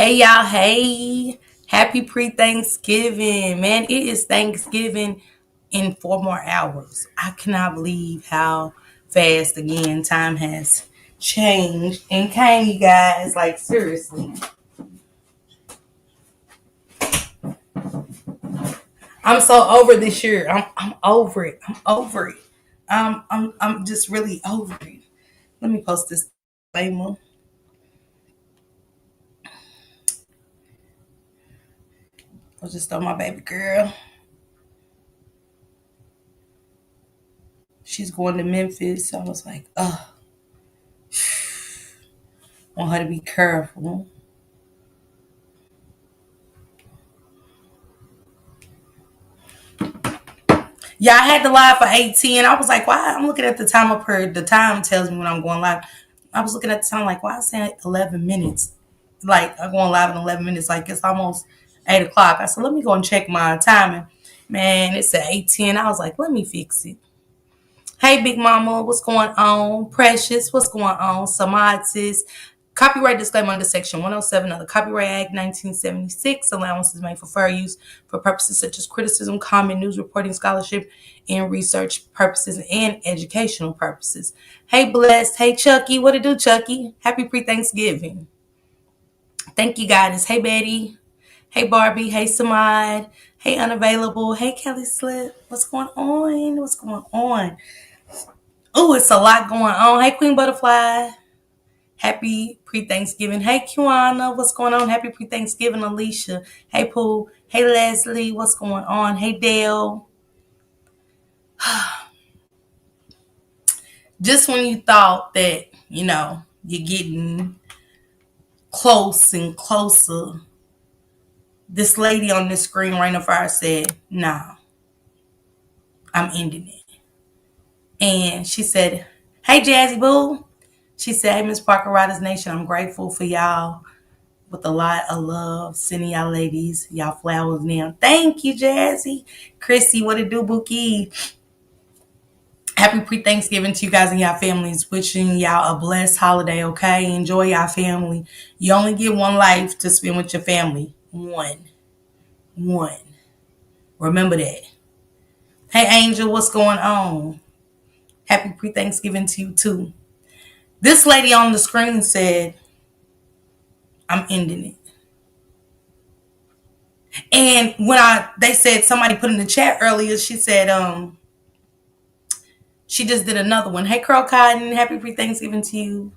Hey y'all, hey. Happy pre-Thanksgiving. Man, it is Thanksgiving in 4 more hours. I cannot believe how fast again time has changed and came, you guys. Like seriously. I'm so over this year. I'm over it. I'm over it. I'm just really over it. Let me post this disclaimer. I just on my baby girl. She's going to Memphis. So I was like, want her to be careful. Yeah, I had to live for 18. I was like, why? I'm looking at the time up here. The time tells me when I'm going live. I was looking at the time like, why I saying 11 minutes? Like, I'm going live in 11 minutes. Like, it's almost 8 o'clock. I said, let me go and check my timing. Man, it said 8:10. I was like, let me fix it. Hey, Big Mama, what's going on? Precious, what's going on? Samad sis. Copyright disclaimer under Section 107 of the Copyright Act 1976. Allowances made for fair use for purposes such as criticism, comment, news reporting, scholarship, and research purposes and educational purposes. Hey, Blessed. Hey, Chucky. What it do, Chucky? Happy pre-Thanksgiving. Thank you, guys. Hey, Betty. Hey, Barbie. Hey, Samad. Hey, Unavailable. Hey, Kelly Slip. What's going on? What's going on? Oh, it's a lot going on. Hey, Queen Butterfly. Happy pre-Thanksgiving. Hey, Kiwana. What's going on? Happy pre-Thanksgiving, Alicia. Hey, Pooh. Hey, Leslie. What's going on? Hey, Dale. Just when you thought that, you're getting close and closer, this lady on the screen, Raina Fire, said, nah, I'm ending it. And she said, hey, Jazzy Boo. She said, hey, Miss Parker Riders Nation, I'm grateful for y'all with a lot of love, sending y'all ladies, y'all flowers now. Thank you, Jazzy. Chrissy, what it do, Bookie? Happy pre-Thanksgiving to you guys and y'all families. Wishing y'all a blessed holiday, okay? Enjoy y'all family. You only get one life to spend with your family. One. One. Remember that. Hey, Angel, what's going on? Happy pre-Thanksgiving to you, too. This lady on the screen said, I'm ending it. And when they said, somebody put in the chat earlier, she said, she just did another one. Hey, Curl Cotton, happy pre-Thanksgiving to you.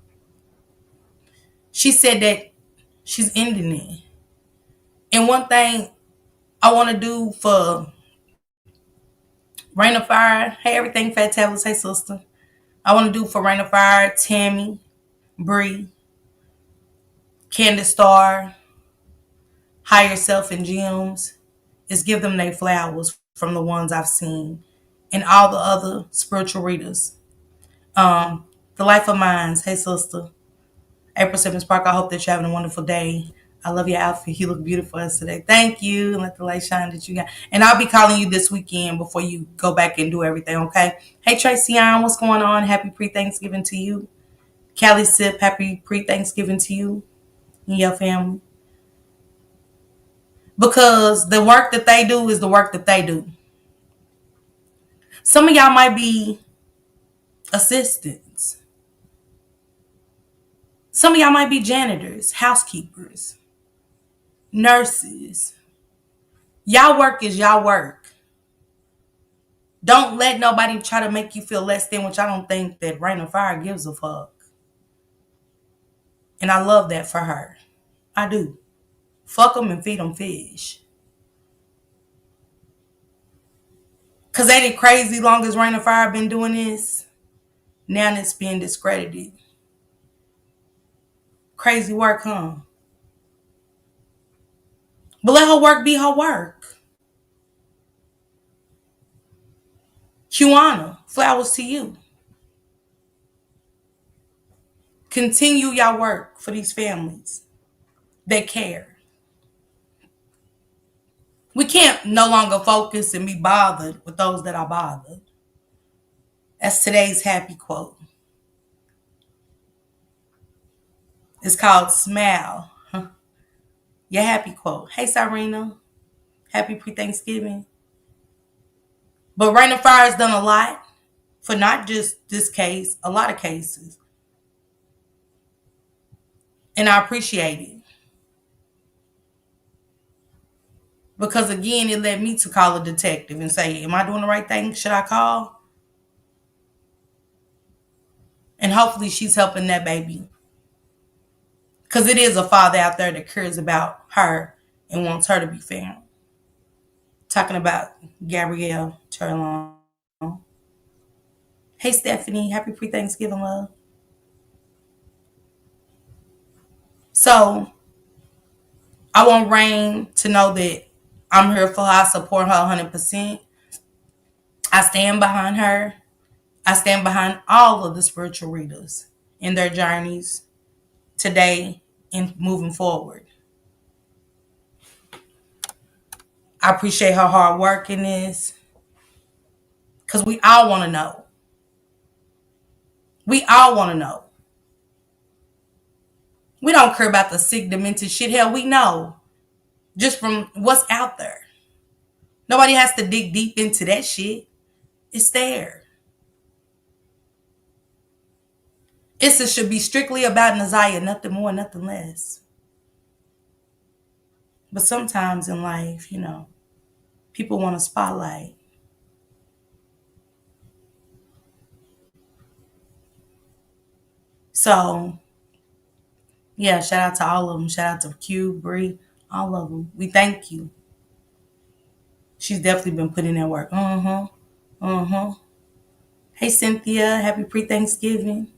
She said that she's ending it. And one thing I want to do for Rain of Fire, hey, everything Fat Tablets, hey, sister. I want to do for Rain of Fire, Tammy, Bree, Candace Star, Higher Self, and Gems is give them their flowers from the ones I've seen. And all the other spiritual readers. The Life of Minds, hey, sister. April 7th Spark, I hope that you're having a wonderful day. I love your outfit. You look beautiful as today. Thank you. And let the light shine that you got. And I'll be calling you this weekend before you go back and do everything, okay? Hey, Tracy Ann, what's going on? Happy pre-Thanksgiving to you. Callie Sip, happy pre-Thanksgiving to you and your family. Because the work that they do is the work that they do. Some of y'all might be assistants. Some of y'all might be janitors, housekeepers, nurses. Y'all work is y'all work. Don't let nobody try to make you feel less than, which I don't think that Rain of Fire gives a fuck. And I love that for her. I do. Fuck them and feed them fish. Because ain't it crazy long as Rain of Fire been doing this? Now it's being discredited. Crazy work, huh? But let her work be her work. Kiwana, flowers to you. Continue your work for these families that care. We can't no longer focus and be bothered with those that are bothered. That's today's happy quote. It's called Smile. Your happy quote. Hey, Cyrena. Happy pre-Thanksgiving. But Rain and Fire has done a lot for not just this case, a lot of cases. And I appreciate it. Because again, it led me to call a detective and say, am I doing the right thing? Should I call? And hopefully she's helping that baby. Because it is a father out there that cares about her and wants her to be found. Talking about Gabrielle Turlon. Hey, Stephanie. Happy pre-Thanksgiving, love. So I want Rain to know that I'm here for her. I support her 100%. I stand behind her. I stand behind all of the spiritual readers in their journeys today and moving forward. I appreciate her hard work in this because we all want to know. We all want to know. We don't care about the sick, demented shit. Hell, we know just from what's out there. Nobody has to dig deep into that shit. It's there. It should be strictly about Naziah, nothing more, nothing less. But sometimes in life, people want a spotlight. So, yeah, shout out to all of them. Shout out to Q, Bree, all of them. We thank you. She's definitely been putting in work. Hey, Cynthia. Happy pre-Thanksgiving.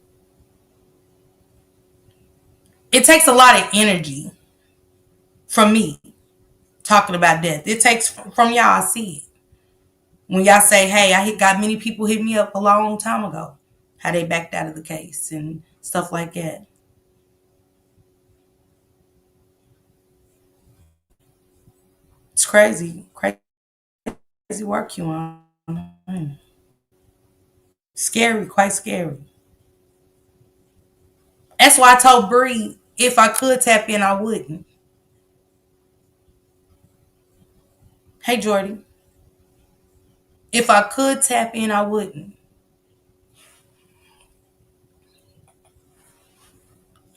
It takes a lot of energy from me talking about death. It takes from y'all. I see it. When y'all say, hey, I got many people hit me up a long time ago. How they backed out of the case and stuff like that. It's crazy. Crazy work you on. Scary, quite scary. That's why I told Bree if I could tap in, I wouldn't. Hey, Jordy. If I could tap in, I wouldn't.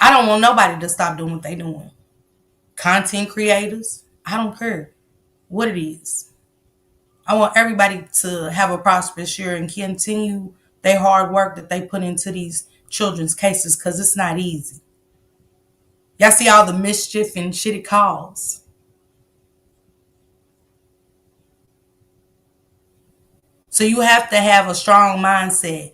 I don't want nobody to stop doing what they doing. Content creators, I don't care what it is. I want everybody to have a prosperous year and continue their hard work that they put into these children's cases because it's not easy. Y'all see all the mischief and shit it causes. So you have to have a strong mindset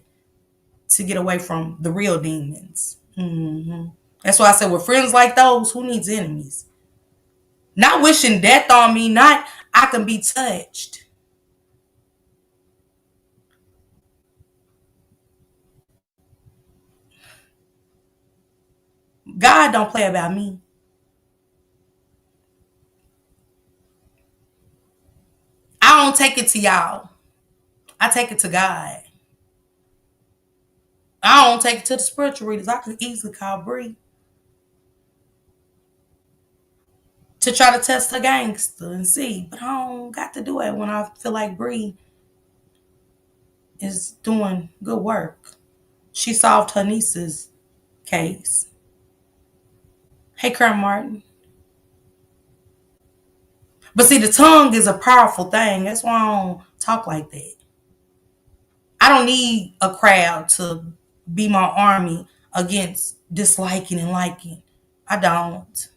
to get away from the real demons. That's why I said with friends like those, who needs enemies? Not wishing death on me, not I can be touched. God don't play about me. I don't take it to y'all. I take it to God. I don't take it to the spiritual readers. I could easily call Bree to try to test her gangster and see. But I don't got to do it when I feel like Bree is doing good work. She solved her niece's case. Hey, Kurt Martin. But see, the tongue is a powerful thing. That's why I don't talk like that. I don't need a crowd to be my army against disliking and liking. I don't.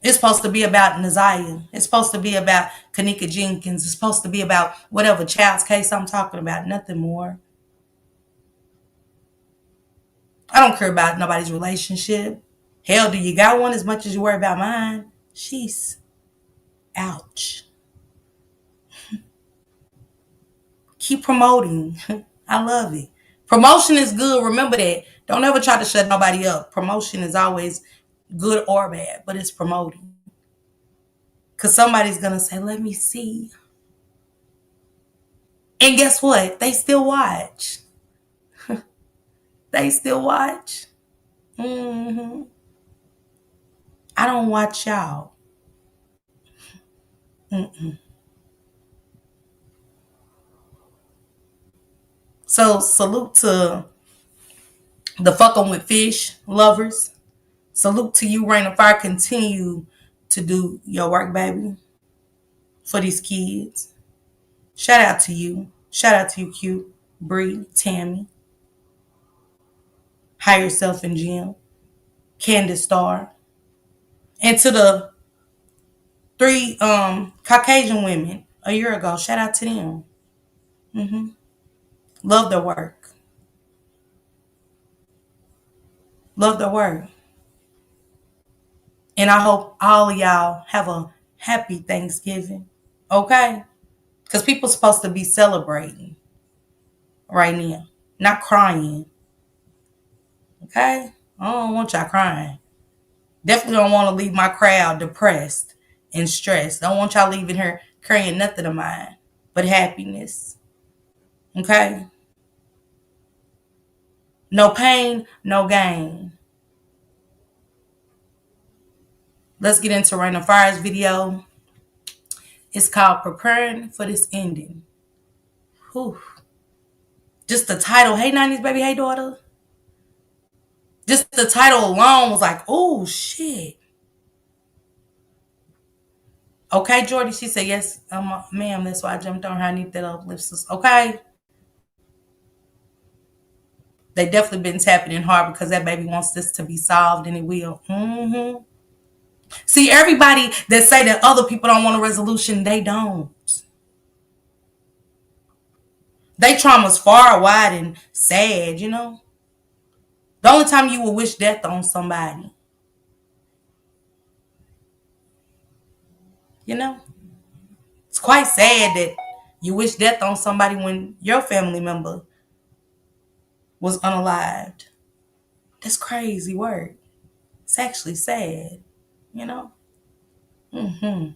It's supposed to be about Naziah. It's supposed to be about Kanika Jenkins. It's supposed to be about whatever child's case I'm talking about. Nothing more. I don't care about nobody's relationship. Hell, do you got one as much as you worry about mine? Sheesh. Ouch. Keep promoting. I love it. Promotion is good. Remember that. Don't ever try to shut nobody up. Promotion is always good or bad, but it's promoting. Because somebody's going to say, let me see. And guess what? They still watch. They still watch. Mm-hmm. I don't watch y'all. Mm-mm. So salute to the fucking with fish lovers. Salute to you, Rain of Fire. Continue to do your work, baby, for these kids. Shout out to you. Shout out to you, cute Bree, Tammy, Higher Self and Jim, Candace Star, and to the three Caucasian women a year ago. Shout out to them. Hmm. Love their work. Love their work. And I hope all of y'all have a happy Thanksgiving. Okay? Because people supposed to be celebrating right now, not crying. Okay? I don't want y'all crying. Definitely don't want to leave my crowd depressed and stressed. Don't want y'all leaving here carrying nothing of mine but happiness. Okay? No pain, no gain. Let's get into Rain of Fire's video. It's called Preparing for This Ending. Whew. Just the title, hey 90s baby, hey daughter. Just the title alone was like, oh shit. Okay, Jordy, she said, yes, ma'am, that's why I jumped on her. I need that uplift. Okay. They definitely been tapping in hard because that baby wants this to be solved and it will. Mm-hmm. See, everybody that say that other people don't want a resolution, they don't. They trauma's far wide and sad, you know? The only time you will wish death on somebody, you know? It's quite sad that you wish death on somebody when your family member was unalived. That's crazy work. It's actually sad, you know? Hmm.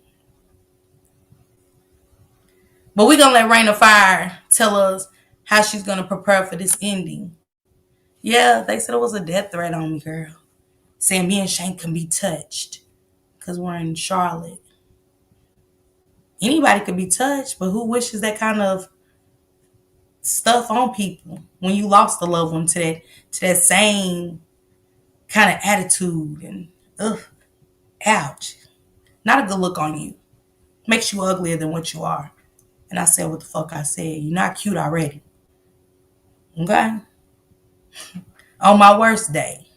But we're going to let Rain of Fire tell us how she's going to prepare for this ending. Yeah, they said it was a death threat on me, girl. Saying me and Shank can be touched because we're in Charlotte. Anybody could be touched, but who wishes that kind of stuff on people when you lost a loved one to that same kind of attitude and ugh, ouch. Not a good look on you. Makes you uglier than what you are. And I said what the fuck I said. You're not cute already. Okay? On my worst day,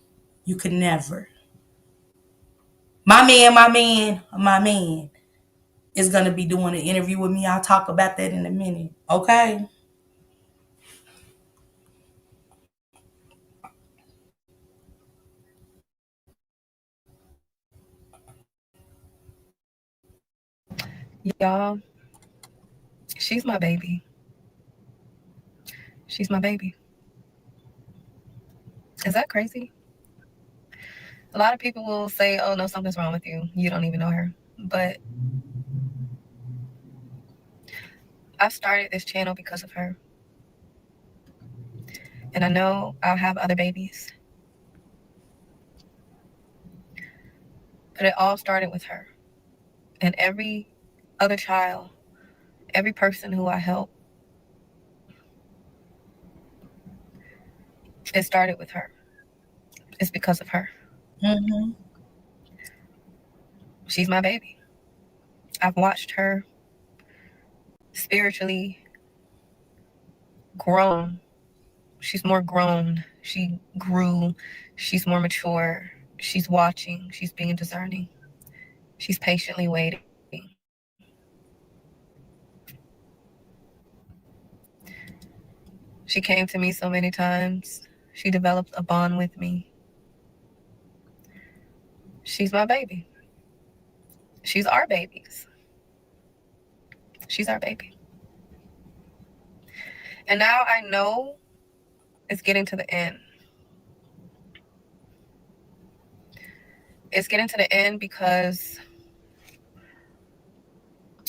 you could never. My man is gonna be doing an interview with me. I'll talk about that in a minute. Okay? Y'all, she's my baby. She's my baby. Is that crazy? A lot of people will say, oh, no, something's wrong with you. You don't even know her. But I started this channel because of her. And I know I'll have other babies. But it all started with her. And every other child, every person who I help, it started with her. It's because of her. Mm-hmm. She's my baby. I've watched her spiritually grown. She's more grown. She grew. She's more mature. She's watching. She's being discerning. She's patiently waiting. She came to me so many times. She developed a bond with me. She's my baby. She's our babies. She's our baby. And now I know it's getting to the end. It's getting to the end because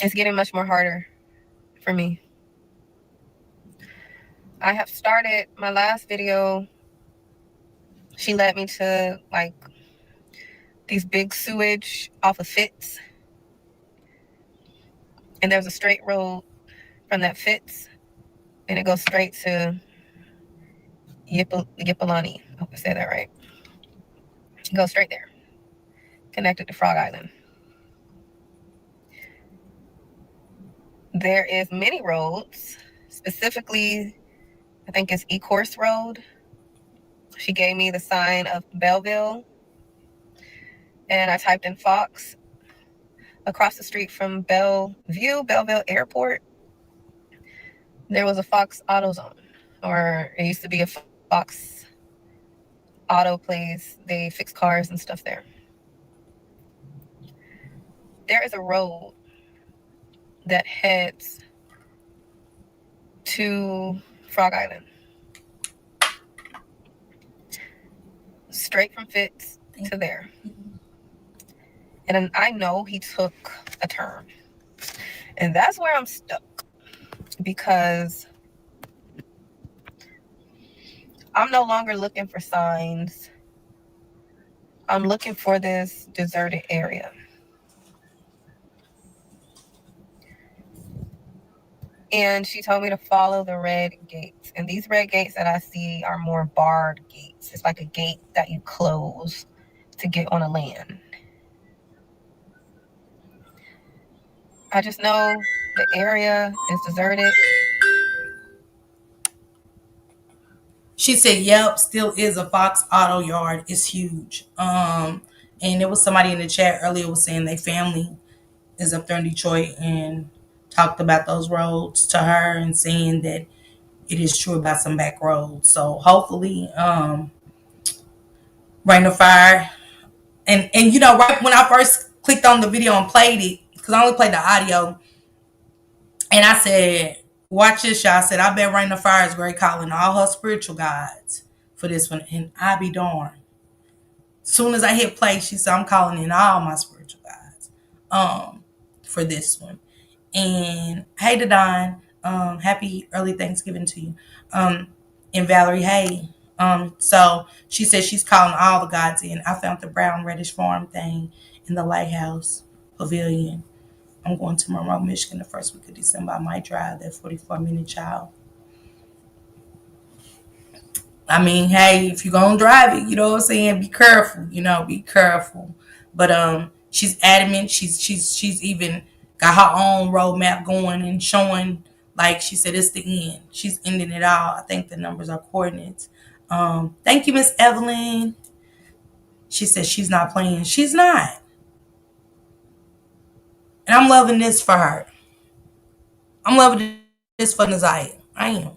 it's getting much more harder for me. I have started my last video She led me to like these big sewage off of Fitz. And there's a straight road from that Fitz, and it goes straight to Yipolani. I hope I said that right. It goes straight there, connected to Frog Island. There is many roads, specifically, I think it's Ecorse Road. She gave me the sign of Belleville, and I typed in Fox. Across the street from Belleville Airport, there was a Fox AutoZone, or it used to be a Fox auto place. They fix cars and stuff there. There is a road that heads to Frog Island, straight from Fitz to there. And I know he took a turn. And that's where I'm stuck, because I'm no longer looking for signs. I'm looking for this deserted area. And she told me to follow the red gates. And these red gates that I see are more barred gates. It's like a gate that you close to get on a land. I just know the area is deserted. She said, "Yep, still is a Fox Auto Yard. It's huge." And there was somebody in the chat earlier was saying they family is up there in Detroit and talked about those roads to her and saying that it is true about some back roads. So hopefully, Rain of Fire. And you know, right when I first clicked on the video and played it, because I only played the audio, and I said, "Watch this, y'all." I said, "I bet Rain of Fire is great calling all her spiritual guides for this one," and I be darned. Soon as I hit play, she said, "I'm calling in all my spiritual guides, for this one." And hey, Dadon, happy early Thanksgiving to you. Um, and Valerie, hey. So she said she's calling all the gods in. I found the brown reddish farm thing in the lighthouse pavilion. I'm going to Monroe, Michigan the first week of December. I might drive that 44-minute child. I mean, hey, if you're gonna drive it, you know what I'm saying, be careful, be careful. But she's adamant. She's even got her own roadmap going and showing, like she said, it's the end. She's ending it all. I think the numbers are coordinates. Thank you, Miss Evelyn. She said she's not playing. She's not. And I'm loving this for her. I'm loving this for Nazaya. I am.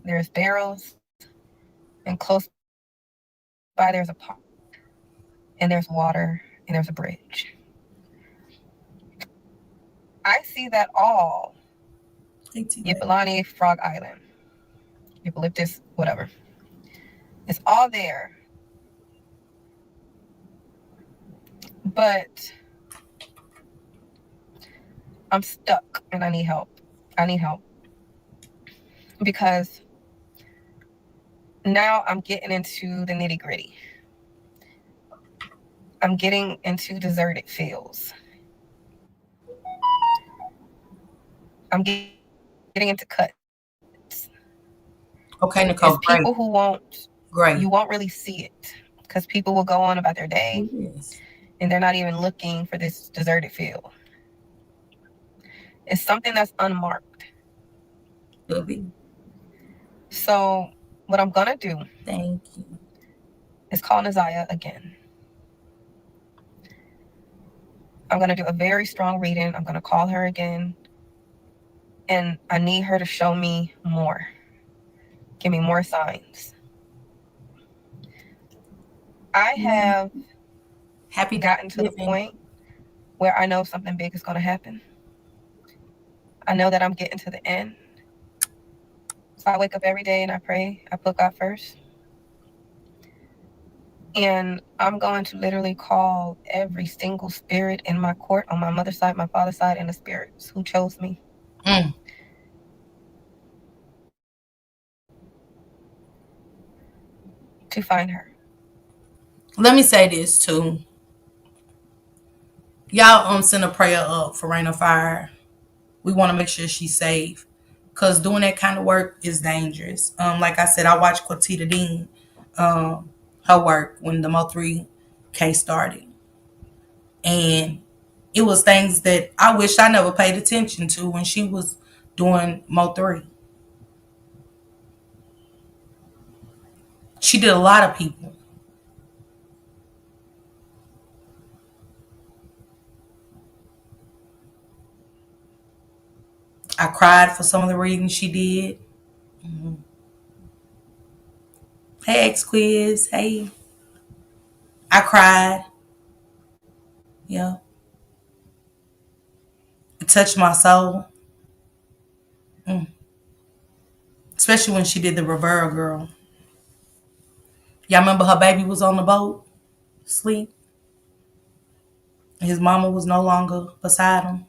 There's barrels, and close by there's a park, and there's water, and there's a bridge. I see that all. Yipolani, Frog Island, Eucalyptus, whatever. It's all there. But I'm stuck and I need help. I need help. Because now I'm getting into the nitty gritty. I'm getting into deserted fields. I'm getting into cuts. Okay, It's Nicole, people great. who won't, Great. you won't really see it, because people will go on about their day Yes. and they're not even looking for this deserted field. It's something that's unmarked. Will be. So what I'm gonna do Thank you. is call Nazaya again. I'm gonna do a very strong reading. I'm gonna call her again, and I need her to show me more. Give me more signs. I have Happy gotten to the Thanksgiving. point where I know something big is gonna happen. I know that I'm getting to the end. So I wake up every day and I pray. I put God first. And I'm going to literally call every single spirit in my court on my mother's side, my father's side, and the spirits who chose me Mm. to find her. Let me say this too. Y'all send a prayer up for Rain of Fire. We want to make sure she's safe. Cause doing that kind of work is dangerous. Like I said, I watched Quatita Dean, her work when the Mo3 case started. And it was things that I wish I never paid attention to when she was doing Mo3. She did a lot of people. I cried for some of the readings she did. Mm-hmm. Hey, X Quiz. Hey. I cried. Yeah. It touched my soul. Mm. Especially when she did the Rivera girl. Y'all remember her baby was on the boat, asleep? His mama was no longer beside him.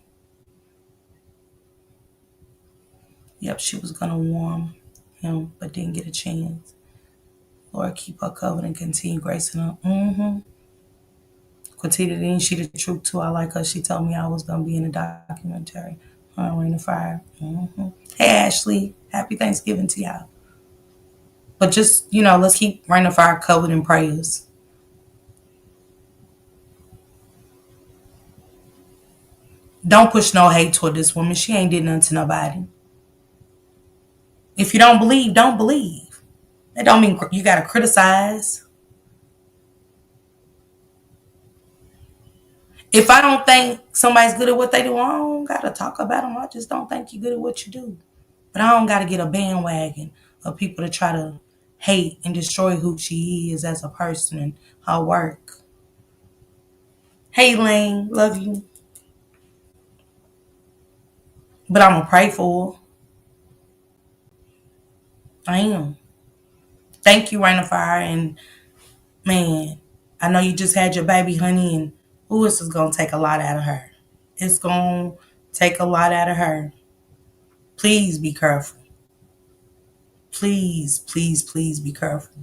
Yep, she was going to warn him, but didn't get a chance. Lord, keep her covered and continue gracing her. Mm-hmm. Quantita Dean, she the truth too. I like her. She told me I was going to be in a documentary on Rain of Fire. Mm-hmm. Hey, Ashley. Happy Thanksgiving to y'all. But just, let's keep Rain of Fire covered in prayers. Don't push no hate toward this woman. She ain't did nothing to nobody. If you don't believe, don't believe. That don't mean you got to criticize. If I don't think somebody's good at what they do, I don't got to talk about them. I just don't think you're good at what you do. But I don't got to get a bandwagon of people to try to hate and destroy who she is as a person and her work. Hey, Lane, love you. But I'm going to pray for her. I am. Thank you, Rain of Fire. And man, I know you just had your baby, honey, and this is going to take a lot out of her. It's going to take a lot out of her. Please be careful. Please, please, please be careful.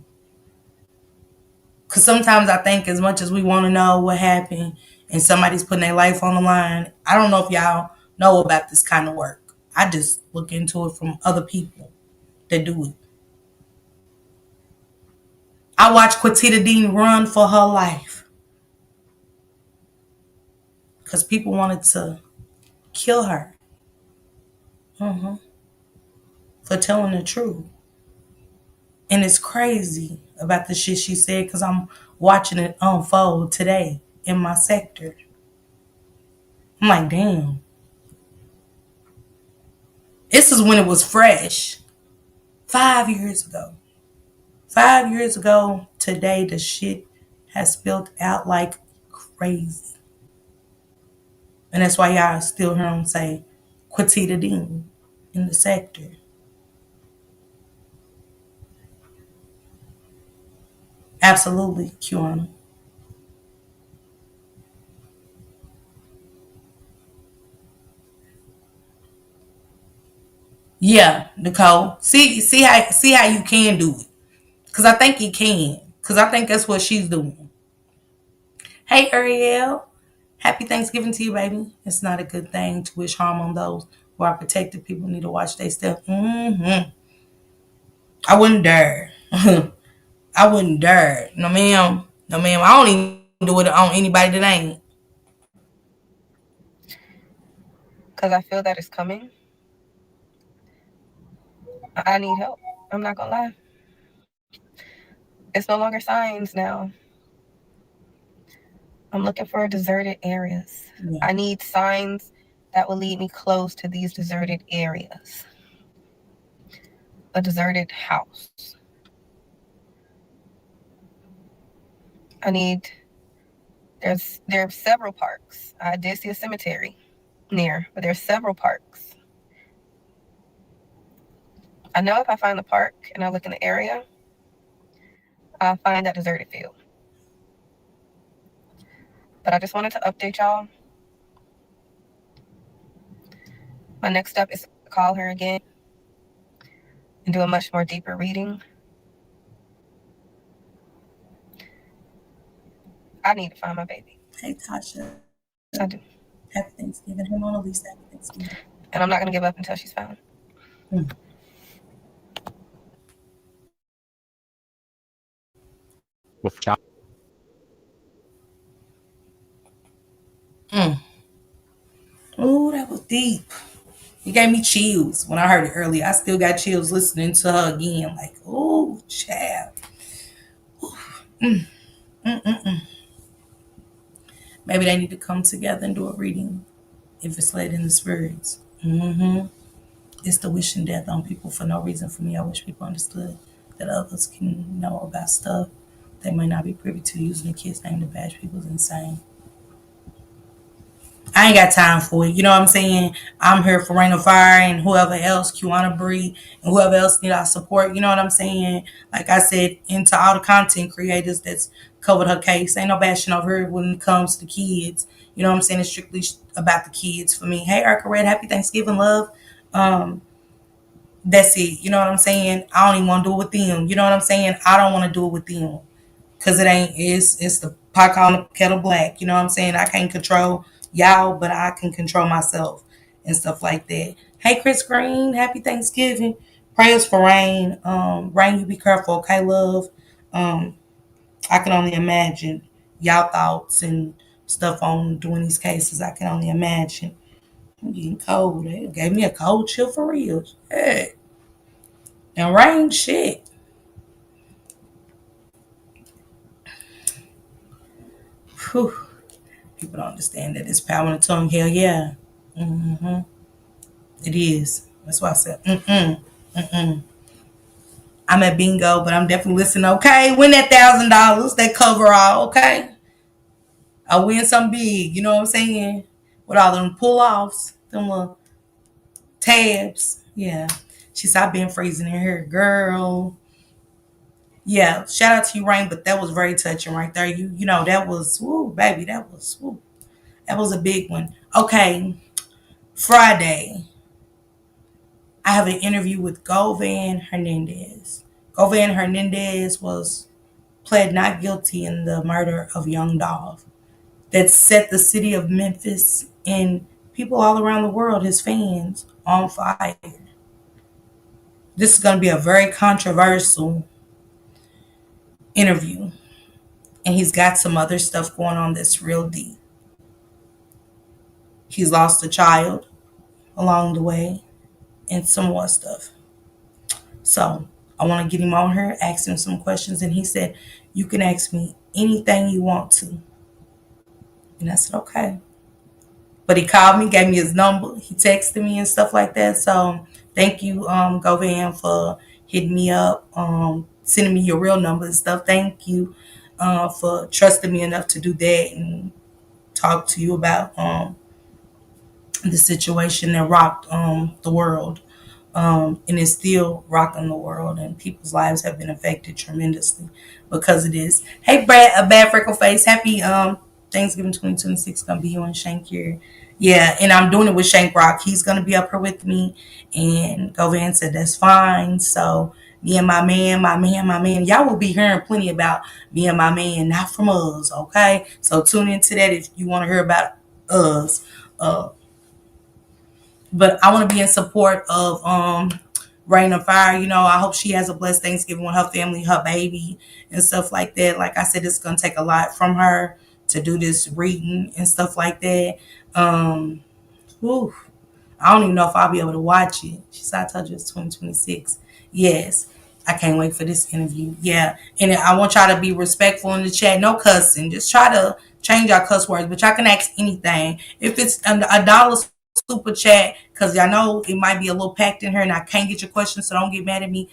Because sometimes I think as much as we want to know what happened and somebody's putting their life on the line, I don't know if y'all know about this kind of work. I just look into it from other people that do it. I watched Quatita Dean run for her life because people wanted to kill her for telling the truth. And it's crazy about the shit she said because I'm watching it unfold today in my sector. I'm like, damn. This is when it was fresh. 5 years ago. 5 years ago today, the shit has spilled out like crazy. And that's why y'all still hear them say Quatita Dean in the sector. Absolutely, QAnon. Yeah, Nicole. See how you can do it. Cause I think you can. Cause I think that's what she's doing. Hey Ariel. Happy Thanksgiving to you, baby. It's not a good thing to wish harm on those who are protected. People need to watch their step. I wouldn't dare. I wouldn't dare. No, ma'am. No, ma'am. I don't even do it on anybody that ain't. Because I feel that it's coming. I need help. I'm not going to lie. It's no longer signs now. I'm looking for deserted areas. Yeah. I need signs that will lead me close to these deserted areas. A deserted house. I need. There are several parks. I did see a cemetery near, but there's several parks. I know if I find the park and I look in the area, I'll find that deserted field. But I just wanted to update y'all. My next step is to call her again and do a much more deeper reading. I need to find my baby. Hey, Tasha. I do. Happy Thanksgiving. Hey, Mona Lisa. Happy Thanksgiving. And I'm not going to give up until she's found. Mm. Mm. Oh, that was deep. It gave me chills when I heard it earlier. I still got chills listening to her again. Like, oh, child. Mm, mm, mm, mm. Maybe they need to come together and do a reading if it's led in the spirits. Mm-hmm. It's the wishing death on people for no reason for me. I wish people understood that others can know about stuff they might not be privy to. Using the kid's name to bash people is insane. I ain't got time for it. You know what I'm saying? I'm here for Rain of Fire and whoever else, Kiwana Bree, and whoever else need our support. You know what I'm saying? Like I said, into all the content creators that's covered her case. Ain't no bashing over her when it comes to the kids. You know what I'm saying? It's strictly about the kids for me. Hey, Erica Red, happy Thanksgiving, love. Um, that's it. You know what I'm saying? I don't even want to do it with them. You know what I'm saying? I don't want to do it with them. Cause it ain't it's the pot on the kettle black. You know what I'm saying? I can't control y'all, but I can control myself and stuff like that. Hey Chris Green, happy Thanksgiving. Prayers for Rain. Rain, you be careful, okay, love. Um, I can only imagine y'all thoughts and stuff on doing these cases. I can only imagine. I'm getting cold. They gave me a cold chill for real. Hey. And Rain, shit. Whew. People don't understand that it's power in the tongue. Hell yeah. Hmm. It is. That's why I said, I'm at bingo, but I'm definitely listening. Okay, win that $1,000. That cover all. Okay, I win some big. You know what I'm saying? With all them pull offs, them little tabs. Yeah. She said, I've been freezing in here, girl. Yeah. Shout out to you, Rain, but that was very touching right there. You know that was woo, baby. That was woo. That was a big one. Okay, Friday. I have an interview with Govan Hernandez. Govan Hernandez was pled not guilty in the murder of young Dolph that set the city of Memphis and people all around the world, his fans, on fire. This is going to be a very controversial interview, and he's got some other stuff going on that's real deep. He's lost a child along the way and some more stuff. So I want to get him on here, ask him some questions, and he said, "You can ask me anything you want to." And I said, "Okay." But he called me, gave me his number, he texted me and stuff like that. So thank you, Govan, for hitting me up, sending me your real number and stuff. Thank you for trusting me enough to do that and talk to you about the situation that rocked the world. And it's still rocking the world, and people's lives have been affected tremendously because of this. Hey, Brad, a bad freckle face. Happy Thanksgiving 2026. Gonna be you and Shank here. Yeah, and I'm doing it with Shank Rock. He's gonna be up here with me, and Govan said that's fine. So me and my man, y'all will be hearing plenty about me and my man, not from us, okay? So tune into that if you want to hear about us. But I want to be in support of Rain of Fire. You know, I hope she has a blessed Thanksgiving with her family, her baby, and stuff like that. Like I said, it's gonna take a lot from her to do this reading and stuff like that. Whew, I don't even know if I'll be able to watch it. She said, I told you it's 2026. Yes. I can't wait for this interview. Yeah. And I want y'all to be respectful in the chat. No cussing. Just try to change our cuss words. But y'all can ask anything. If it's a dollar super chat, because y'all know it might be a little packed in here and I can't get your questions, so don't get mad at me.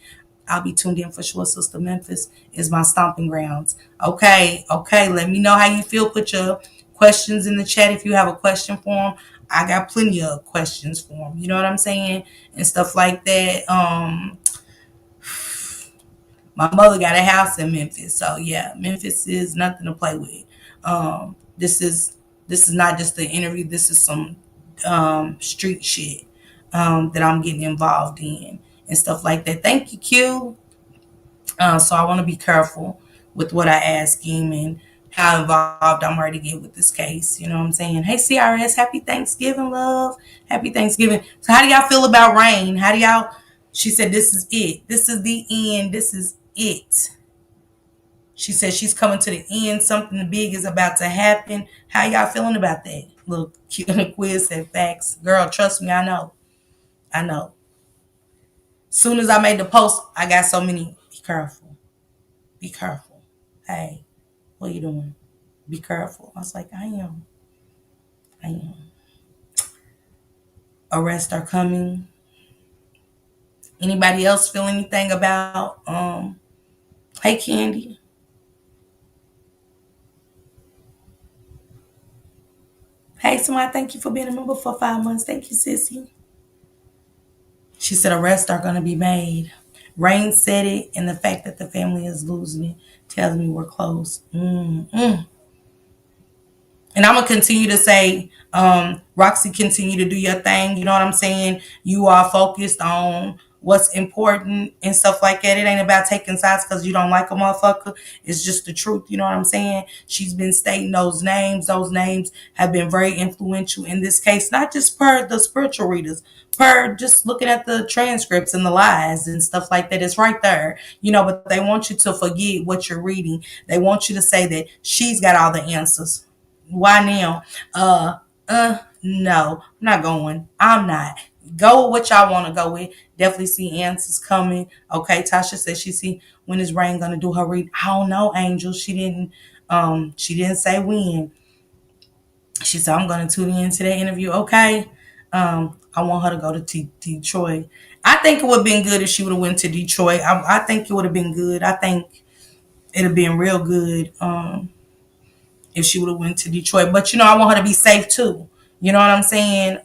I'll be tuned in for sure. Sister Memphis is my stomping grounds. Okay. Okay. Let me know how you feel. Put your questions in the chat if you have a question for them. I got plenty of questions for them. You know what I'm saying? And stuff like that. My mother got a house in Memphis, so yeah, Memphis is nothing to play with. This is not just an interview. This is some street shit that I'm getting involved in and stuff like that. Thank you, Q. So I want to be careful with what I ask him and how involved I'm ready to get with this case. You know what I'm saying? Hey, CRS, happy Thanksgiving, love. Happy Thanksgiving. So, how do y'all feel about Rain? How do y'all? She said, "This is it. This is the end. This is it." She said she's coming to the end. Something big is about to happen. How y'all feeling about that? Look, quiz said facts. Girl, trust me, I know. I know. Soon as I made the post, I got so many. Be careful. Be careful. Hey, what are you doing? Be careful. I was like, I am. I am. Arrests are coming. Anybody else feel anything about hey Candy? Hey Samara, thank you for being a member for 5 months. Thank you, sissy. She said arrests are gonna be made. Rain said it, and the fact that the family is losing it tells me we're close. Mm-mm. And I'm gonna continue to say, Roxy, continue to do your thing. You know what I'm saying? You are focused on what's important and stuff like that. It ain't about taking sides because you don't like a motherfucker. It's just the truth. You know what I'm saying? She's been stating those names. Those names have been very influential in this case, not just per the spiritual readers, per just looking at the transcripts and the lies and stuff like that. It's right there, you know, but they want you to forget what you're reading. They want you to say that she's got all the answers. Why now? No, I'm not going. I'm not. Go with what y'all want to go with. Definitely see answers coming. Okay, Tasha says she see when is Rain gonna do her read. I don't know, Angel. She didn't say when. She said I'm gonna tune into that interview. Okay. I want her to go to Detroit. I think it would have been good if she would have went to Detroit. I think it would have been good. I think it'd have been real good. If she would have went to Detroit. But you know, I want her to be safe too. You know what I'm saying?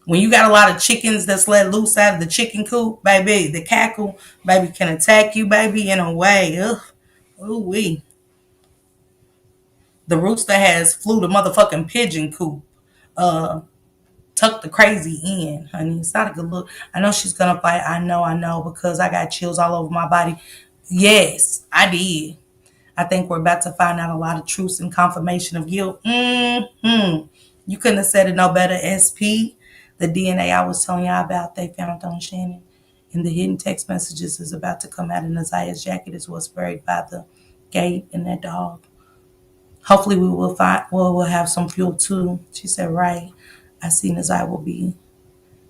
When you got a lot of chickens that's let loose out of the chicken coop, baby, the cackle, baby, can attack you, baby, in a way. Ugh. Ooh wee. The rooster has flew the motherfucking pigeon coop. Uh, Tuck the crazy in, honey. It's not a good look. I know she's gonna fight. I know, because I got chills all over my body. Yes, I did. I think we're about to find out a lot of truths and confirmation of guilt. You couldn't have said it no better, SP. The DNA I was telling y'all about, they found on Shannon. And the hidden text messages is about to come out. And Nazia's jacket is what's buried by the gate and that dog. Hopefully we will find, well, we'll have some fuel too. She said, right. I see Nazia will be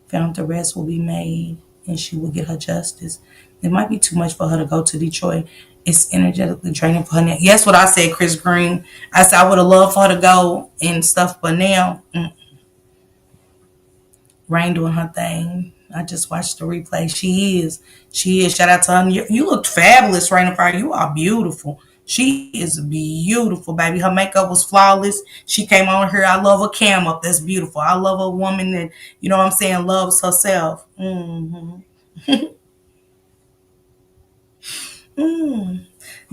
found, the rest will be made, and she will get her justice. It might be too much for her to go to Detroit. It's energetically draining for her now. Yes, what I said, Chris Green. I said I would have loved for her to go and stuff, but now, Rain doing her thing. I just watched the replay. She is. She is. Shout out to her. You looked fabulous, Rain of Fire. You are beautiful. She is beautiful, baby. Her makeup was flawless. She came on here. I love a cam up. That's beautiful. I love a woman that, you know what I'm saying, loves herself.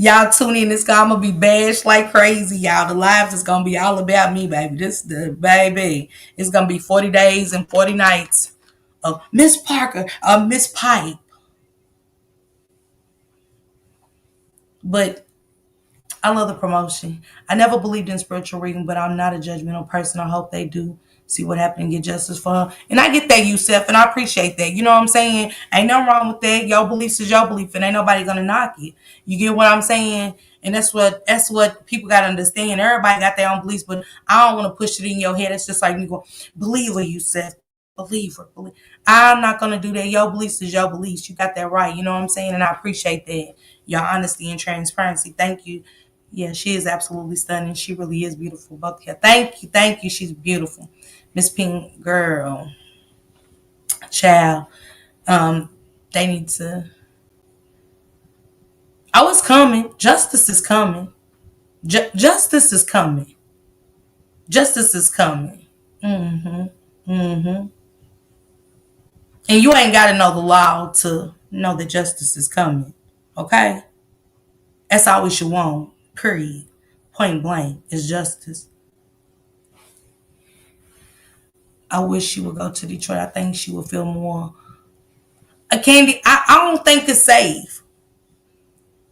Y'all tune in. This guy, I'm gonna be bashed like crazy, y'all. The lives is gonna be all about me, baby. This the baby. It's gonna be 40 days and 40 nights of Miss Parker, Miss Pipe. But I love the promotion. I never believed in spiritual reading, but I'm not a judgmental person. I hope they do see what happened and get justice for her. And I get that, Yusef, and I appreciate that. You know what I'm saying? Ain't nothing wrong with that. Your beliefs is your belief, and ain't nobody gonna knock it. You get what I'm saying? And that's what people gotta understand. Everybody got their own beliefs, but I don't want to push it in your head. It's just like me going, believer, Yusef. Believer, believe. I'm not gonna do that. Your beliefs is your beliefs. You got that right. You know what I'm saying? And I appreciate that. Your honesty and transparency. Thank you. Yeah, she is absolutely stunning. She really is beautiful. Both of you. Thank you. Thank you. She's beautiful. Miss Pink girl. Child. Um, they need to. Oh, it's coming. Justice is coming. Justice is coming. Justice is coming. Mm-hmm. Mm-hmm. And you ain't gotta know the law to know that justice is coming. Okay? That's all we should want. Period. Point blank is justice. I wish she would go to Detroit. I think she would feel more. A Candy, I don't think it's safe.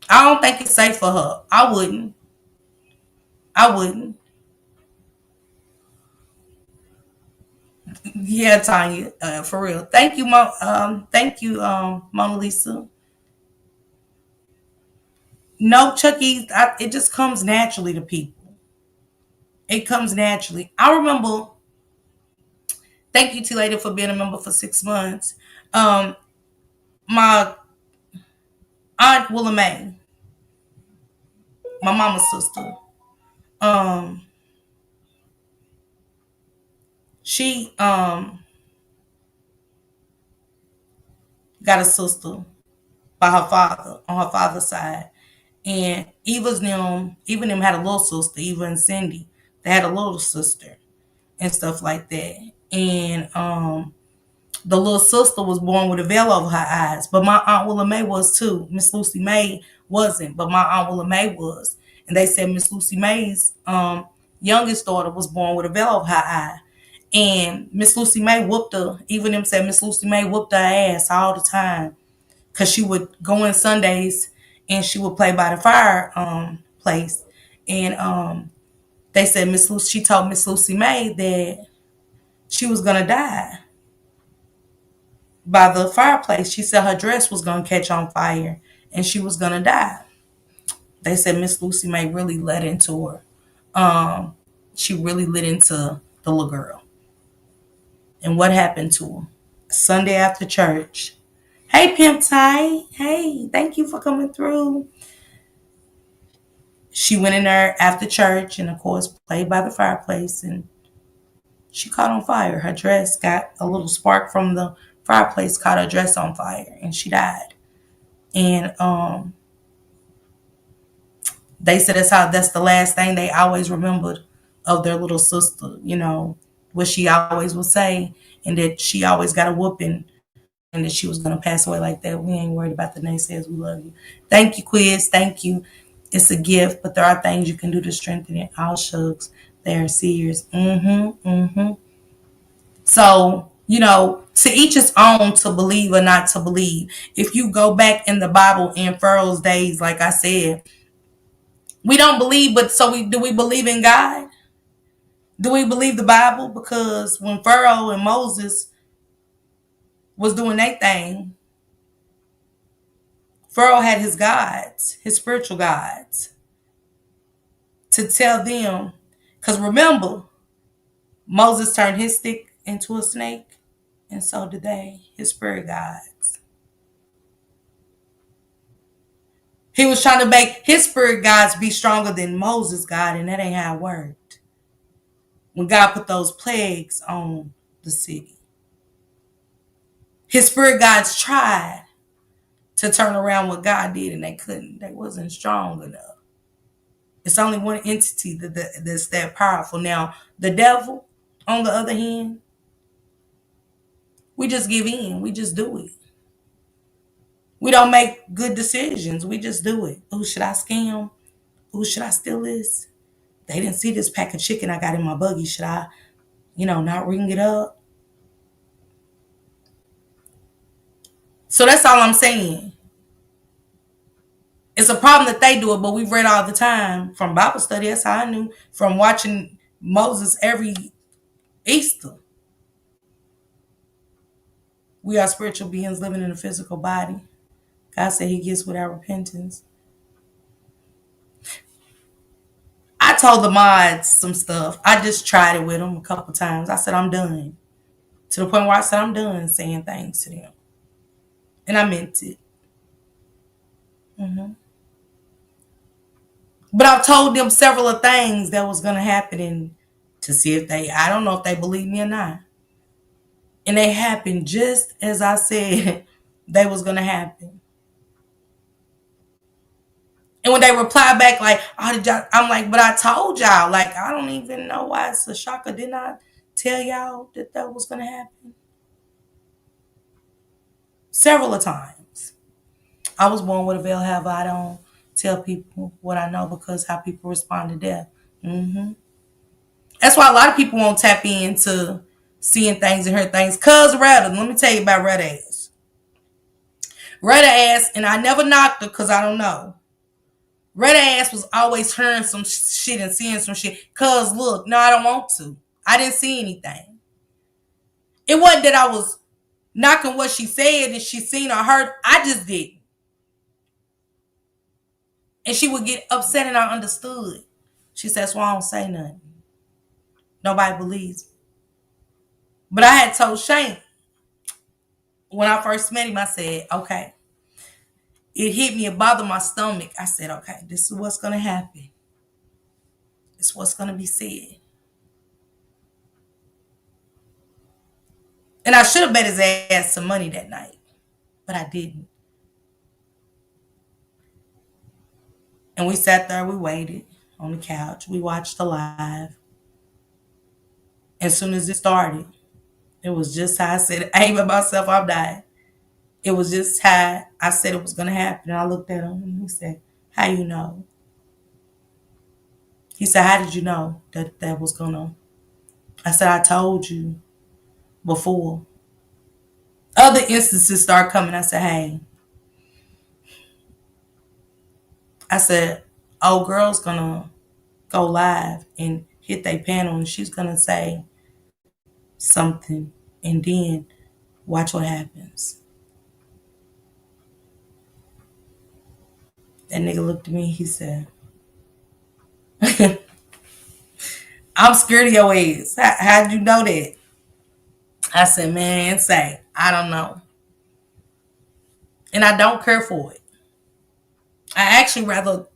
I don't think it's safe for her. I wouldn't. I wouldn't. Yeah, Tanya, for real. Thank you, thank you, Mona Lisa. No, Chucky, it just comes naturally to people. It comes naturally. I remember. Thank you, T Lady, for being a member for 6 months. Um, my aunt Willa Mae, my mama's sister. Um, she got a sister by her father on her father's side, and even them had a little sister. Eva and Cindy, they had a little sister and stuff like that. And the little sister was born with a veil over her eyes, but my aunt Willa Mae was too. Miss Lucy Mae wasn't, but my aunt Willa Mae was. And they said Miss Lucy Mae's youngest daughter was born with a veil over her eye. And Miss Lucy Mae whooped her. Even them said Miss Lucy Mae whooped her ass all the time because she would go in Sundays and she would play by the fire place. And they said Miss Lucy, she told Miss Lucy Mae that she was gonna die by the fireplace. She said her dress was gonna catch on fire and she was gonna die. They said Miss Lucy Mae really let into her. Um, she really lit into the little girl. And what happened to her? Sunday after church. Hey, Pimp Ty. Hey, thank you for coming through. She went in there after church and, of course, played by the fireplace, and she caught on fire. Her dress got a little spark from the fireplace, caught her dress on fire, and she died. And they said that's the last thing they always remembered of their little sister, what she always would say, and that she always got a whooping, and that she was going to pass away like that. We ain't worried about the naysayers. We love you. Thank you, Quiz. Thank you. It's a gift, but there are things you can do to strengthen it. All shucks. They are seers. So, to each his own, to believe or not to believe. If you go back in the Bible in Pharaoh's days, like I said, we don't believe, but do we believe in God? Do we believe the Bible? Because when Pharaoh and Moses was doing their thing, Pharaoh had his gods, his spiritual gods, to tell them. Because remember, Moses turned his stick into a snake, and so did they, his spirit gods. He was trying to make his spirit gods be stronger than Moses' God, and that ain't how it worked. When God put those plagues on the city, his spirit gods tried to turn around what God did, and they couldn't. They wasn't strong enough. It's only one entity that's that powerful. Now, the devil, on the other hand, we just give in. We just do it. We don't make good decisions. We just do it. Who should I scam? Who should I steal this? They didn't see this pack of chicken I got in my buggy. Should I, not ring it up? So that's all I'm saying. It's a problem that they do it, but we've read all the time from Bible study. That's how I knew from watching Moses every Easter. We are spiritual beings living in a physical body. God said he gets without repentance. I told the mods some stuff. I just tried it with them a couple times. I said, I'm done. To the point where I said, I'm done saying things to them. And I meant it. But I've told them several of things that was going to happen and to see if I don't know if they believe me or not. And they happened just as I said they was going to happen. And when they reply back like, oh, did y'all? I'm like, but I told y'all. Like, I don't even know why it's a shocker. Didn't I tell y'all that was going to happen? Several of times. I was born with a veil, however, I don't tell people what I know because how people respond to death. That's why a lot of people won't tap into seeing things and hear things. Cuz let me tell you about RYDERZ. RYDERZ, and I never knocked her because I don't know. Red ass was always hearing some shit and seeing some shit. Cause look, no, I don't want to. I didn't see anything. It wasn't that I was knocking what she said and she seen or heard. I just didn't. And she would get upset and I understood. She says, well, I don't say nothing. Nobody believes me. But I had told Shane when I first met him, I said, okay. It hit me, it bothered my stomach. I said, okay, this is what's going to happen. It's what's going to be said. And I should have bet his ass some money that night, but I didn't. And we sat there, we waited on the couch. We watched the live. As soon as it started, it was just how I said, I ain't by myself, I'm dying. It was just how I said it was going to happen. And I looked at him and he said, how you know? He said, how did you know that was going to? I said, I told you before. Other instances start coming. I said, hey, I said, oh, girl's going to go live and hit their panel and she's going to say something and then watch what happens. That nigga looked at me. He said, I'm scared of your ass. How'd you know that? I said, man, say, I don't know. And I don't care for it. I actually rather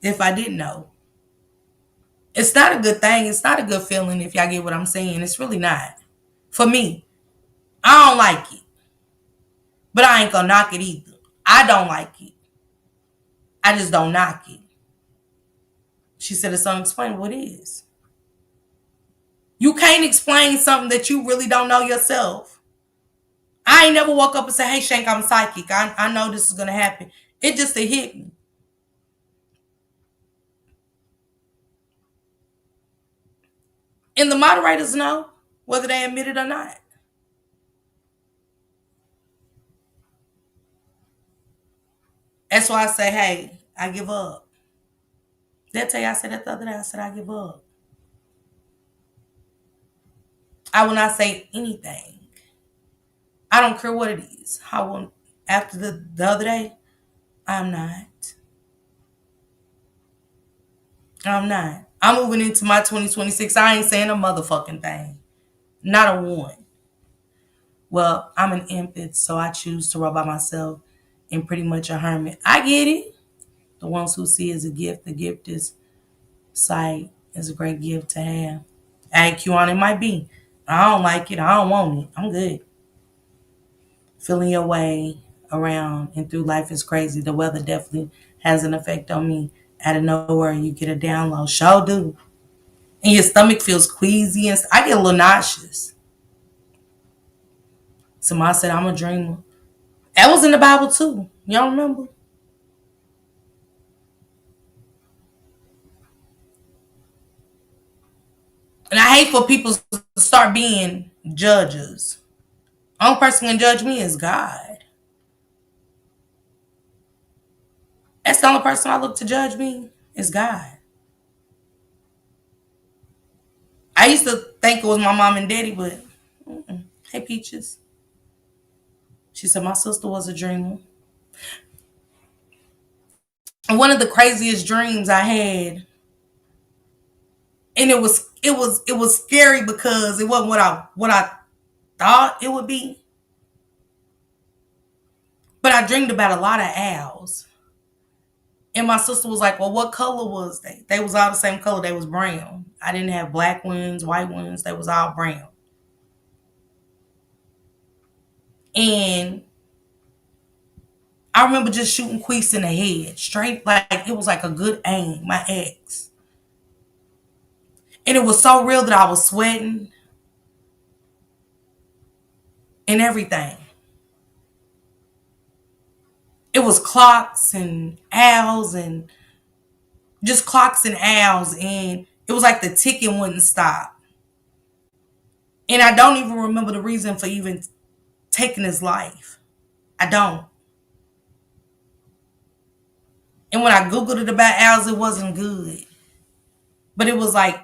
if I didn't know. It's not a good thing. It's not a good feeling if y'all get what I'm saying. It's really not. For me, I don't like it. But I ain't gonna knock it either. I don't like it. I just don't knock it. She said it's unexplainable. It is. You can't explain something that you really don't know yourself. I ain't never woke up and said, hey, Shank, I'm psychic. I know this is going to happen. It just hit me. And the moderators know whether they admit it or not. That's why I say, hey, I give up. They'll tell you I said that the other day. I said, I give up. I will not say anything. I don't care what it is. I will, after the other day, I'm not. I'm not. I'm moving into my 2026. I ain't saying a motherfucking thing. Not a one. Well, I'm an empath, so I choose to roll by myself and pretty much a hermit. I get it. The ones who see it as a gift, the gift is sight is a great gift to have. IQ on it might be. I don't like it. I don't want it. I'm good. Feeling your way around and through life is crazy. The weather definitely has an effect on me. Out of nowhere, you get a download. Sure do. And your stomach feels queasy and I get a little nauseous. Somebody said I'm a dreamer. That was in the Bible too. Y'all remember? And I hate for people to start being judges. Only person can judge me is God. That's the only person I look to judge me is God. I used to think it was my mom and daddy, but hey, Peaches. She said my sister was a dreamer. And one of the craziest dreams I had, and it was scary because it wasn't what I thought it would be. But I dreamed about a lot of owls. And my sister was like, well, what color was they? They was all the same color. They was brown. I didn't have black ones, white ones. They was all brown. And I remember just shooting Queese in the head. Straight, like, it was like a good aim. My ex. And it was so real that I was sweating and everything. It was clocks and owls and just clocks and owls. And it was like the ticking wouldn't stop. And I don't even remember the reason for even taking his life. I don't. And when I Googled it about owls, it wasn't good. But it was like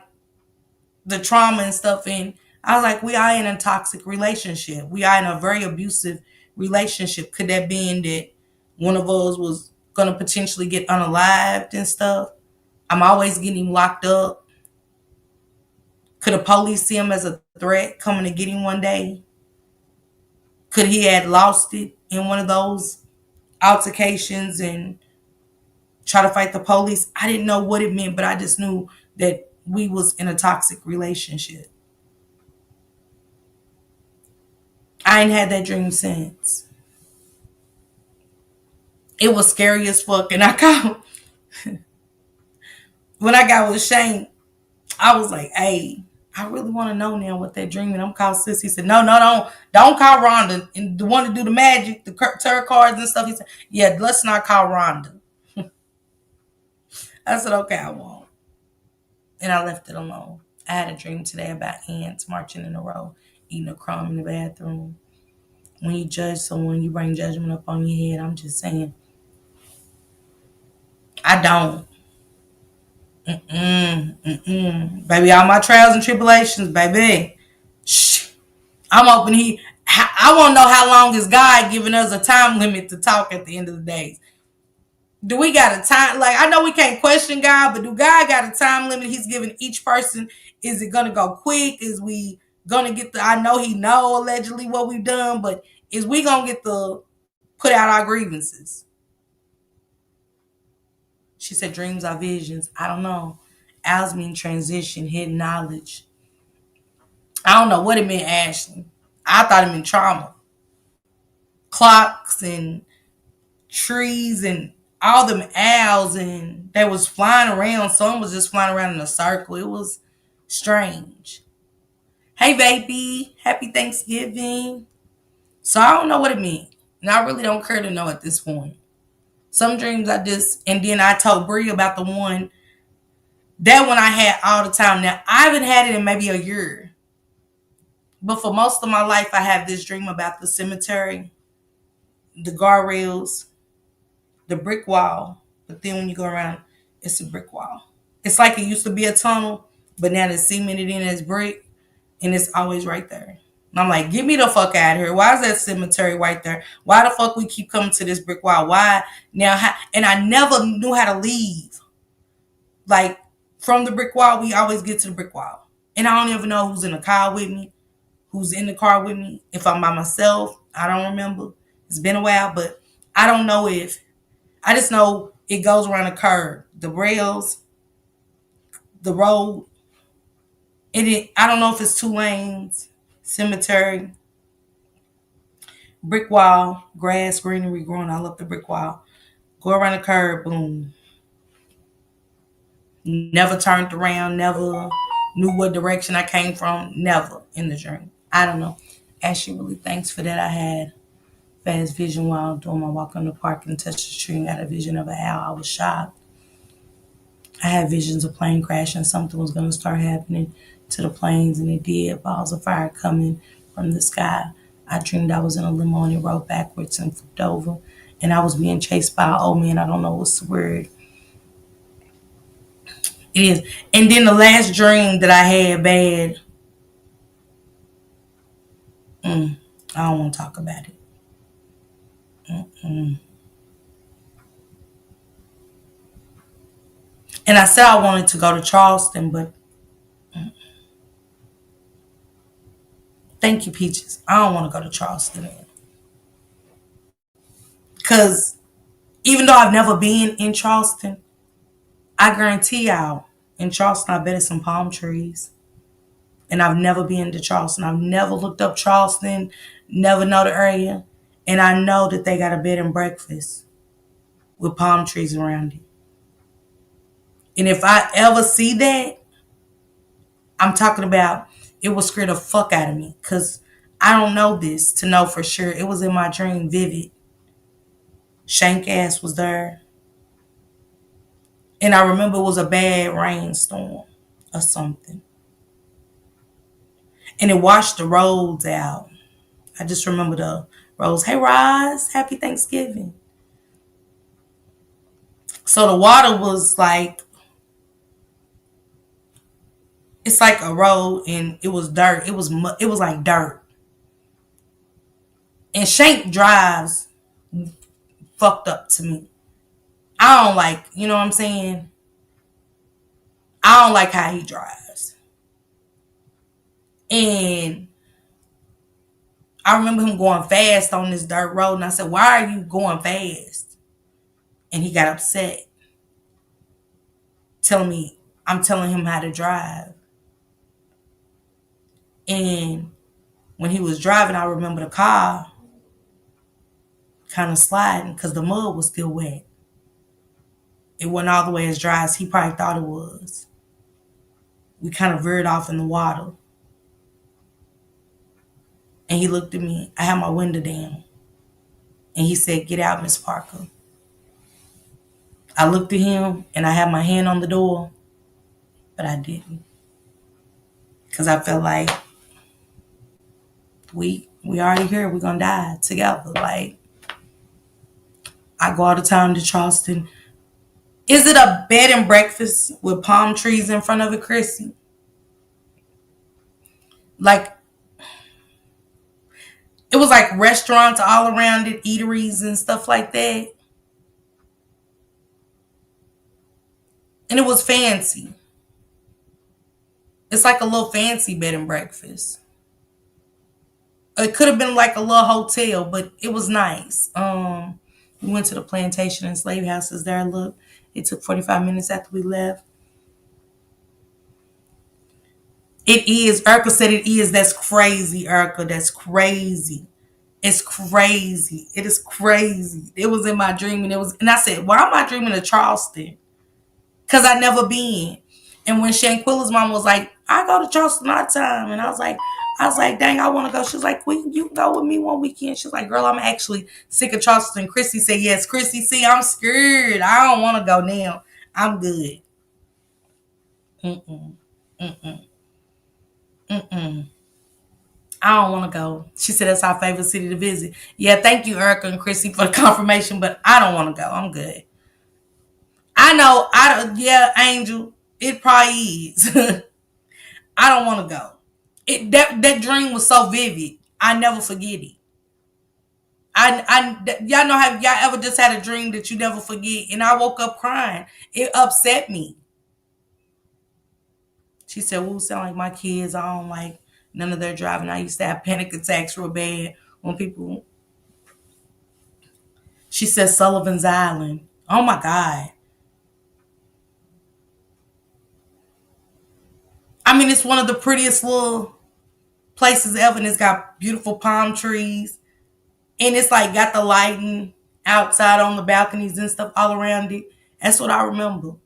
the trauma and stuff. And I was like, we are in a toxic relationship. We are in a very abusive relationship. Could that mean that one of us was going to potentially get unalived and stuff? I'm always getting locked up. Could the police see him as a threat coming to get him one day? Could he had lost it in one of those altercations and try to fight the police? I didn't know what it meant, but I just knew that we was in a toxic relationship. I ain't had that dream since. It was scary as fuck. And I got when I got with Shane, I was like, hey, I really want to know now what that dream. And I'm called sis. He said, no, don't call Rhonda. And the one to do the magic, the tarot cards and stuff. He said, yeah, let's not call Rhonda. I said, okay, I won't. And I left it alone. I had a dream today about ants marching in a row, eating a crumb in the bathroom. When you judge someone, you bring judgment up on your head. I'm just saying, I don't. Baby, all my trials and tribulations, baby. Shh. I'm hoping I want to know how long is God giving us a time limit to talk at the end of the day. Do we got a time? Like, I know we can't question God, but do God got a time limit he's giving each person? Is it going to go quick? Is we going to get I know he know allegedly what we've done, but is we going to get the put out our grievances? She said dreams are visions. I don't know. Owls mean transition, hidden knowledge. I don't know what it meant, Ashley. I thought it meant trauma. Clocks and trees and all them owls, and they was flying around. Some was just flying around in a circle. It was strange. Hey, baby. Happy Thanksgiving. So I don't know what it meant. And I really don't care to know at this point. Some dreams and then I told Brie about the one, that one I had all the time. Now, I haven't had it in maybe a year. But for most of my life, I have this dream about the cemetery, the guardrails, the brick wall. But then when you go around, it's a brick wall. It's like it used to be a tunnel, but now it's cemented in as brick, and it's always right there. And I'm like, get me the fuck out of here. Why is that cemetery right there? Why the fuck we keep coming to this brick wall? Why now? And I never knew how to leave. Like, from the brick wall, we always get to the brick wall. And I don't even know who's in the car with me, who's in the car with me. If I'm by myself, I don't remember. It's been a while, but I don't know if. I just know it goes around a curve. The rails, the road. I don't know if it's 2 lanes, cemetery, brick wall, grass, greenery growing all up the brick wall. Go around the curve, boom. Never turned around, never knew what direction I came from, never in the dream. I don't know. Ashley, really thanks for that. I had fast vision while doing my walk in the park and touched the tree and got a vision of an owl. I was shocked. I had visions of plane crashing. Something was going to start happening to the planes, and it did. Balls of fire coming from the sky. I dreamed I was in a limo and it rolled backwards and flipped over, and I was being chased by an old man. I don't know what's the word. It is. And then the last dream that I had bad, I don't want to talk about it. And I said I wanted to go to Charleston, but thank you, Peaches. I don't want to go to Charleston. Because even though I've never been in Charleston, I guarantee y'all, in Charleston, I bet it's some palm trees. And I've never been to Charleston. I've never looked up Charleston, never know the area. And I know that they got a bed and breakfast with palm trees around it. And if I ever see that, I'm talking about it will scare the fuck out of me. Because I don't know this to know for sure. It was in my dream, vivid. Shank ass was there. And I remember it was a bad rainstorm or something. And it washed the roads out. I just remember the roads. Hey, Roz, happy Thanksgiving. So So the water was like, it's like a road and it was dirt. It was like dirt. And Shank drives fucked up to me. I don't like, you know what I'm saying? I don't like how he drives. And I remember him going fast on this dirt road. And I said, why are you going fast? And he got upset, telling me I'm telling him how to drive. And when he was driving, I remember the car kind of sliding because the mud was still wet. It wasn't all the way as dry as he probably thought it was. We kind of veered off in the water. And he looked at me. I had my window down. And he said, get out, Miss Parker. I looked at him and I had my hand on the door, but I didn't. Because I felt like we already here. We're going to die together. Like, I go all the time to Charleston. Is it a bed and breakfast with palm trees in front of it, Chrissy? Like, it was like restaurants all around it, eateries and stuff like that. And it was fancy. It's like a little fancy bed and breakfast. It could have been like a little hotel, but it was nice. We went to the plantation and slave houses there. Look, it took 45 minutes after we left. It is. Erica said it is. That's crazy, Erica. That's crazy. It's crazy. It is crazy. It was in my dream, and I said, why am I dreaming of Charleston? Because I never been. And when Shanquilla's mom was like, I go to Charleston all the time, and I was like, dang, I want to go. She was like, you can go with me one weekend. She was like, girl, I'm actually sick of Charleston. Chrissy said, yes. Chrissy, see, I'm scared. I don't want to go now. I'm good. Mm-mm. Mm-mm. Mm-mm. I don't want to go. She said that's our favorite city to visit. Yeah, thank you, Erica and Chrissy, for the confirmation, but I don't want to go. I'm good. I know. Yeah, Angel. It probably is. I don't want to go. That dream was so vivid. I never forget it. Y'all know, have y'all ever just had a dream that you never forget? And I woke up crying. It upset me. She said, "Well, sound like my kids. I don't like none of their driving. I used to have panic attacks real bad when people." She said, "Sullivan's Island. Oh my God. I mean, it's one of the prettiest little places ever, and it's got beautiful palm trees, and it's like got the lighting outside on the balconies and stuff all around it." That's what I remember.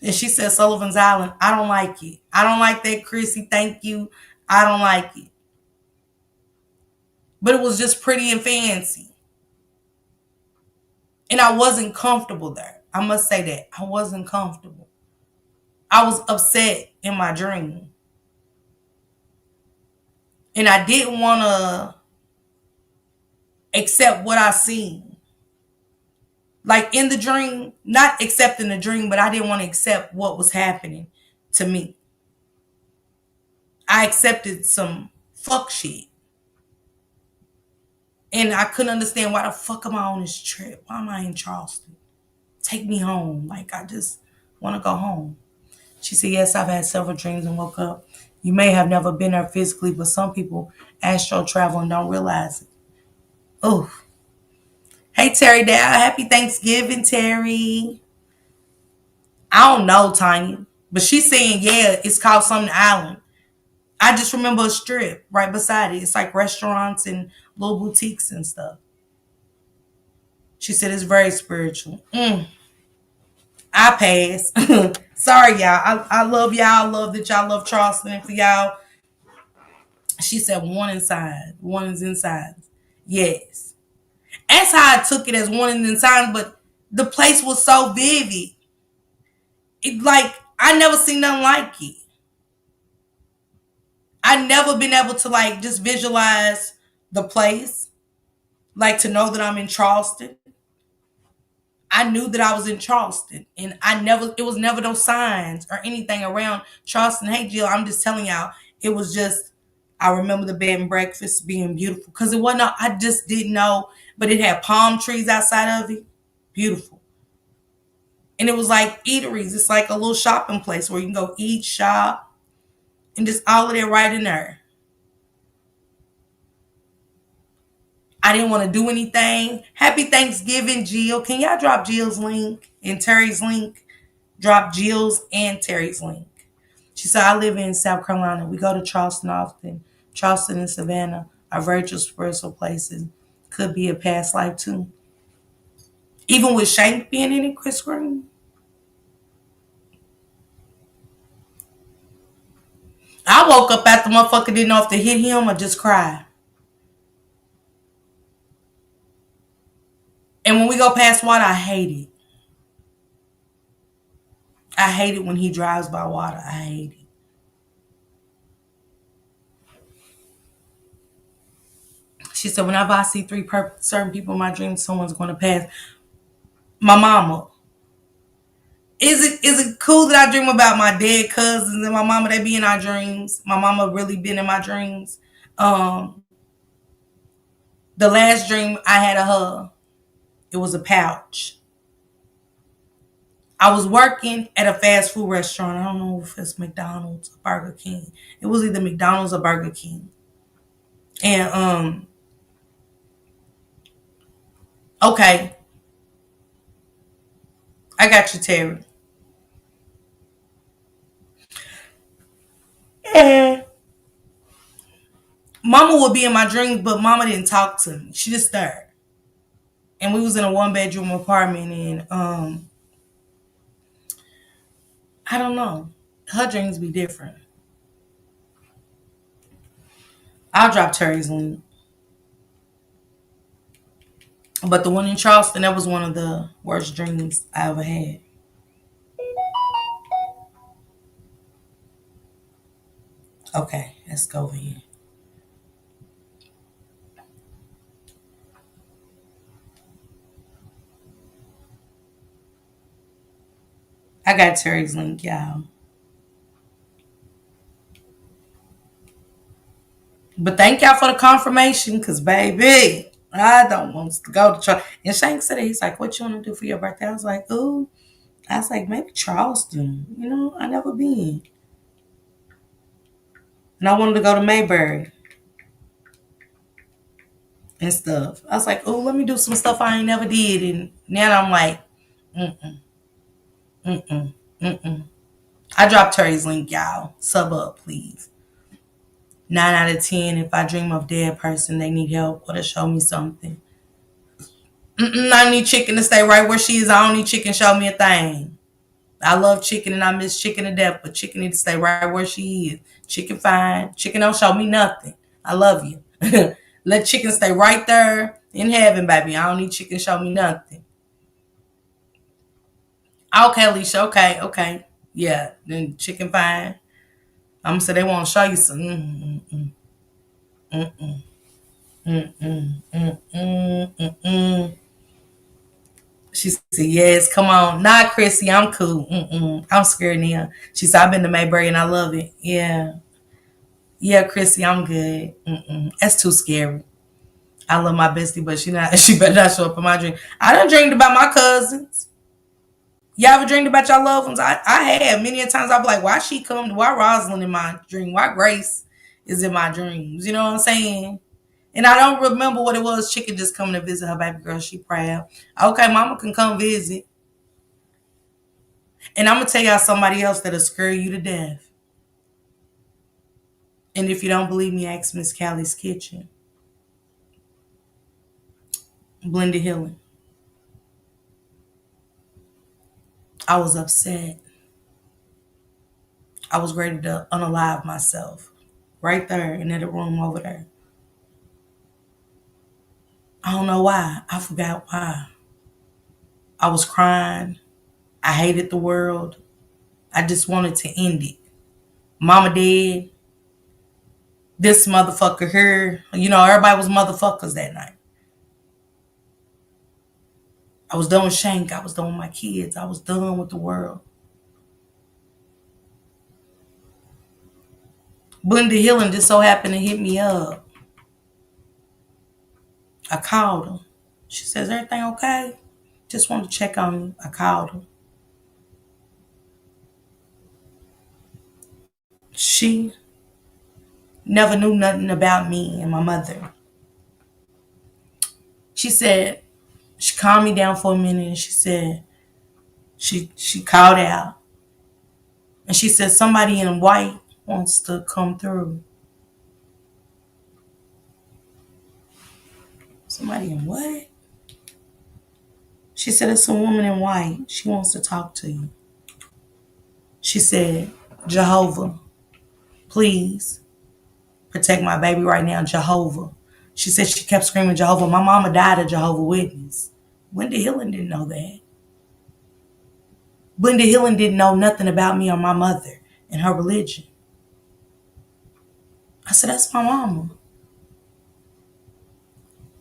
And she said, "Sullivan's Island. I don't like it. I don't like that, Chrissy. Thank you. I don't like it." But it was just pretty and fancy. And I wasn't comfortable there. I must say that. I wasn't comfortable. I was upset in my dream. And I didn't want to accept what I seen. Like in the dream, not accepting the dream, but I didn't want to accept what was happening to me. I accepted some fuck shit. And I couldn't understand, why the fuck am I on this trip? Why am I in Charleston? Take me home. Like, I just want to go home. She said, yes, I've had several dreams and woke up. You may have never been there physically, but some people astral travel and don't realize it. Oh. Hey, Terry Dow. Happy Thanksgiving, Terry. I don't know, Tanya. But she's saying, yeah, it's called something island. I just remember a strip right beside it. It's like restaurants and little boutiques and stuff. She said it's very spiritual. I pass. Sorry, y'all. I love y'all. I love that y'all love Charleston. And for y'all, she said one inside. One is inside. Yes. That's how I took it, as one is inside, but the place was so vivid. It, like, I never seen nothing like it. I never been able to like just visualize the place. Like to know that I'm in Charleston. I knew that I was in Charleston, and it was never no signs or anything around Charleston. Hey, Jill, I'm just telling y'all, it was just, I remember the bed and breakfast being beautiful because it wasn't, I just didn't know, but it had palm trees outside of it. Beautiful. And it was like eateries. It's like a little shopping place where you can go eat, shop, and just all of that right in there. I didn't want to do anything. Happy Thanksgiving, Jill. Can y'all drop Jill's link and Terry's link? Drop Jill's and Terry's link. She said, I live in South Carolina. We go to Charleston often. Charleston and Savannah are virtual spiritual places. Could be a past life too. Even with Shank being in it, Chris Green. I woke up after motherfucker didn't know if to hit him or just cry. And when we go past water, I hate it. I hate it when he drives by water. I hate it. She said, whenever I see certain people in my dreams, someone's going to pass. My mama. Is it cool that I dream about my dead cousins and my mama? They be in our dreams. My mama really been in my dreams. Um, the last dream I had of her, it was a pouch. I was working at a fast food restaurant. I don't know if it's McDonald's or Burger King. It was either McDonald's or Burger King. And okay, I got you, Terry. And Mama would be in my dreams, but Mama didn't talk to me. She just stared. And we was in a 1 bedroom apartment, and I don't know. Her dreams be different. I'll drop Terry's link. But the one in Charleston, that was one of the worst dreams I ever had. Okay, let's go over here. I got Terry's link, y'all. But thank y'all for the confirmation, because baby, I don't want to go to Charleston. And Shank said it. He's like, what you want to do for your birthday? I was like, ooh. I was like, maybe Charleston. You know, I never been. And I wanted to go to Mayberry and stuff. I was like, oh, let me do some stuff I ain't never did. And now I'm like, mm-mm, mm-mm, mm-mm. I dropped Terry's link, y'all. Sub up, please. 9 out of 10. If I dream of dead person, they need help or to show me something. I need Chicken to stay right where she is. I don't need Chicken to show me a thing. I love Chicken and I miss Chicken to death, but Chicken need to stay right where she is. Chicken fine. Chicken don't show me nothing. I love you. Let Chicken stay right there in heaven, baby. I don't need Chicken to show me nothing. Okay, Alicia. Okay, okay. Yeah, then Chicken fine. I'm gonna say they want to show you some. Mm-mm, mm-mm, mm-mm, mm-mm. She said, yes, come on. Nah, Chrissy, I'm cool. I'm scared now. She said, I've been to Mayberry and I love it. Yeah. Yeah, Chrissy, I'm good. That's too scary. I love my bestie, but she better not show up in my dream. I done dreamed about my cousins. Y'all ever dreamed about your loved ones? I have. Many a times I'll be like, why she come? Why Rosalind in my dream? Why Grace is in my dreams? You know what I'm saying? And I don't remember what it was. Chicken just coming to visit her baby girl. She proud. Okay, mama can come visit. And I'm going to tell y'all somebody else that'll scare you to death. And if you don't believe me, ask Miss Callie's Kitchen. Blended Healing. I was upset. I was ready to unalive myself. Right there in that room over there. I don't know why. I forgot why. I was crying. I hated the world. I just wanted to end it. Mama dead. This motherfucker here. You know, everybody was motherfuckers that night. I was done with Shank. I was done with my kids. I was done with the world. Bundy Hillen just so happened to hit me up. I called her. She says, everything okay? Just wanted to check on you. I called her. She never knew nothing about me and my mother. She said, she calmed me down for a minute and she said, she called out. And she said, somebody in white wants to come through. Somebody in what? She said, it's a woman in white. She wants to talk to you. She said, Jehovah, please protect my baby right now, Jehovah. She said she kept screaming Jehovah. My mama died a Jehovah Witness. Wendy Hillen didn't know that. Wendy Hillen didn't know nothing about me or my mother and her religion. I said, that's my mama.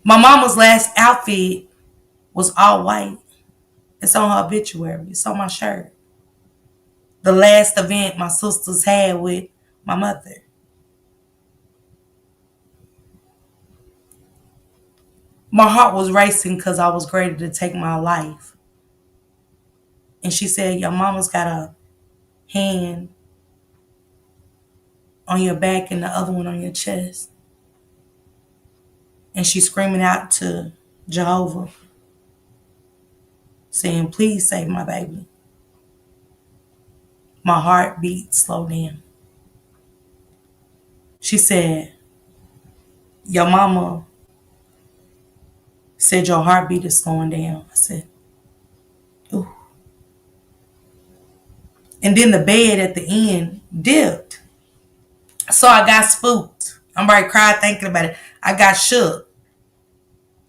My mama's last outfit was all white. It's on her obituary. It's on my shirt. The last event my sisters had with my mother. My heart was racing because I was ready to take my life. And she said, your mama's got a hand on your back and the other one on your chest. And she's screaming out to Jehovah, saying, please save my baby. My heartbeat slowed down. She said, your mama said your heartbeat is slowing down. I said, ooh. And then the bed at the end dipped. So I got spooked. I'm right cried thinking about it. I got shook.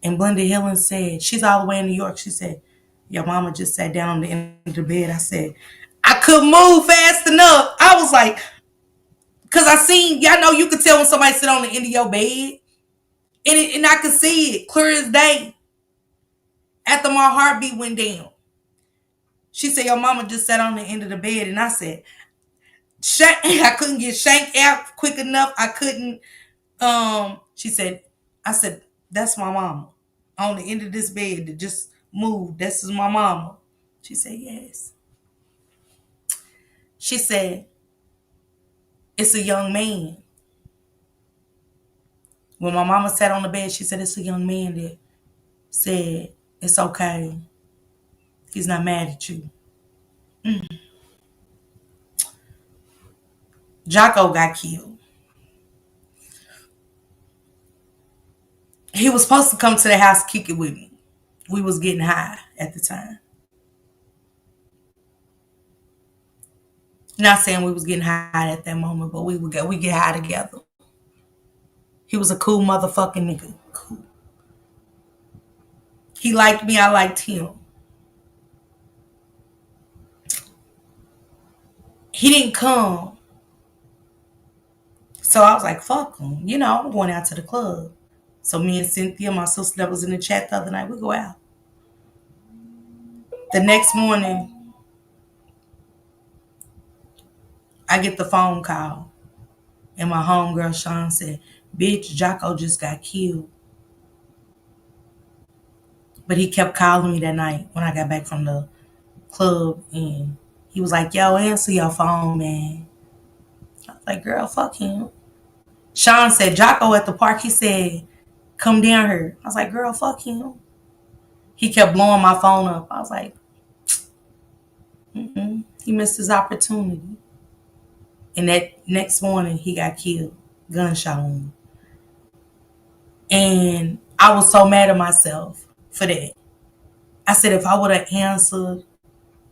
And Glenda Hillen said, she's all the way in New York. She said, your mama just sat down on the end of the bed. I said, I couldn't move fast enough. I was like, because I seen, y'all know you could tell when somebody sit on the end of your bed. And I could see it clear as day. After my heartbeat went down. She said, your mama just sat on the end of the bed. And I said, I couldn't get shanked out quick enough. I couldn't. She said, I said, that's my mama on the end of this bed that just moved. This is my mama. She said, yes. She said, it's a young man. When my mama sat on the bed, she said, it's a young man that said, it's okay. He's not mad at you. Jocko got killed. He was supposed to come to the house kick it with me. We was getting high at the time. Not saying we was getting high at that moment, but we get high together. He was a cool motherfucking nigga. Cool. He liked me, I liked him. He didn't come. So I was like, fuck him. You know, I'm going out to the club. So me and Cynthia, my sister that was in the chat the other night, we go out. The next morning, I get the phone call. And my homegirl, Sean, said, bitch, Jocko just got killed. But he kept calling me that night when I got back from the club. And he was like, yo, answer your phone, man. I was like, girl, fuck him. Sean said, Jocko at the park, he said, come down here. I was like, girl, fuck him. He kept blowing my phone up. I was like, he missed his opportunity. And that next morning, he got killed. Gunshot wound. And I was so mad at myself for that. I said, if I would have answered,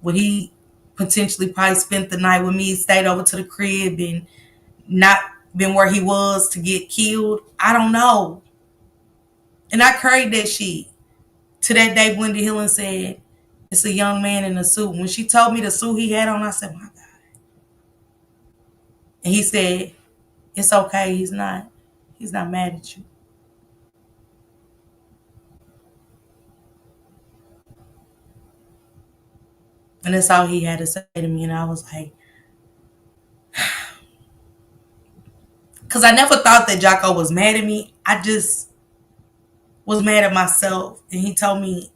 would he potentially probably spent the night with me, stayed over to the crib and not been where he was to get killed? I don't know. And I carried that shit. To that day, Wendy Hillen said, it's a young man in a suit. When she told me the suit he had on, I said, my God. And he said, it's okay. He's not mad at you. And that's all he had to say to me. And I was like, because I never thought that Jocko was mad at me. I just was mad at myself. And he told me,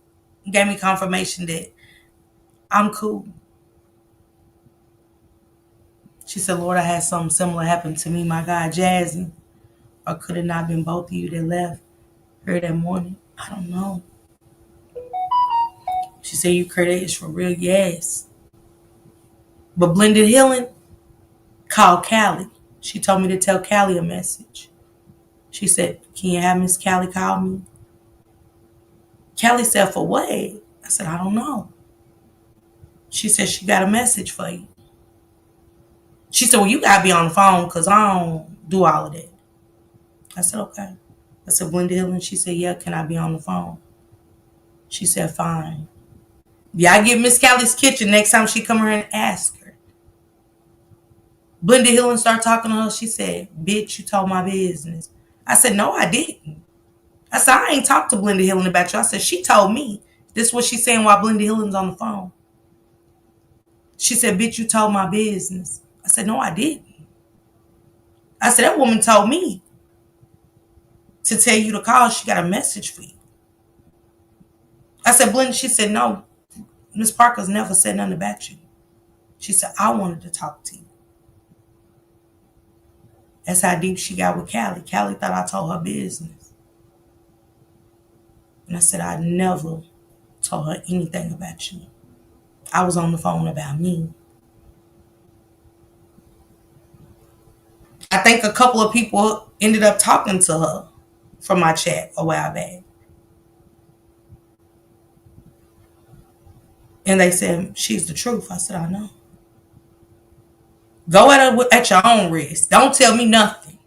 gave me confirmation that I'm cool. She said, Lord, I had something similar happen to me, my God, Jazzy. Or could it not been both of you that left her that morning? I don't know. She said, you credit for real? Yes. But Blended Healing called Callie. She told me to tell Callie a message. She said, can you have Miss Callie call me? Callie said, for what? I said, I don't know. She said, she got a message for you. She said, well, you got to be on the phone because I don't do all of that. I said, okay. I said, Blended Healing? She said, yeah, can I be on the phone? She said, fine. Yeah, I get Miss Callie's kitchen next time she come here and ask her. Blended Hill and start talking to her. She said, bitch, you told my business. I said, no, I didn't. I said, I ain't talked to Blended Hill about you. I said, she told me. This is what she's saying while Blended Hill's on the phone. She said, bitch, you told my business. I said, no, I didn't. I said, that woman told me to tell you to call. She got a message for you. I said, Blended, she said, no, Miss Parker's never said nothing about you. She said, I wanted to talk to you. That's how deep she got with Callie. Callie thought I told her business. And I said, I never told her anything about you. I was on the phone about me. I think a couple of people ended up talking to her from my chat a while back. And they said, she's the truth. I said, I know. Go at your own risk. Don't tell me nothing.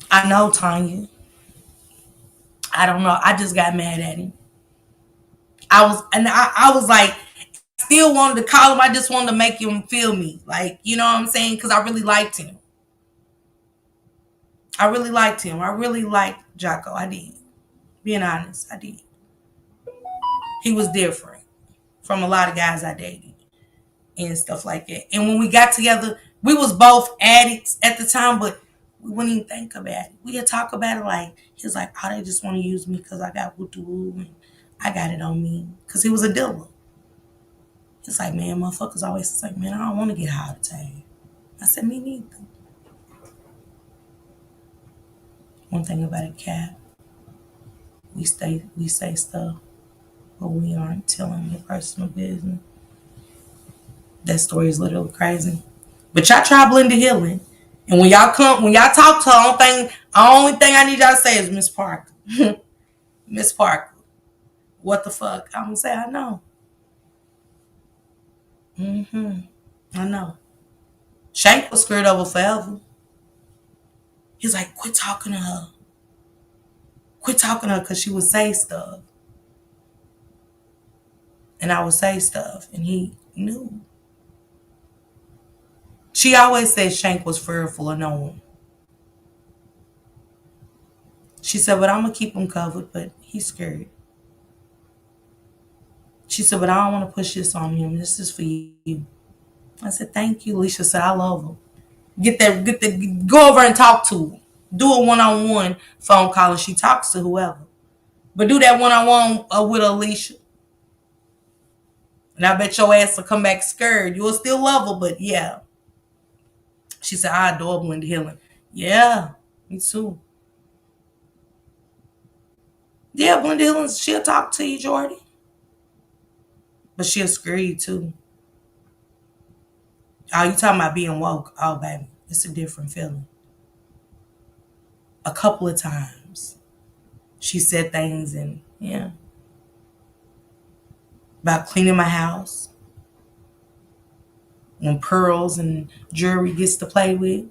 I know, Tanya. I don't know. I just got mad at him. I was like, still wanted to call him. I just wanted to make him feel me. Like, you know what I'm saying? Because I really liked him. I really liked him. I really liked Jocko. I did. Being honest, I did. He was different from a lot of guys I dated and stuff like that. And when we got together, we was both addicts at the time, but we wouldn't even think about it. We would talk about it like, he was like, oh, they just want to use me because I got woo-doo and I got it on me. Because he was a dealer. It's like, man, motherfuckers always say, man, I don't want to get high all the time. I said, me neither. One thing about a cat, we say stuff, but we aren't telling your personal business. That story is literally crazy. But y'all try Blended Healing. And when y'all talk to her, only thing I need y'all to say is Miss Parker. Miss Parker. What the fuck? I'm gonna say I know. I know. Shank was screwed over forever. He's like, quit talking to her. Quit talking to her because she would say stuff. And I would say stuff. And he knew. She always said Shank was fearful of no one. She said, but I'm going to keep him covered, but he's scared. She said, but I don't want to push this on him. This is for you. I said, thank you. Alicia said, I love him. Go over and talk to her. Do a one-on-one phone call and she talks to whoever. But do that one-on-one with Alicia. And I bet your ass will come back scared. You'll still love her, but yeah. She said, I adore Blended Healing. Yeah, me too. Yeah, Blended Healing, she'll talk to you, Jordy. But she'll scare you too. Oh, you talking about being woke? Oh, baby, it's a different feeling. A couple of times, she said things and yeah, about cleaning my house, when pearls and jewelry gets to play with.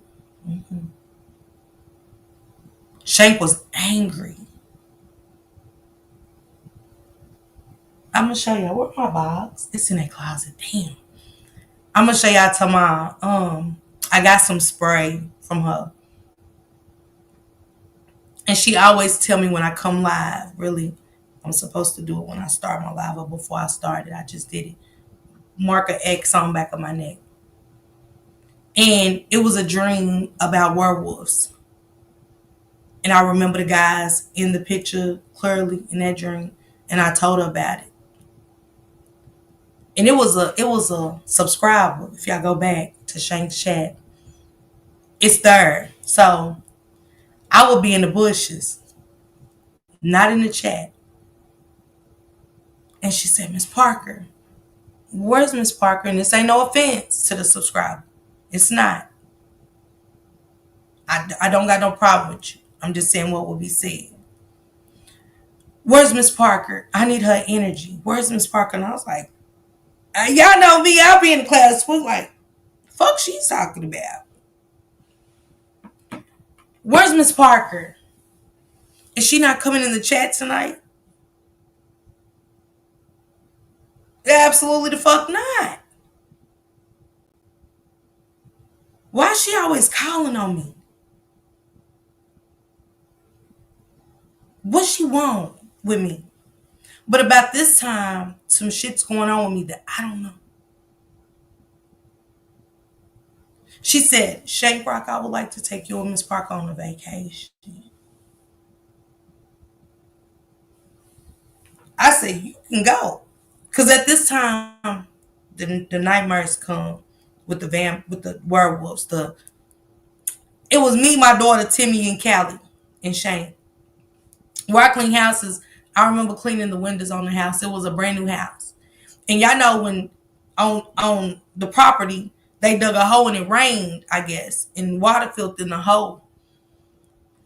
Shank was angry. I'm gonna show y'all. Where's my box? It's in that closet. Damn. I'm gonna show y'all tomorrow. I got some spray from her. And she always tell me when I come live, really, I'm supposed to do it when I start my live, but before I started, I just did it. Mark an X on the back of my neck. And it was a dream about werewolves. And I remember the guys in the picture clearly in that dream. And I told her about it. And it was a subscriber. If y'all go back to Shank's chat, it's there. So I would be in the bushes, not in the chat. And she said, Miss Parker, where's Miss Parker? And this ain't no offense to the subscriber. It's not. I don't got no problem with you. I'm just saying what will be said. Where's Miss Parker? I need her energy. Where's Miss Parker? And I was like, y'all know me. I'll be in the class. Was like, fuck she's talking about. Where's Miss Parker? Is she not coming in the chat tonight? Absolutely the fuck not. Why is she always calling on me? What she want with me? But about this time, some shit's going on with me that I don't know. She said, Shank Rock, I would like to take you and Miss Parker on a vacation. I said, you can go. Because at this time, the nightmares come with the werewolves. It was me, my daughter, Timmy, and Callie, and Shane. Where I clean houses, I remember cleaning the windows on the house. It was a brand new house. And y'all know when on the property, they dug a hole and it rained, I guess, and water filled in the hole.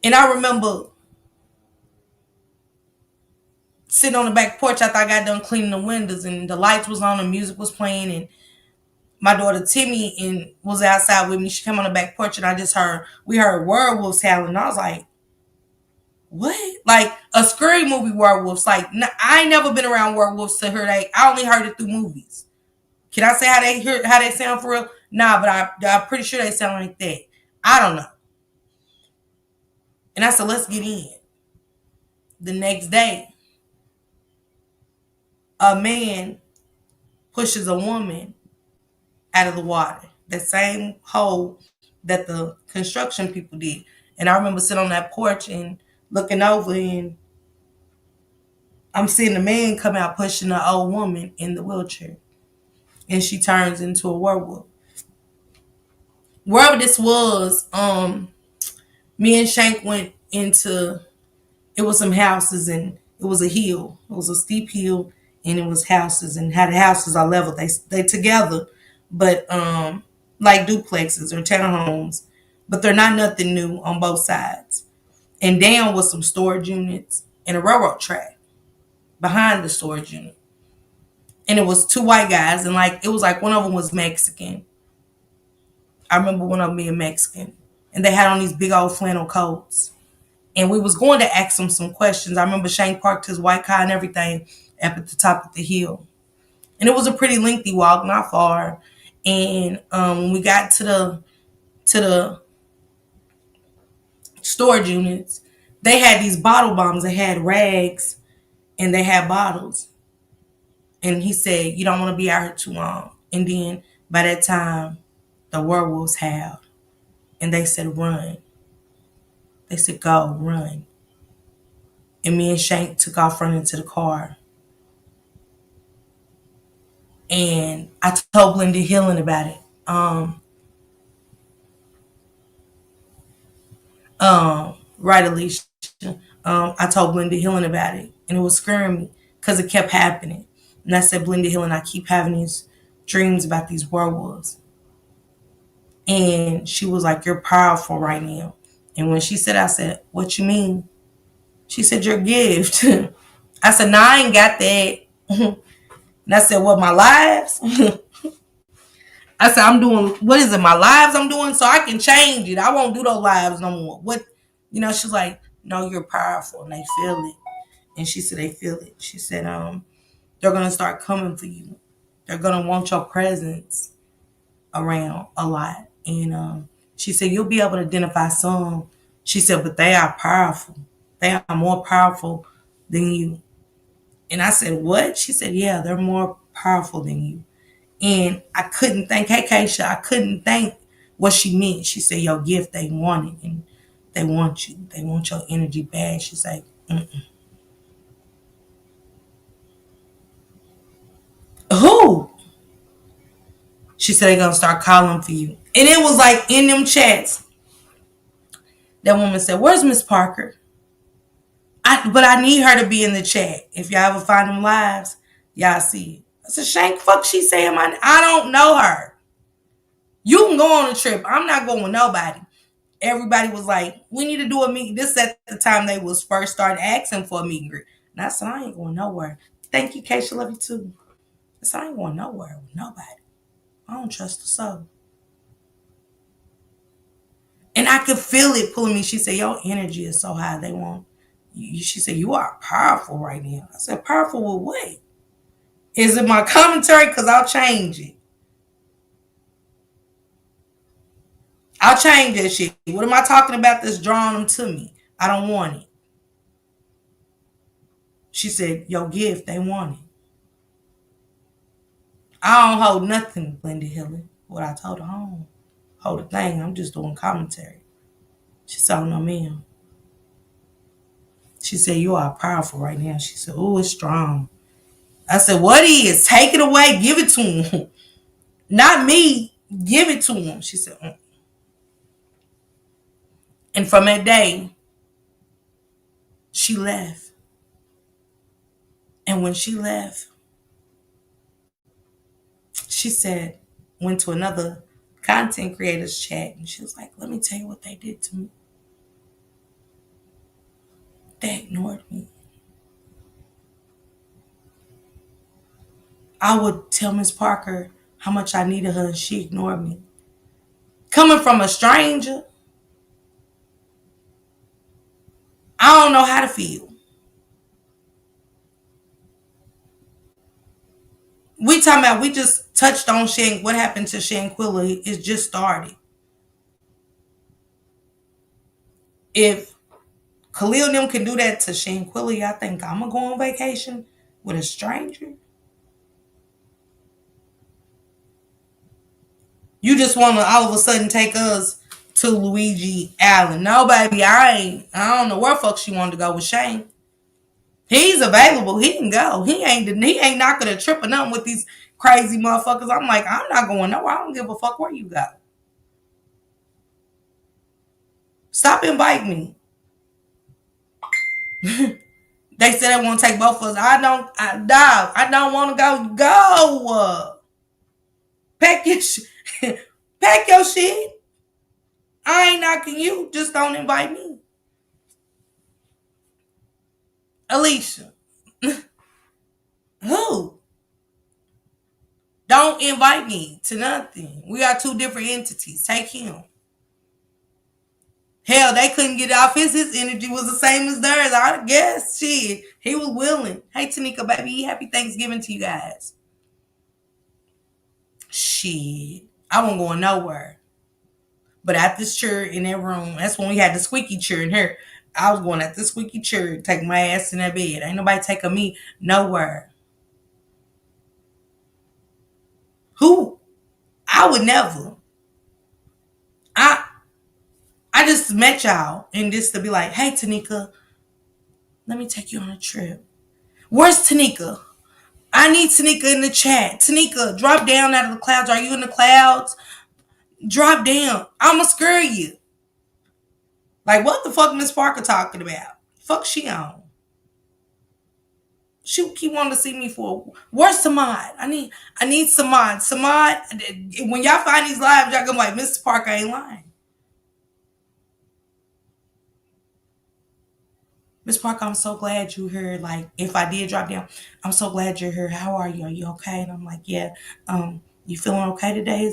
And I remember sitting on the back porch after I got done cleaning the windows and the lights was on and music was playing and my daughter Timmy was outside with me. She came on the back porch and we heard werewolves howling. And I was like, what? Like a scary movie werewolves. Like I ain't never been around werewolves to hear I only heard it through movies. Can I say how they sound for real? Nah, but I'm pretty sure they sound like that. I don't know. And I said, let's get in. The next day, a man pushes a woman out of the water. That same hole that the construction people did. And I remember sitting on that porch and looking over and I'm seeing the man come out pushing the old woman in the wheelchair. And she turns into a werewolf. Wherever this was, me and Shank went into, it was some houses and it was a hill. It was a steep hill and it was houses and how the houses are leveled. They together, but like duplexes or townhomes, but they're not nothing new on both sides. And down was some storage units and a railroad track behind the storage unit. And it was two white guys and like it was like one of them was Mexican. I remember one of them being Mexican. And they had on these big old flannel coats. And we was going to ask them some questions. I remember Shane parked his white car and everything up at the top of the hill. And it was a pretty lengthy walk, not far. And when we got to the storage units, they had these bottle bombs. They had rags and they had bottles. And he said, you don't want to be out here too long. And then by that time, the werewolves howled. And they said, run. They said, go, run. And me and Shank took off running to the car. And I told Blended Healing about it. Right, Alicia. I told Blended Healing about it. And it was scaring me because it kept happening. And I said, Blended Healing, I keep having these dreams about these werewolves. And she was like, you're powerful right now. And when she said, I said, what you mean? She said, your gift. I said, nah, I ain't got that. And I said, what, my lives? I said, I'm doing, what is it, my lives I'm doing? So I can change it. I won't do those lives no more. What, she's like, no, you're powerful. And they feel it. And she said, they feel it. She said, they're going to start coming for you. They're going to want your presence around a lot. And she said, you'll be able to identify some. She said, but they are powerful. They are more powerful than you. And I said, what? She said, yeah, they're more powerful than you. And I couldn't think, hey, Keisha, I couldn't think what she meant. She said, your gift, they want it. And they want you. They want your energy bad. She's like, mm-mm. Who? She said, they're going to start calling for you. And it was like in them chats, that woman said, where's Miss Parker? But I need her to be in the chat. If y'all ever find them lives, y'all see it. I said, Shank, fuck she saying I don't know her. You can go on a trip. I'm not going with nobody. Everybody was like, we need to do a meet. This at the time they was first started asking for a meet and greet. And I said, I ain't going nowhere. Thank you, Keisha. Love you too. I said, I ain't going nowhere with nobody. I don't trust the soul. And I could feel it pulling me. She said, your energy is so high. They want you. She said, you are powerful right now. I said, powerful with what? Is it my commentary? Because I'll change it. I'll change that shit. What am I talking about that's drawing them to me? I don't want it. She said, your gift, they want it. I don't hold nothing, Linda Hiller. What I told her, I don't hold a thing. I'm just doing commentary. She said, oh, no, ma'am. She said, you are powerful right now. She said, oh, it's strong. I said, what is? Take it away. Give it to him. Not me. Give it to him. She said, mm. And from that day, she left. And when she left, she said, went to another content creators chat. And she was like, let me tell you what they did to me. They ignored me. I would tell Miss Parker how much I needed her and she ignored me. Coming from a stranger, I don't know how to feel. We talking about, we just touched on what happened to Shanquilla. It just started. If Khalil and them can do that to Shanquilla, I think I'm going to go on vacation with a stranger. You just want to all of a sudden take us to Luigi Allen. No, baby, I don't know where folks she wanted to go with Shane. He's available. He can go. He ain't knocking a trip or nothing with these crazy motherfuckers. I'm like, I'm not going nowhere. I don't give a fuck where you go. Stop inviting me. They said they want to take both of us. I don't want to go. Go. Pack your shit. Pack your shit. I ain't knocking you. Just don't invite me. Alicia. Who? Don't invite me to nothing. We are two different entities. Take him. Hell, they couldn't get off his energy was the same as theirs. I guess shit. He was willing. Hey Tanika, baby, happy Thanksgiving to you guys. Shit. I wasn't going nowhere. But at this chair in that room, that's when we had the squeaky chair in here. I was going at the squeaky chair, take my ass in that bed. Ain't nobody taking me nowhere. Who? I would never. I I just met y'all and just to be like, hey Tanika, let me take you on a trip. Where's Tanika? I need Tanika in the chat. Tanika, drop down out of the clouds. Are you in the clouds? Drop down. I'ma scare you. Like, what the fuck Miss Parker talking about? Fuck she on. She keep wanting to see me for. Where's Samad? I need Samad. Samad, when y'all find these lives, y'all gonna be like, Mr. Parker ain't lying. Miss Parker, I'm so glad you're here. Like, if I did drop down, I'm so glad you're here. How are you? Are you okay? And I'm like, yeah. You feeling okay today?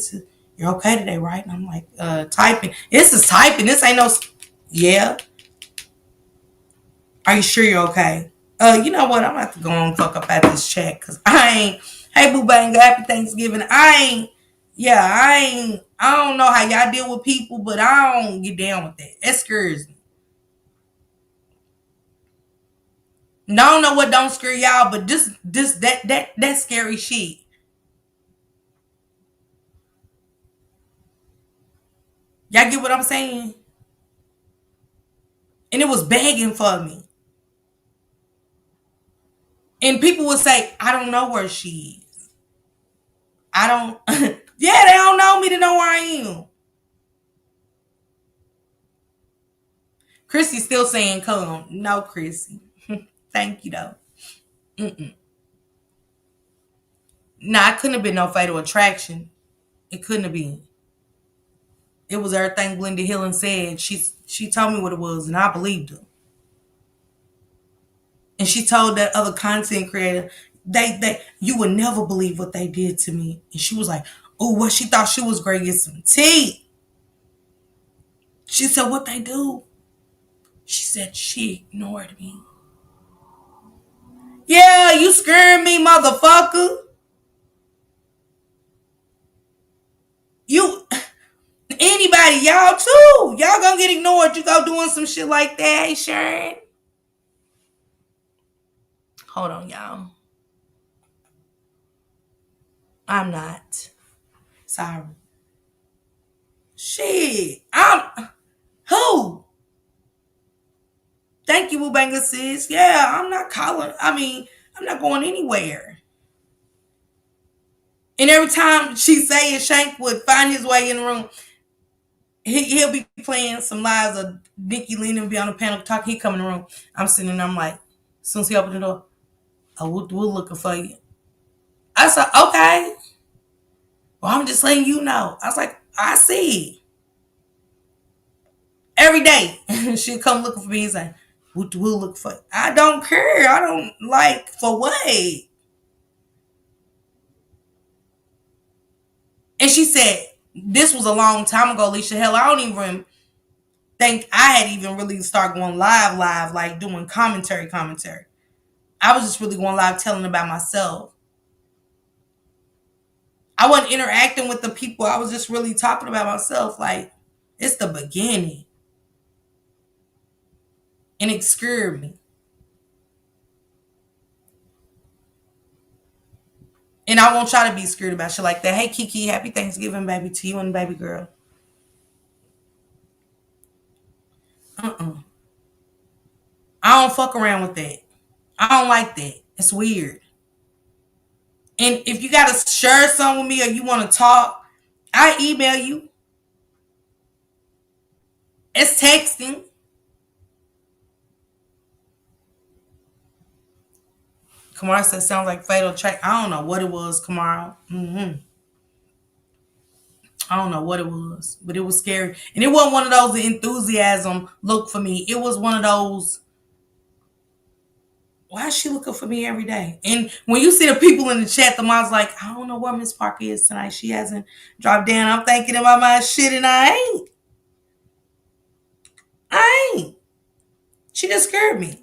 You're okay today, right? And I'm like, typing. This is typing. This ain't no. Yeah. Are you sure you're okay? You know what? I'm gonna have to go on fuck up at this chat because I ain't. Hey, boo bang, happy Thanksgiving. I don't know how y'all deal with people, but I don't get down with that. That scares me. No, I don't know what don't scare y'all, but just that scary shit. Y'all get what I'm saying? And it was begging for me. And people would say, I don't know where she is. I don't yeah, they don't know me to know where I am. Chrissy's still saying come. No, Chrissy. Thank you though. Mm-mm. Nah, it couldn't have been no fatal attraction. It couldn't have been. It was everything Glenda Hillen said. She told me what it was, and I believed her. And she told that other content creator, they you would never believe what they did to me. And she was like, oh, what she thought she was great is some tea. She said, what they do? She said she ignored me. Yeah, you scaring me, motherfucker. You anybody, y'all too. Y'all gonna get ignored. You go doing some shit like that, hey Sharon. Hold on, y'all. I'm not. Sorry. Shit. I'm who? Thank you, Wubanga sis. Yeah, I'm not calling. I mean, I'm not going anywhere. And every time she say it, Shank would find his way in the room. He'll be playing some lives of Nikki Lena and be on the panel talking. He come in the room. I'm sitting there. I'm like, as soon as he opened the door, oh, we're looking for you. I said, okay. Well, I'm just letting you know. I was like, I see. Every day she'll come looking for me. He's like, we'll look for you. I don't care. I don't like for what. And she said, this was a long time ago, Alicia. Hell, I don't even think I had even really started going live, like doing commentary. I was just really going live telling about myself. I wasn't interacting with the people. I was just really talking about myself. Like, it's the beginning. And it scared me. And I won't try to be scared about shit like that. Hey, Kiki, happy Thanksgiving, baby, to you and baby girl. Uh-uh. I don't fuck around with that. I don't like that. It's weird. And if you got to share something with me or you want to talk, I email you. It's texting. Kamara said, sounds like fatal track. I don't know what it was, Kamara. I don't know what it was, but it was scary. And it wasn't one of those enthusiasm look for me. It was one of those, why is she looking for me every day? And when you see the people in the chat, the mom's like, I don't know where Miss Parker is tonight. She hasn't dropped down. I'm thinking in my mind, shit, and I ain't. I ain't. She just scared me.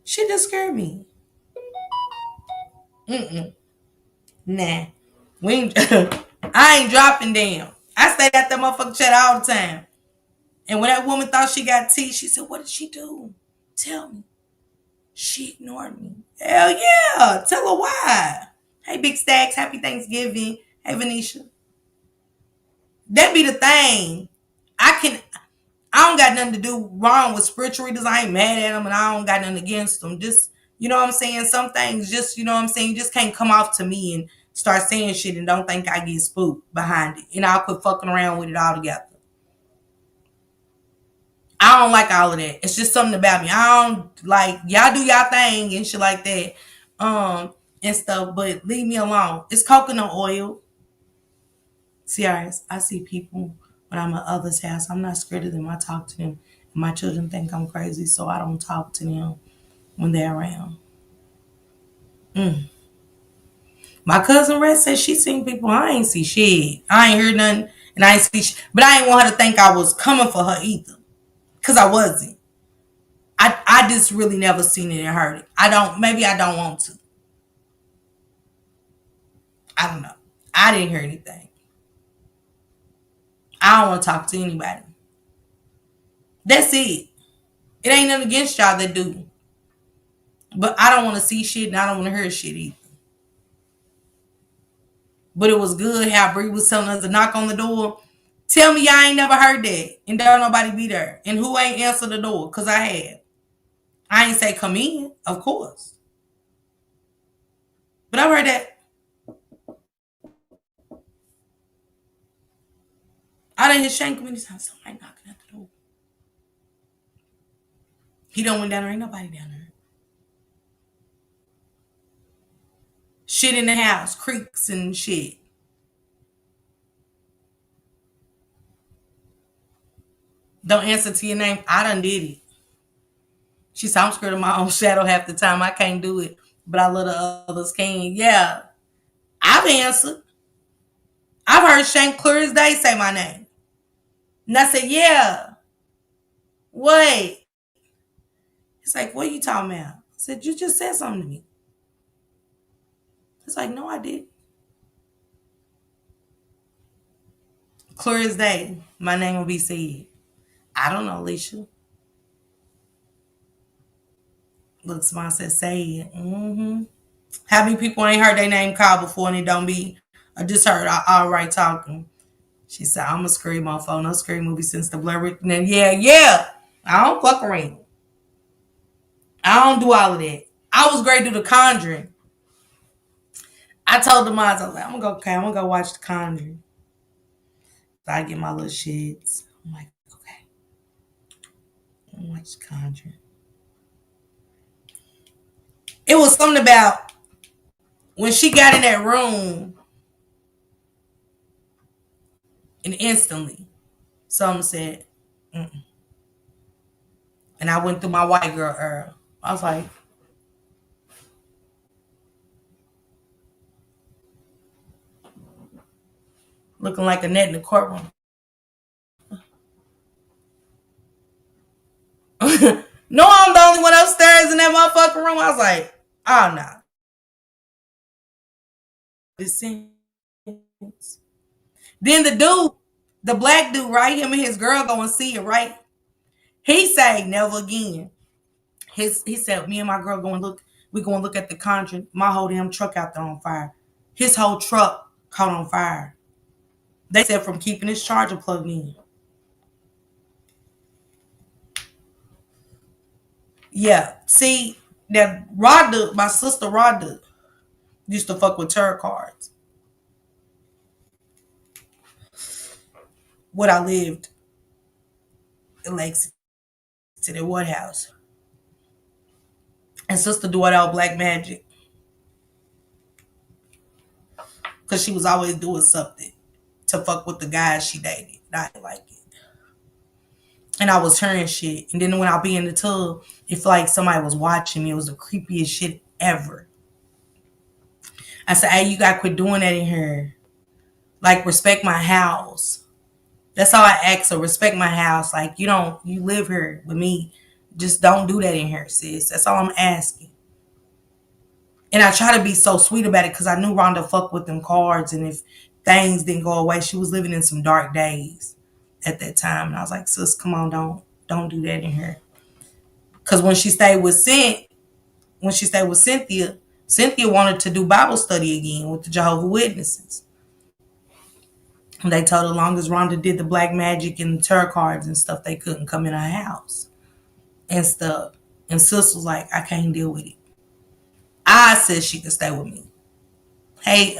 She just scared me. Mm-mm. Nah. We ain't, I ain't dropping down. I stayed at that motherfucking chat all the time. And when that woman thought she got tea, she said, what did she do? Tell me. She ignored me. Hell yeah. Tell her why. Hey, Big Stacks. Happy Thanksgiving. Hey, Venetia. That be the thing. I don't got nothing to do wrong with spiritual readers. I ain't mad at them and I don't got nothing against them. Just, you know what I'm saying? Some things just, you know what I'm saying? You just can't come off to me and start saying shit and don't think I get spooked behind it. And I'll quit fucking around with it all together. I don't like all of that. It's just something about me. I don't like y'all do y'all thing and shit like that. And stuff, but leave me alone. It's coconut oil. CRS, I see people when I'm at others' house. I'm not scared of them. I talk to them. My children think I'm crazy, so I don't talk to them when they're around. My cousin Red said she seen people. I ain't see shit. I ain't heard nothing, and I ain't see shit. But I ain't want her to think I was coming for her either, cause I wasn't. I just really never seen it and heard it. I don't. Maybe I don't want to. I don't know. I didn't hear anything. I don't want to talk to anybody. That's it. It ain't nothing against y'all that do. But I don't want to see shit and I don't want to hear shit either. But it was good how Bree was telling us to knock on the door. Tell me y'all ain't never heard that. And don't nobody be there. And who ain't answer the door? Because I had. I ain't say come in, of course. But I heard that. I didn't hear Shane come in. Somebody knocking at the door. He don't went down there. Ain't nobody down there. Shit in the house. Creaks and shit. Don't answer to your name. I done did it. She said, I'm scared of my own shadow half the time. I can't do it. But I love the others can. Yeah. I've answered. I've heard Shane clear as day say my name. And I said, yeah. Wait. It's like, what are you talking about? I said, you just said something to me. It's like, no, I didn't. Clear as day, my name will be said. I don't know, Alicia. Look, somebody said, say it. Mm-hmm. How many people ain't heard their name called before and it don't be, I just heard all right talking. She said, I'm a scary motherfucker. No scary movie since the Blair Witch. And then, yeah. I don't fuck around. I don't do all of that. I was great to do The Conjuring. I told the moms, I was like, I'm gonna go watch The Conjuring. So I get my little shits. I'm like, okay. I'm gonna watch The Conjuring. It was something about when she got in that room and instantly something said, mm-mm. And I went through my white girl era. I was like, looking like a net in the courtroom. No, I'm the only one upstairs in that motherfucking room. I was like, oh no. This sense. Then the dude, the black dude, right? Him and his girl go and see it, right? He say never again. He said, me and my girl go and look, we go and look at The Conjuring. My whole damn truck out there on fire. His whole truck caught on fire. They said from keeping his charger plugged in. Yeah. See, that Rhonda, my sister Rhonda, used to fuck with tarot cards. What I lived in Lexington, at Woodhouse. And sister do it all black magic. Because she was always doing something to fuck with the guys she dated. I didn't like it. And I was hearing shit. And then when I be in the tub, it felt like somebody was watching me. It was the creepiest shit ever. I said, hey, you gotta quit doing that in here. Like, respect my house. That's all I ask her. Respect my house. Like, you live here with me. Just don't do that in here, sis. That's all I'm asking. And I try to be so sweet about it because I knew Rhonda fucked with them cards. And if things didn't go away, she was living in some dark days at that time. And I was like, sis, come on, don't do that in here. Because when she stayed with Cynthia, Cynthia wanted to do Bible study again with the Jehovah's Witnesses. And they told her, as long as Rhonda did the black magic and the tarot cards and stuff, they couldn't come in her house and stuff. And sis was like, I can't deal with it. I said she could stay with me. Hey,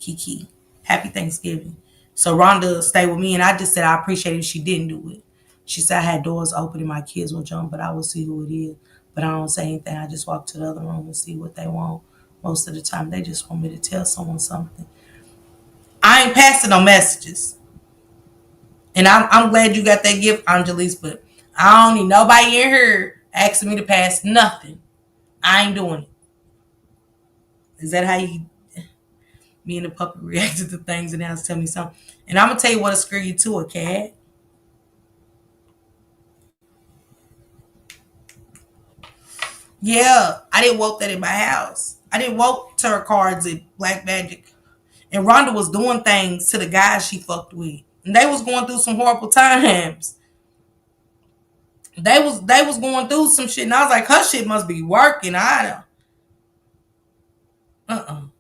Kiki, happy Thanksgiving. So Rhonda stayed with me, and I just said I appreciate it if she didn't do it. She said I had doors open and my kids will jump, but I will see who it is. But I don't say anything. I just walk to the other room and see what they want. Most of the time, they just want me to tell someone something. I ain't passing no messages. And I'm glad you got that gift, Angelise, but I don't need nobody in here asking me to pass nothing. I ain't doing it. Is that how me and the puppy reacted to things and now tell me something? And I'm going to tell you what'll screw you to a cat. Yeah, I didn't woke that in my house. I didn't woke tarot cards and black magic. And Rhonda was doing things to the guys she fucked with. And they was going through some horrible times. They was going through some shit, and I was like, her shit must be working. I don't.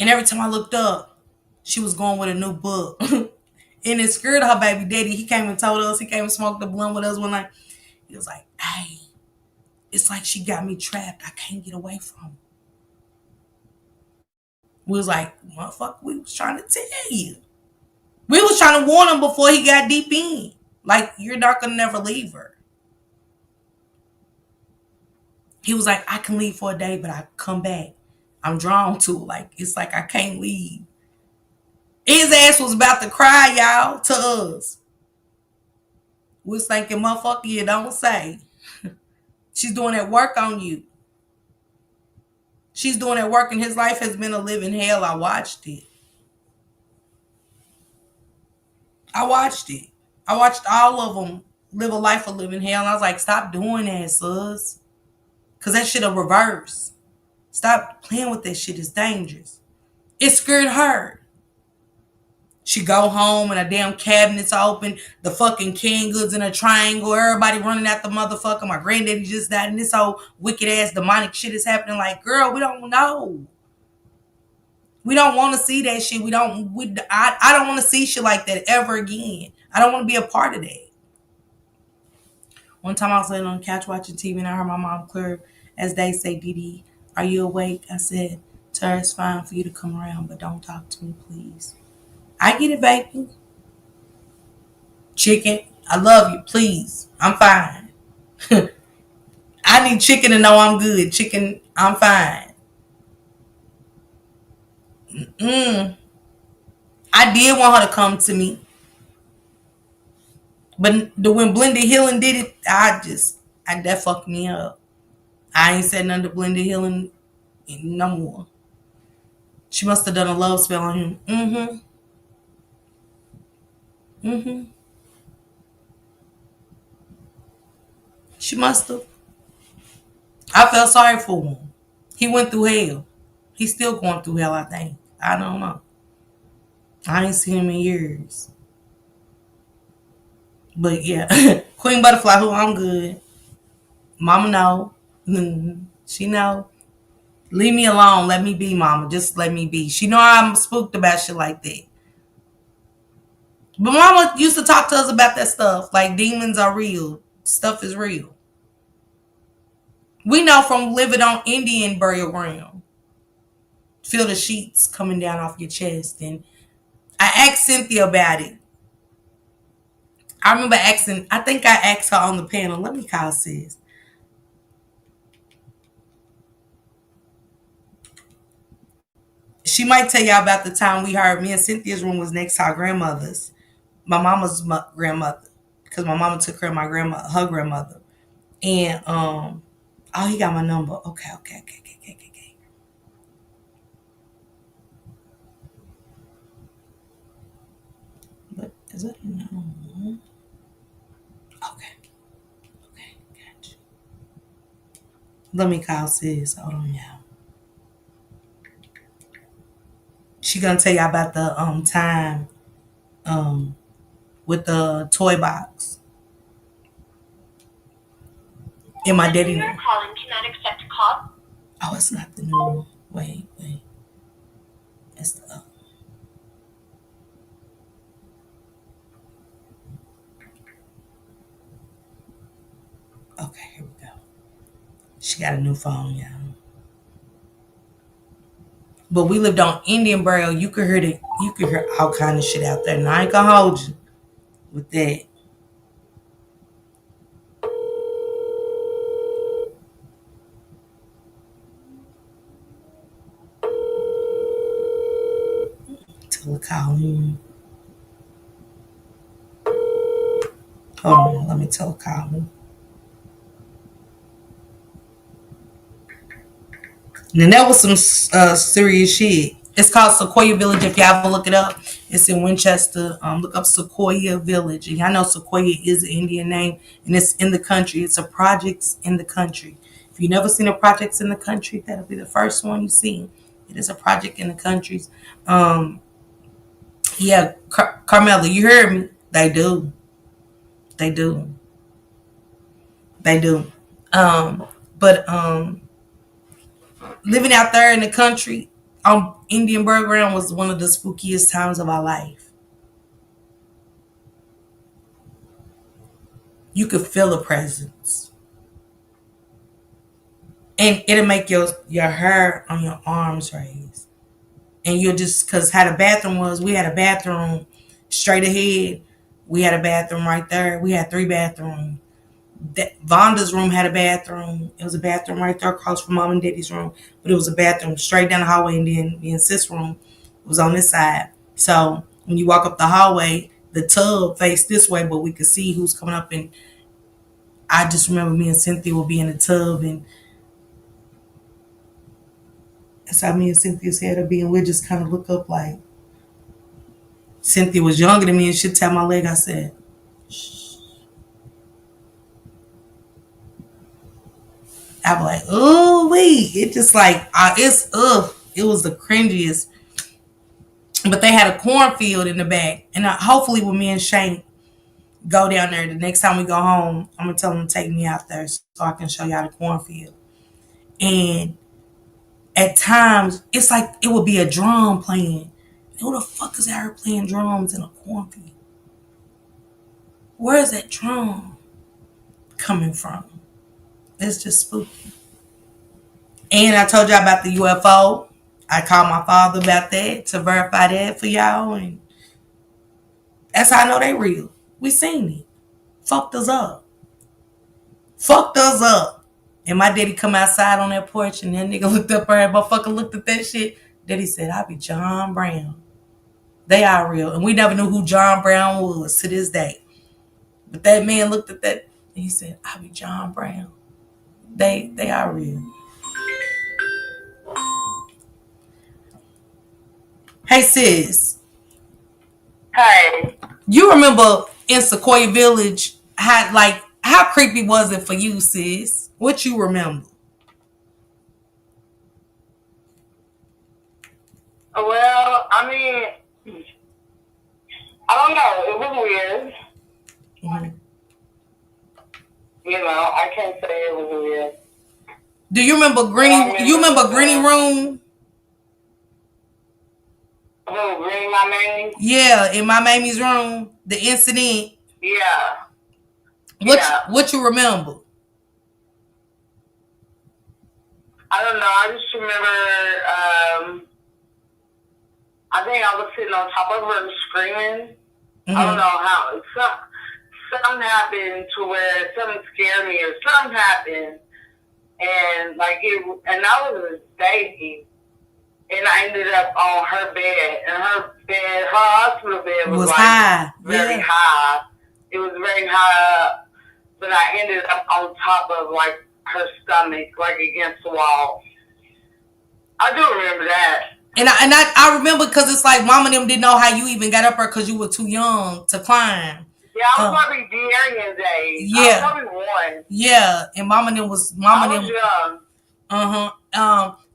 And every time I looked up, she was going with a new book. And it scared her baby daddy. He came and told us. He came and smoked the blunt with us one night. He was like, "Hey, it's like she got me trapped. I can't get away from her." We was like, "Motherfucker, we was trying to tell you. We was trying to warn him before he got deep in. Like, you're not gonna never leave her." He was like, "I can leave for a day, but I come back. I'm drawn to it. Like, it's like I can't leave." His ass was about to cry, y'all, to us. We was thinking, motherfucker, you don't say. She's doing that work on you. She's doing that work, and his life has been a living hell. I watched it. I watched it. I watched all of them live a life of living hell. And I was like, stop doing that, sus. Because that shit a reverse. Stop playing with that shit. It's dangerous. It scared her. She go home and her damn cabinets open, the fucking canned goods in a triangle, everybody running at the motherfucker. My granddaddy just died, and this whole wicked ass demonic shit is happening. Like, girl, we don't know. We don't want to see that shit. I don't want to see shit like that ever again. I don't want to be a part of that. One time I was laying on the couch watching TV and I heard my mom clear as they say, "Didi, are you awake?" I said, "Tara, it's fine for you to come around, but don't talk to me, please." I get it, baby. Chicken, I love you, please. I'm fine. I need chicken to know I'm good. Chicken, I'm fine. I did want her to come to me, but when Blended Healing did it, that fucked me up. I ain't said nothing to Blended Healing no more. She must have done a love spell on him. She must have. I felt sorry for him. He went through hell. He's still going through hell, I think. I don't know. I ain't seen him in years. But yeah, Queen Butterfly, who I'm good. Mama know. She know. Leave me alone. Let me be, mama. Just let me be. She know I'm spooked about shit like that. But mama used to talk to us about that stuff. Like, demons are real. Stuff is real. We know from living on Indian burial ground. Feel the sheets coming down off your chest. And I asked Cynthia about it. I remember asking, I think I asked her on the panel. Let me call sis. She might tell y'all about the time we heard me and Cynthia's room was next to our grandmother's, my mama's grandmother, because my mama took care of her grandmother, and oh, he got my number. Okay. But is it no? Okay, gotcha. Let me call sis. Hold on, y'all. She gonna tell y'all about the time um with the toy box in my daddy room. Calling cannot accept call. Oh, it's not the new one. Wait. It's the okay, here we go. She got a new phone, y'all. But we lived on Indian burial. You could hear all kind of shit out there. And I ain't gonna hold you with that. Till I call him. Hold on, let me tell call him. And that was some serious shit. It's called Sequoia Village. If y'all ever look it up, it's in Winchester. Look up Sequoia Village. And y'all know Sequoia is an Indian name, and it's in the country. It's a projects in the country. If you've never seen a projects in the country, that'll be the first one you see. It is a project in the countries. Yeah, Carmela, you heard me. They do. They do. They do. Um, but living out there in the country on Indian Burial Ground was one of the spookiest times of our life. You could feel a presence, and it'll make your hair on your arms raise. And you're just because how the bathroom was, we had a bathroom straight ahead. We had a bathroom right there. We had three bathrooms. Vonda's room had a bathroom. It was a bathroom right there across from mom and daddy's room, but it was a bathroom straight down the hallway, and then me and sis room was on this side. So when you walk up the hallway, the tub faced this way, but we could see who's coming up. And I just remember me and Cynthia would be in the tub, and that's how me and Cynthia's head would be, and we'd just kind of look up like Cynthia was younger than me, and she'd tap my leg. I said, I'd be like, oh, wait. It just like, it's, ugh. It was the cringiest. But they had a cornfield in the back. And hopefully with me and Shane go down there, the next time we go home, I'm going to tell them to take me out there so I can show y'all the cornfield. And at times, it's like it would be a drum playing. Who the fuck is out here playing drums in a cornfield? Where is that drum coming from? It's just spooky. And I told y'all about the UFO. I called my father about that to verify that for y'all. And that's how I know they real. We seen it. Fucked us up. Fucked us up. And my daddy come outside on that porch and that nigga looked up there and motherfucker looked at that shit. Daddy said, I be John Brown. They are real. And we never knew who John Brown was to this day. But that man looked at that and he said, I be John Brown. They are real. Hey sis. Hey. You remember in Sequoia Village how creepy was it for you, sis? What you remember? Well, I mean, I don't know. It was weird. Mm-hmm. You know, I can't say it was weird. Do you remember Greeny? You remember Greeny Room? Who, Greeny My Mamie? Yeah, in my Mamie's room, the incident. Yeah. What you remember? I don't know. I just remember. I think I was sitting on top of her screaming. Mm-hmm. I don't know how. Something happened to where something scared me, or something happened, and and I was a baby. And I ended up on her bed, and her hospital bed was like high. Very high. It was very high up, but I ended up on top of like her stomach, like against the wall. I do remember that. And I remember because it's like mom and them didn't know how you even got up there because you were too young to climb. Yeah, I was probably Dearian's age. Yeah. I was probably one. Yeah, and mama and them was young.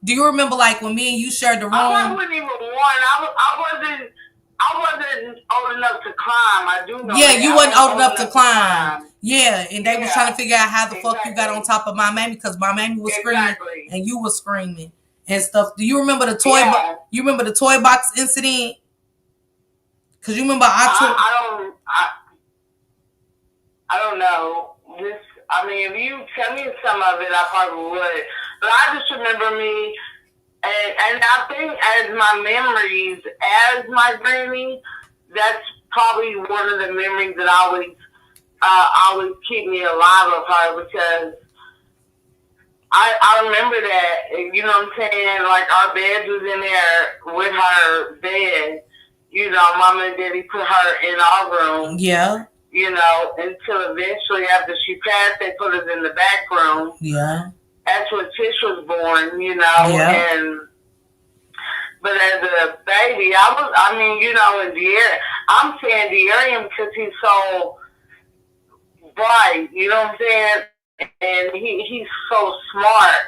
Do you remember like when me and you shared the room? I wasn't even one. I wasn't old enough to climb. I do know. Yeah, you wasn't old enough to climb. Yeah, and they was trying to figure out how the fuck you got on top of my mammy because my mammy was screaming and you was screaming and stuff. Do you remember the toy? You remember the toy box incident? Because you remember I don't know. I mean, if you tell me some of it, I probably would. But I just remember me, and I think as my memories, as my granny, that's probably one of the memories that always keep me alive of her, because I remember that, you know what I'm saying, like our bed was in there with her bed, you know, mama and daddy put her in our room. Yeah. You know, until eventually after she passed, they put us in the back room. Yeah. That's when Tish was born, you know, yeah. But as a baby, you know, in Dearian, I'm saying Dearian because he's so bright, you know what I'm saying? And he's so smart.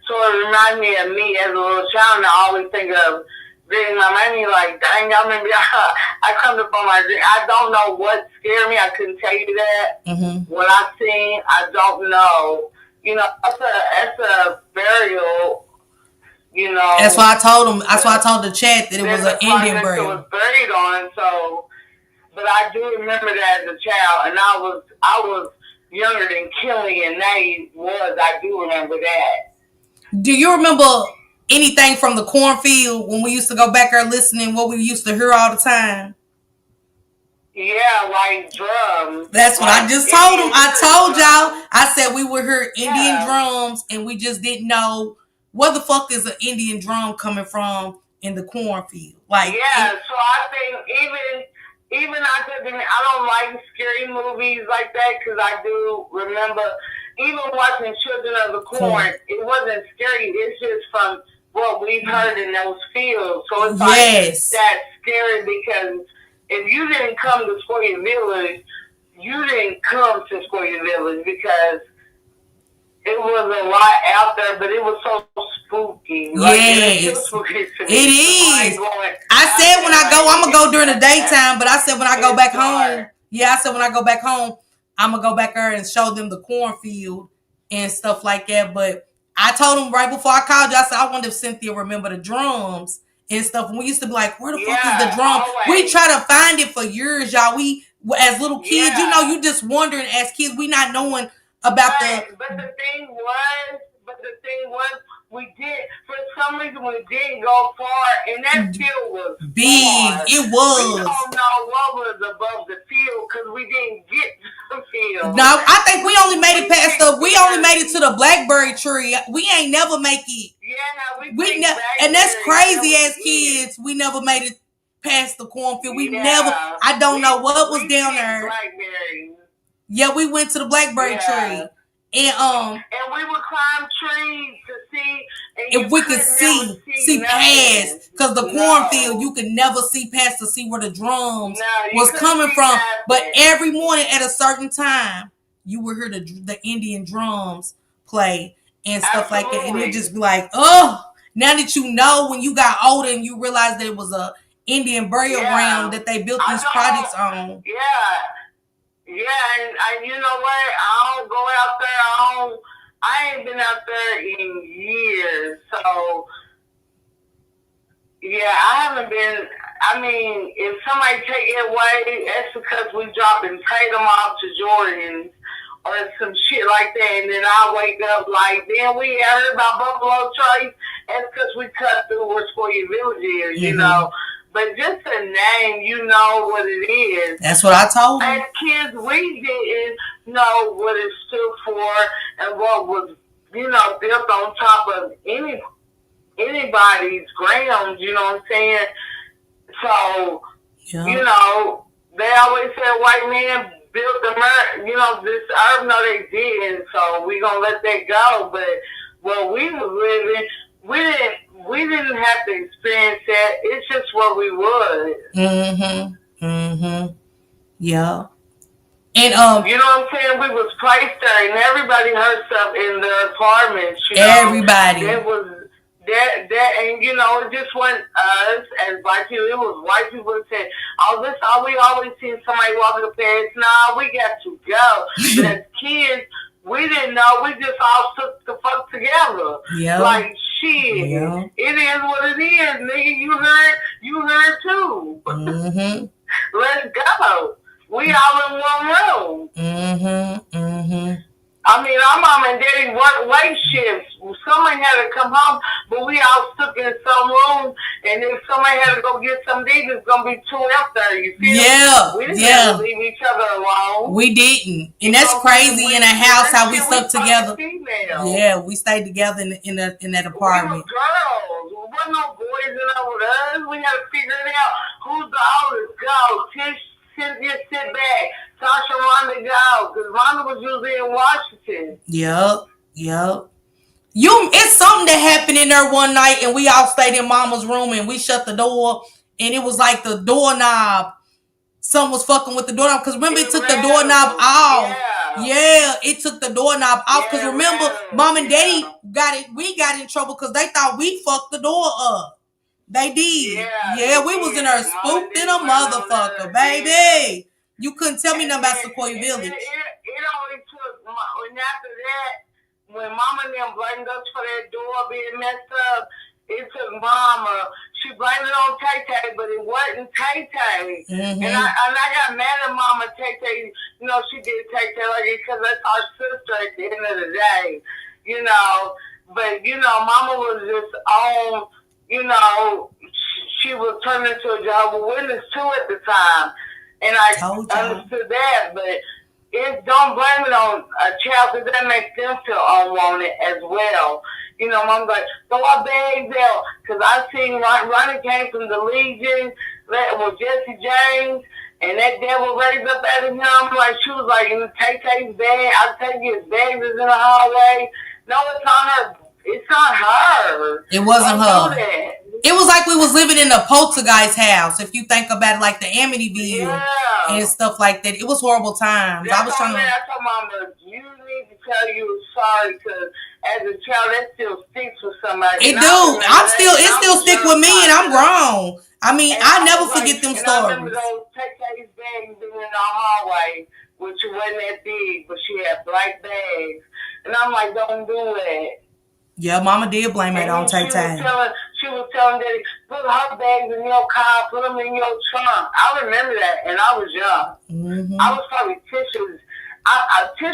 So it reminds me of me as a little child, and I always think of Then my mommy like, dang, I remember I come up on my dream. I don't know what scared me. I couldn't tell you that. Mm-hmm. What I seen, I don't know. You know, that's a burial. You know, that's why I told him. That's why I told the chat that it was an Indian burial. It was buried on. So, but I do remember that as a child, and I was younger than Kelly and Nate was. I do remember that. Do you remember anything from the cornfield when we used to go back there listening? What we used to hear all the time? Yeah, like drums. That's what I just told him. I told y'all. I said we would hear Indian drums, and we just didn't know where the fuck is an Indian drum coming from in the cornfield. Like, yeah, so I think even I don't like scary movies like that because I do remember even watching Children of the Corn. It wasn't scary. It's just from what we've heard in those fields. So it's like that's scary because if you didn't come to Square Village, you didn't come to Square Village because it was a lot out there, but it was so spooky. Yes, like, spooky to me. It is. I said when I go, I'm going to go during the daytime, but I said when I go back home, I said when I go back home, I'm going to go back there and show them the cornfield and stuff like that. But I told them right before I called you, I said, I wonder if Cynthia remember the drums and stuff. And we used to be like, where the fuck is the drum? Always. We try to find it for years, y'all. We, as little kids, you know, you just wondering as kids, we not knowing about But the thing was, we did, for some reason, we didn't go far, and that field was big. Far. It was. We don't know what was above the field because we didn't get to the field. No, I think we only made it past we only made it to the blackberry tree. We ain't never make it. Yeah, we never, and that's crazy as kids. We never made it past the cornfield. We never. I don't know what was down there. Blackberries. Yeah, we went to the blackberry tree. And we would climb trees to see if we could see past, because the cornfield you could never see past to see where the drums was coming from. But every morning at a certain time, you would hear the Indian drums play and stuff like that, and it just be like, oh. Now that you know, when you got older and you realized that it was a Indian burial ground that they built these projects on. Yeah, and you know what? I don't go out there. I ain't been out there in years. So, yeah, I haven't been. I mean, if somebody take it away, that's because we dropped and paid them off to Jordan's or some shit like that. And then I wake up like, then we heard about Buffalo Trace. That's because we cut through where Square Village is, you know. But just a name, you know what it is. That's what I told them. As kids, we didn't know what it stood for and what was, you know, built on top of anybody's grounds, you know what I'm saying? So, you know, they always said white men built you know, this earth. No, they didn't. So we gonna let that go. But where we was living, we didn't have to experience that. It's just where we was. Yeah. And you know what I'm saying? We was placed there, and everybody heard stuff in the apartments. You know? Everybody. It was that, and you know, it just wasn't us as black people. It was white people that said, "Oh, we always seen somebody walking the past." Nah, we got to go. But as kids, we didn't know. We just all took the fuck together. Yeah. Like shit. Yeah. It is what it is, nigga. You heard too. Let's go. We all in one room. I mean, our mom and daddy worked late shifts. Somebody had to come home, but we all stuck in some room. And if somebody had to go get some things, it's gonna be 2 out there. You feel me? We didn't have to leave each other alone. We didn't, and that's crazy in a house how we stuck together. Yeah, we stayed together in that apartment. We were girls. There wasn't no boys in there with us. We had to figure it out. Who's the oldest? Go. Cynthia, sit back. Tasha, Rhonda, go. Because Rhonda was usually in Washington. Yep. It's something that happened in there one night, and we all stayed in Mama's room, and we shut the door, and it was like the doorknob. Something was fucking with the doorknob. Because remember, it took the doorknob off. Yeah, it took the doorknob off. Because remember, Mom and Daddy we got in trouble because they thought we fucked the door up. They did. Yeah, we was in there spooked in a motherfucker, baby. You couldn't tell me nothing about Sequoia Village. It only took, and after that, when Mama and them blamed us for that door being messed up, it took Mama. She blamed it on Tay Tay, but it wasn't Tay Tay. Mm-hmm. And I got mad at Mama Tay Tay. You know, she did Tay Tay like it because that's our sister at the end of the day. You know, but you know, Mama was just on. You know, she was turned into a Jehovah's Witness too at the time, and I understood that. But don't blame it on a child because that makes them feel unwanted as well. You know, Mom's like, throw our bags out. Because I seen Ronnie came from the Legion with Jesse James, and that devil raised up at him. Like, she was like, in Tay-Tay's bag. I tell you, his bag is in the hallway. No, it's on her. It's not her. It wasn't her. It was like we was living in a poltergeist house. If you think about it, like the Amityville and stuff like that. It was horrible times. I was trying to. I told Mama, you need to tell you sorry because as a child, that still sticks with somebody. It do. It still stick with me, and I'm grown. I mean, I never forget them stories. I remember those Tay-Tay's bags being in the hallway, which wasn't that big, but she had black bags, and I'm like, don't do that. Yeah, Mama did blame it on Tay-Tay. She was telling Daddy, put her bags in your car, put them in your trunk. I remember that, and I was young. Mm-hmm. I was probably Tish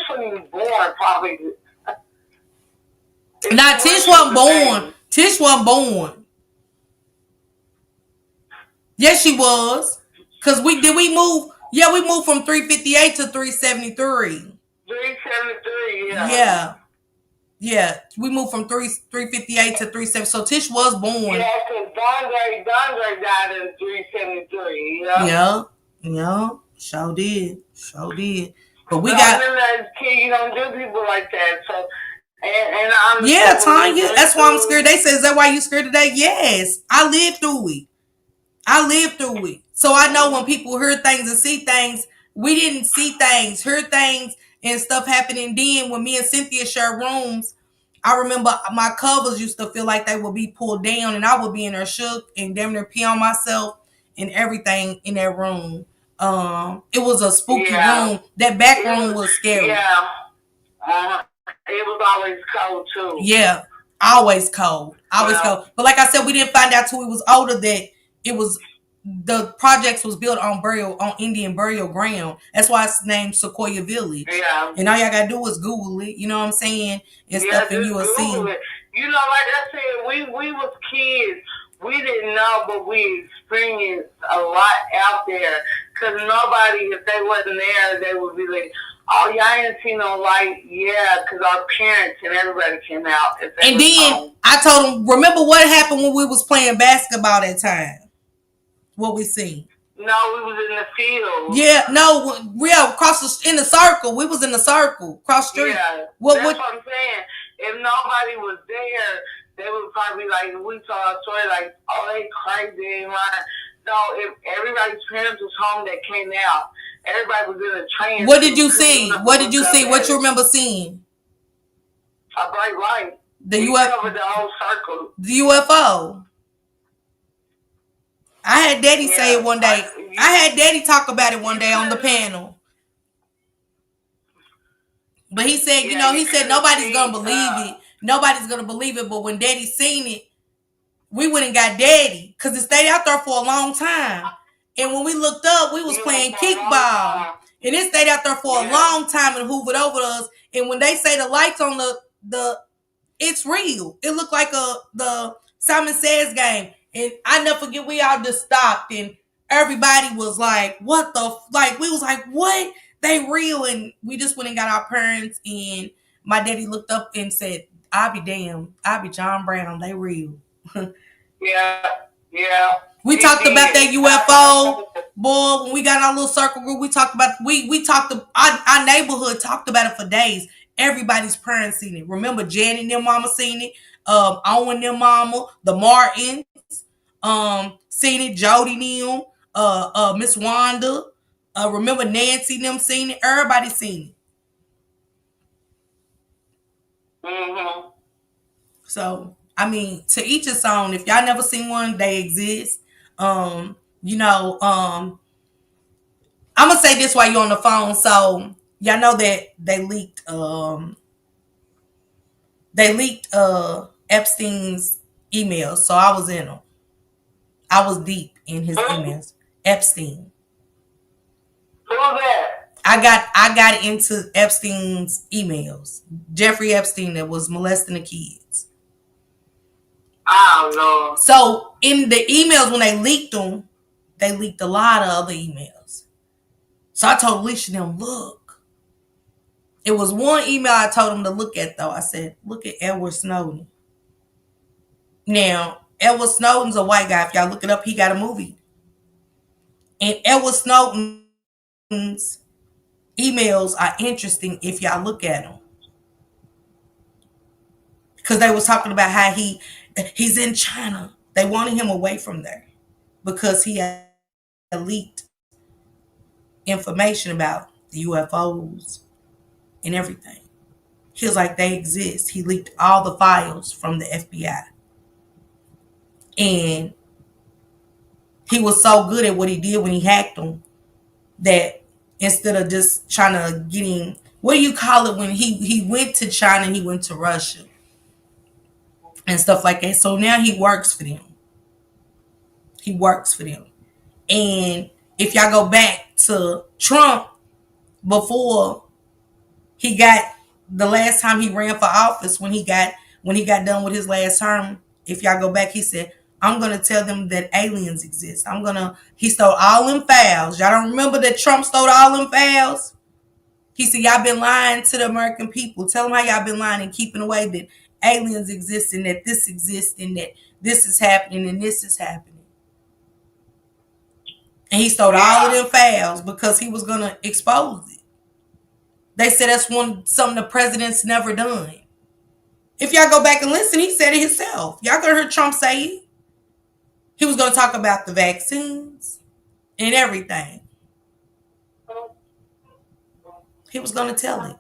wasn't even born, probably. Now, Tish wasn't born. Tish wasn't born. Yes, she was. Because we move? Yeah, we moved from 358 to 373. 373, yeah. Yeah. Yeah, we moved from 358 to 37. So Tish was born. Yeah, because Dondre died in 373. Yeah, sure did. But we got. As a kid, you don't do people like that. So, and I'm. Yeah, Tanya, that's why I'm scared. They say, is that why you scared today? Yes, I lived through it. So I know when people hear things and see things, we didn't see things, hear things. And stuff happening then when me and Cynthia shared rooms. I remember my covers used to feel like they would be pulled down and I would be in there shook and damn near pee on myself and everything in that room. It was a spooky room. That back room was scary. Yeah. It was always cold too. Yeah. Always cold. Cold. But like I said, we didn't find out till we was older that it was the projects was built on Indian burial ground. That's why it's named Sequoia Village. Yeah. And all y'all gotta do is Google it. You know what I'm saying? And stuff, and you will see. You know, like I said, we was kids. We didn't know, but we experienced a lot out there. Cause nobody, if they wasn't there, they would be like, "Oh, y'all ain't seen no light." Yeah, cause our parents and everybody came out. And then home. I told them, remember what happened when we was playing basketball that time? What we seen? No, we was in the field. Yeah, no, in the circle. We was in the circle, cross the street. Yeah, that's what I'm saying. If nobody was there, they would probably like, we saw a story like, oh, they crazy, right? No, if everybody's parents was home that came out, everybody was in a train. What did you see? What you remember seeing? A bright light. The UFO. Covered the whole circle. The UFO. I had Daddy say it one day. I had Daddy talk about it one day on the panel. But he said, he said nobody's going to believe it. Nobody's going to believe it. But when Daddy seen it, we went and got Daddy. Because it stayed out there for a long time. And when we looked up, we was playing kickball. And it stayed out there for a long time and hoovered over us. And when they say the lights on the it's real. It looked like the Simon Says game. And I never forget, we all just stopped and everybody was like, what the, we was like, what? They real? And we just went and got our parents and my daddy looked up and said, I'll be damned. I'll be John Brown. They real. Yeah. We talked about that UFO, boy, when we got our little circle group, we talked about, our neighborhood talked about it for days. Everybody's parents seen it. Remember, Jan and their mama seen it. Owen their mama, the Martins. Seen it, Jody them, Miss Wanda, remember Nancy them seen it, everybody seen it. Mm-hmm. So I mean, to each his own. If y'all never seen one, they exist. You know, I'm gonna say this while you're on the phone. So y'all know that they leaked Epstein's emails. So I was in them. I was deep in his emails. Epstein. Who's that? I got into Epstein's emails. Jeffrey Epstein that was molesting the kids. I don't know. So in the emails when they leaked them, they leaked a lot of other emails. So I told Alicia them, look. It was one email I told them to look at though. I said, look at Edward Snowden. Now, Edward Snowden's a white guy. If y'all look it up, he got a movie. And Edward Snowden's emails are interesting if y'all look at them. Because they was talking about how he's in China. They wanted him away from there because he had leaked information about the UFOs and everything. He was like, they exist. He leaked all the files from the FBI. And he was so good at what he did when he hacked them that instead of just trying to get him, what do you call it when he went to China, he went to Russia and stuff like that. So now he works for them. He works for them. And if y'all go back to Trump before he got the last time he ran for office, when he got done with his last term, if y'all go back, he said, I'm gonna tell them that aliens exist. He stole all them files. Y'all don't remember that Trump stole all them files? He said, y'all been lying to the American people. Tell them how y'all been lying and keeping away that aliens exist and that this exists and that this is happening and this is happening. And he stole all of them files because he was going to expose it. They said that's something the president's never done. If y'all go back and listen, he said it himself. Y'all could have heard Trump say it. He was going to talk about the vaccines and everything. He was going to tell it.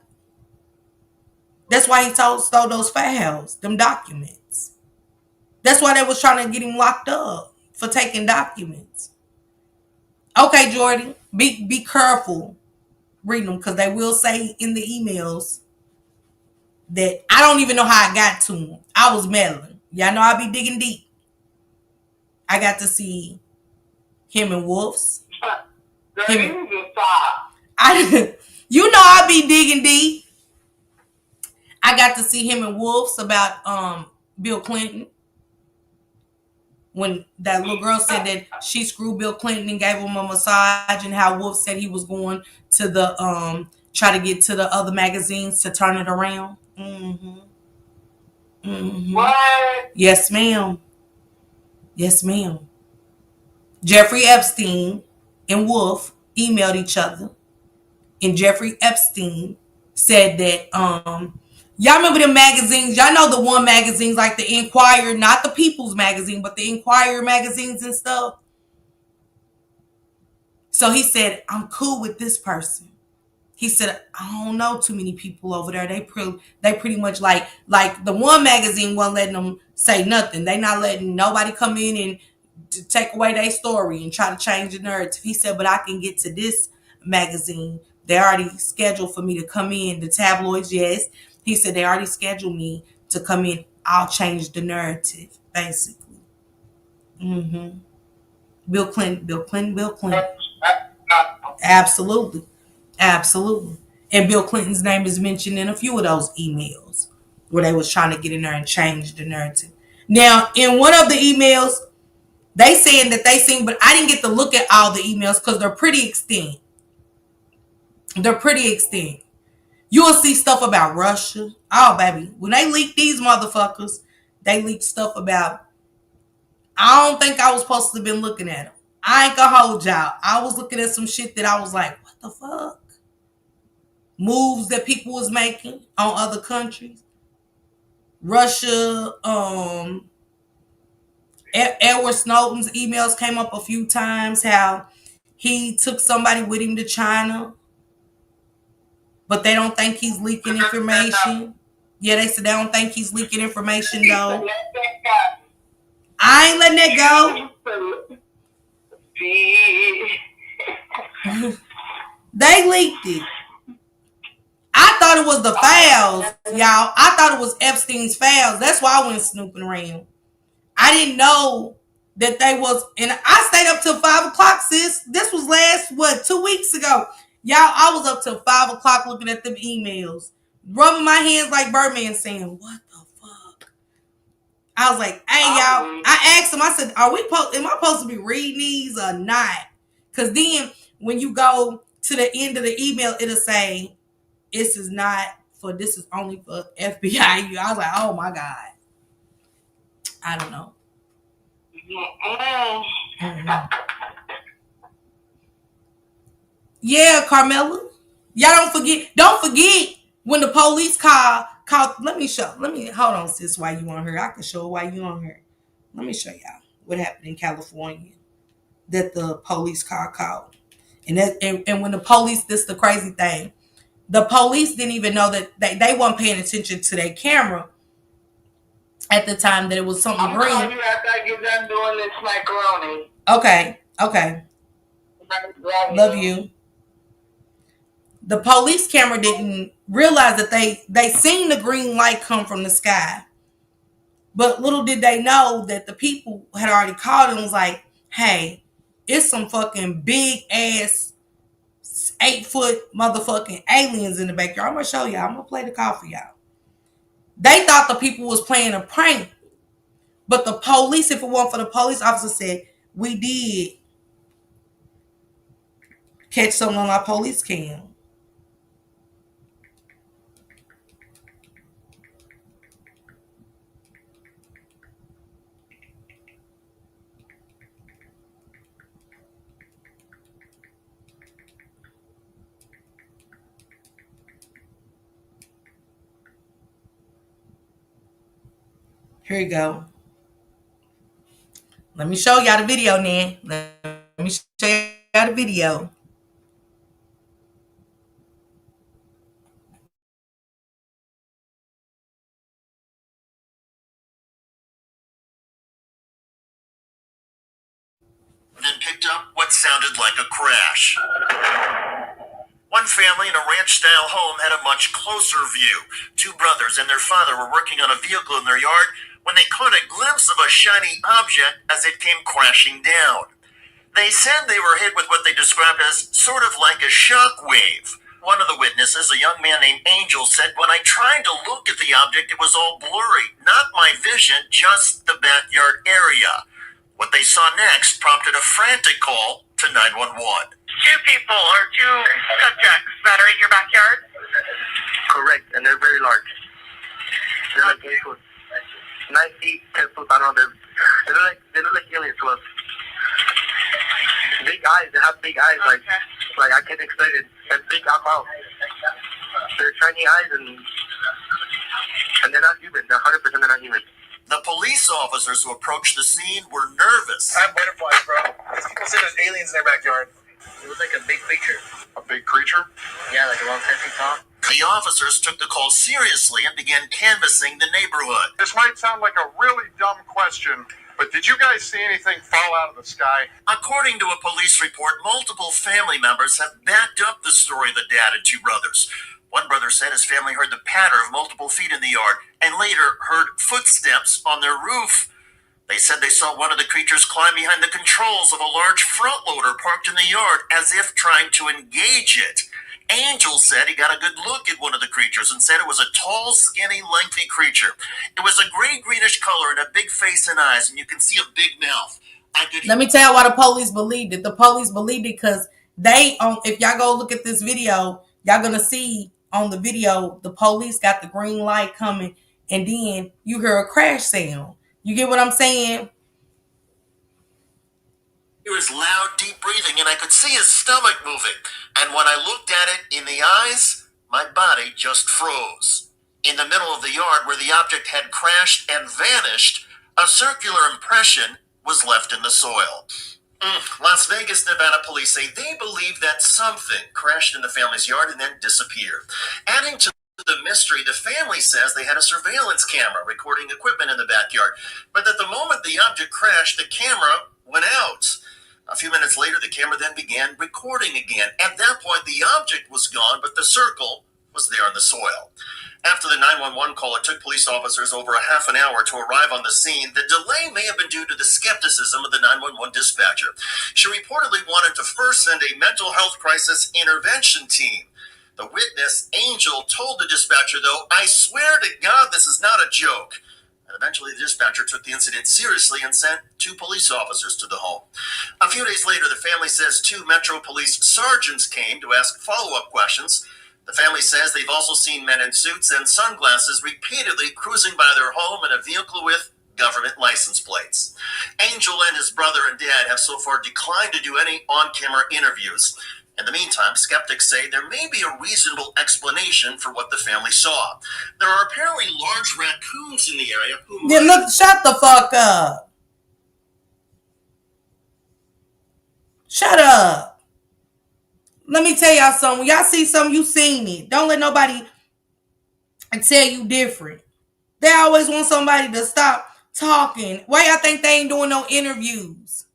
That's why he stole those files, them documents. That's why they was trying to get him locked up for taking documents. Okay, Jordan, be careful reading them because they will say in the emails that I don't even know how I got to them. I was meddling. Y'all know I be digging deep. I got to see him and Wolf's. You know I be digging deep. I got to see him and Wolf's about Bill Clinton. When that little girl said that she screwed Bill Clinton and gave him a massage, and how Wolf said he was going to the try to get to the other magazines to turn it around. Mm-hmm. Mm-hmm. What? Yes, ma'am. Yes, ma'am. Jeffrey Epstein and Wolf emailed each other, and Jeffrey Epstein said that y'all remember them magazines? Y'all know the one magazines like the Inquirer, not the People's Magazine, but the Inquirer magazines and stuff. So he said, I'm cool with this person. He said, I don't know too many people over there. They pretty much like the one magazine wasn't letting them say nothing. They not letting nobody come in and to take away their story and try to change the narrative. He said, but I can get to this magazine. They already scheduled for me to come in. The tabloids, yes. He said they already scheduled me to come in. I'll change the narrative, basically. Mm-hmm. Bill Clinton. Absolutely. Absolutely. And Bill Clinton's name is mentioned in a few of those emails where they was trying to get in there and change the narrative. Now, in one of the emails, they saying that they seen, but I didn't get to look at all the emails because they're pretty extent. You will see stuff about Russia. Oh, baby. When they leak these motherfuckers, they leak stuff about, I don't think I was supposed to have been looking at them. I ain't gonna hold y'all. I was looking at some shit that I was like, what the fuck? Moves that people was making on other countries. Russia, Edward Snowden's emails came up a few times, how he took somebody with him to China, but they don't think he's leaking information. Yeah, they said they don't think he's leaking information though. I ain't letting that go. They leaked it. I thought it was the files, y'all. I thought it was Epstein's files. That's why I went snooping around. I didn't know that they was, and I stayed up till 5 o'clock, sis. This was last, 2 weeks ago. Y'all, I was up till 5 o'clock looking at them emails, rubbing my hands like Birdman saying, what the fuck? I was like, hey, y'all. I asked him, I said, am I supposed to be reading these or not? Because then when you go to the end of the email, it'll say, this is only for FBI. I was like, oh my God. I don't know. Mm-hmm. Yeah, Carmela. Y'all don't forget when the police called, let me hold on, sis, why you on her. I can show why you on her. Let me show y'all what happened in California that the police car called. And when the police, this is the crazy thing. The police didn't even know that they weren't paying attention to their camera at the time that it was something green. I'm you after I get done doing this macaroni. Okay. Love you. The police camera didn't realize that they seen the green light come from the sky. But little did they know that the people had already called and was like, hey, it's some fucking big ass 8-foot motherfucking aliens in the backyard. I'm gonna show y'all. I'm gonna play the call for y'all. They thought the people was playing a prank. But the police, if it weren't for the police officer, said, we did catch someone on our police cam. Here you go. Let me show y'all the video, Nan. Let me show y'all the video. Then picked up what sounded like a crash. One family in a ranch-style home had a much closer view. Two brothers and their father were working on a vehicle in their yard when they caught a glimpse of a shiny object as it came crashing down. They said they were hit with what they described as sort of like a shock wave. One of the witnesses, a young man named Angel, said, when I tried to look at the object, it was all blurry. Not my vision, just the backyard area. What they saw next prompted a frantic call to 911. Two people or two subjects that are in your backyard? Correct, and they're very large. They're like 8 foot, 9 feet, 10 foot. I don't know. They look like aliens to us. Big eyes. They have big eyes. Okay. Like I can't explain it. And big mouth. They're shiny eyes and they're not human. They're 100% they're not human. The police officers who approached the scene were nervous. I have butterflies, bro. These people say there's aliens in their backyard. It was like a big creature. A big creature? Yeah, like around 10 feet tall. The officers took the call seriously and began canvassing the neighborhood. This might sound like a really dumb question, but did you guys see anything fall out of the sky? According to a police report, multiple family members have backed up the story of the dad and two brothers. One brother said his family heard the patter of multiple feet in the yard and later heard footsteps on their roof. They said they saw one of the creatures climb behind the controls of a large front loader parked in the yard as if trying to engage it. Angel said he got a good look at one of the creatures and said it was a tall, skinny, lengthy creature. It was a gray-greenish color and a big face and eyes, and you can see a big mouth. Let me tell you why the police believed it. The police believed it because if y'all go look at this video, y'all gonna see on the video, the police got the green light coming, and then you hear a crash sound. You get what I'm saying? It was loud, deep breathing, and I could see his stomach moving. And when I looked at it in the eyes, my body just froze. In the middle of the yard where the object had crashed and vanished, a circular impression was left in the soil. Las Vegas, Nevada police say they believe that something crashed in the family's yard and then disappeared. Adding to the mystery mystery, the family says they had a surveillance camera recording equipment in the backyard, but that the moment the object crashed, the camera went out. A few minutes later, the camera then began recording again. At that point, the object was gone, but the circle was there in the soil. After the 911 call, it took police officers over a half an hour to arrive on the scene. The delay may have been due to the skepticism of the 911 dispatcher. She reportedly wanted to first send a mental health crisis intervention team. The witness, Angel, told the dispatcher, though, "I swear to God this is not a joke." And eventually the dispatcher took the incident seriously and sent 2 police officers to the home. A few days later, the family says 2 Metro Police sergeants came to ask follow-up questions. The family says they've also seen men in suits and sunglasses repeatedly cruising by their home in a vehicle with government license plates. Angel and his brother and dad have so far declined to do any on-camera interviews. In the meantime, skeptics say there may be a reasonable explanation for what the family saw. There are apparently large raccoons in the area who look, shut the fuck up. Shut up. Let me tell y'all something. When y'all see something, you seen it. Don't let nobody tell you different. They always want somebody to stop talking. Why y'all think they ain't doing no interviews?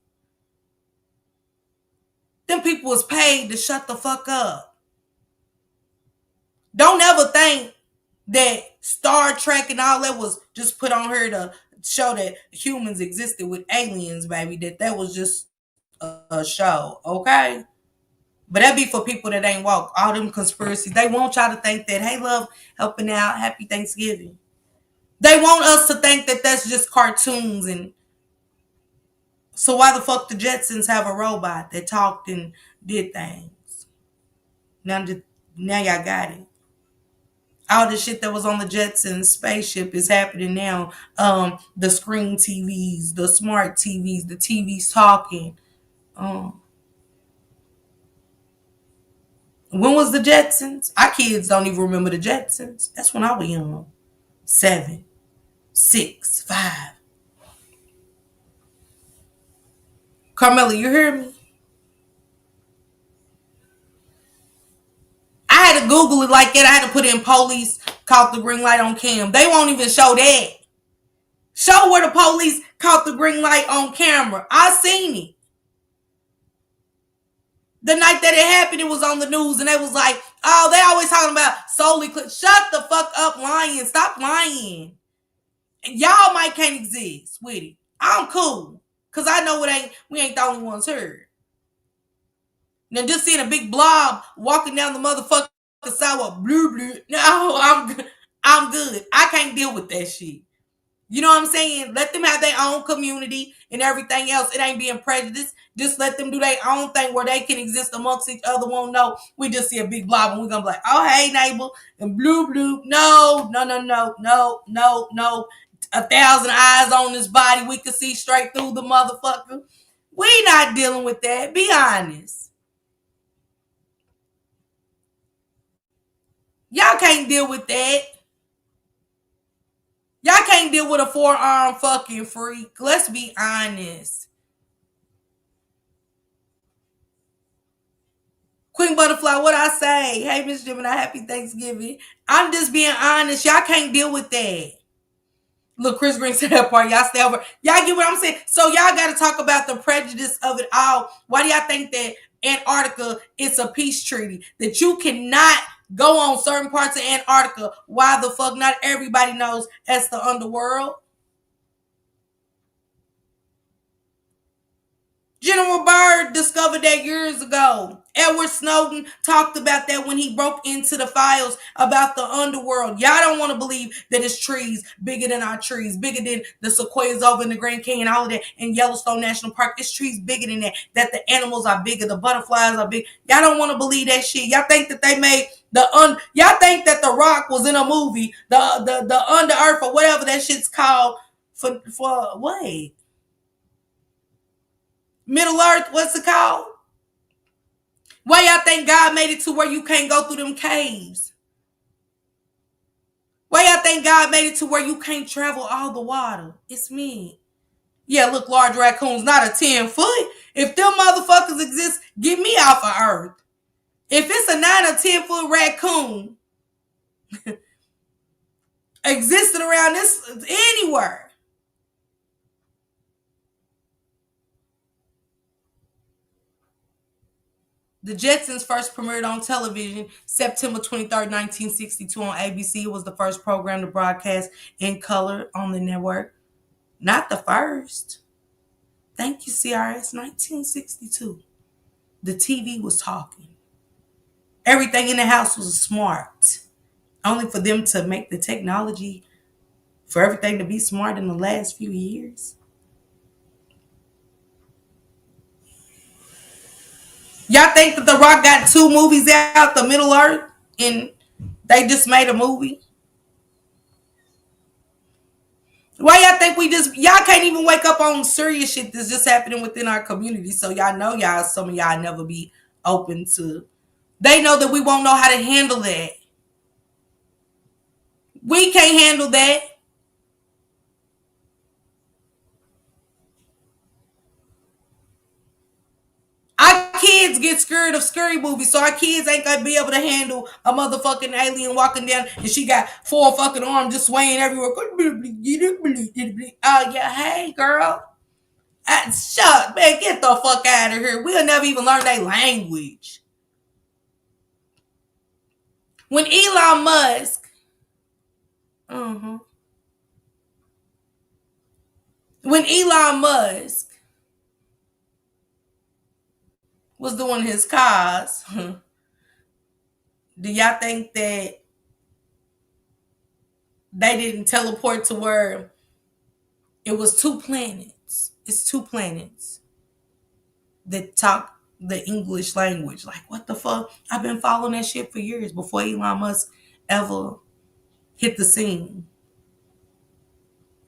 Them people was paid to shut the fuck up. Don't ever think that Star Trek and all that was just put on her to show that humans existed with aliens, baby. That was just a show, okay? But that be for people that ain't woke. All them conspiracies. They want y'all to think that, hey, love, helping out, happy Thanksgiving. They want us to think that that's just cartoons. And so why the fuck the Jetsons have a robot that talked and did things? Now y'all got it. All the shit that was on the Jetsons spaceship is happening now. The screen TVs, the smart TVs, the TVs talking. When was the Jetsons? Our kids don't even remember the Jetsons. That's when I was young. 7, 6, 5. Carmela, you hear me? I had to Google it like that. I had to put in police caught the green light on cam. They won't even show that. Show where the police caught the green light on camera. I seen it. The night that it happened, it was on the news, and they was like, oh, they always talking about solely. Shut the fuck up, lying. Stop lying. Y'all might can't exist with it. I'm cool, because I know we ain't the only ones heard. Now, just seeing a big blob walking down the motherfucking sidewalk, blue, blue. No, I'm good. I can't deal with that shit. You know what I'm saying? Let them have their own community and everything else. It ain't being prejudiced. Just let them do their own thing where they can exist amongst each other. Won't know. We just see a big blob and we're going to be like, oh, hey, neighbor. And blue, blue. No. 1,000 eyes on this body. We can see straight through the motherfucker. We not dealing with that. Be honest. Y'all can't deal with that. Y'all can't deal with a 4-arm fucking freak. Let's be honest. Queen Butterfly, what I say? Hey, Miss Gemini, happy Thanksgiving. I'm just being honest. Y'all can't deal with that. Look, Chris Green said that part. Y'all stay over. Y'all get what I'm saying? So y'all got to talk about the prejudice of it all. Why do y'all think that Antarctica is a peace treaty? That you cannot go on certain parts of Antarctica. Why the fuck not everybody knows that's the underworld? General Byrd discovered that years ago. Edward Snowden talked about that when he broke into the files about the underworld. Y'all don't want to believe that it's trees bigger than our trees, bigger than the sequoias over in the Grand Canyon, all of that, in Yellowstone National Park. It's trees bigger than that the animals are bigger, the butterflies are big. Y'all don't want to believe that shit. Y'all think that they made y'all think that The Rock was in a movie, the Under Earth or whatever that shit's called for what? Middle Earth, what's it called? Why y'all think God made it to where you can't go through them caves? Why y'all think God made it to where you can't travel all the water? It's me. Yeah, look, large raccoons, not a 10 foot. If them motherfuckers exist, get me off of Earth. If it's a 9 or 10 foot raccoon, existed around this anywhere. The Jetsons first premiered on television September 23rd, 1962 on ABC. It was the first program to broadcast in color on the network. Not the first. Thank you, CRS. 1962. The TV was talking. Everything in the house was smart. Only for them to make the technology for everything to be smart in the last few years. Y'all think that The Rock got 2 movies out, The Middle Earth, and they just made a movie? Why y'all think y'all can't even wake up on serious shit that's just happening within our community? So y'all know some of y'all never be open to. They know that we won't know how to handle that. We can't handle that. Our kids get scared of scary movies, so our kids ain't gonna be able to handle a motherfucking alien walking down and she got 4 fucking arms just swaying everywhere. Oh yeah, hey girl. Shut, man, get the fuck out of here. We'll never even learn their language. When Elon Musk, when Elon Musk was doing his cars, do y'all think that they didn't teleport to where it was 2 planets? It's 2 planets that talk the English language. Like, what the fuck? I've been following that shit for years before Elon Musk ever hit the scene.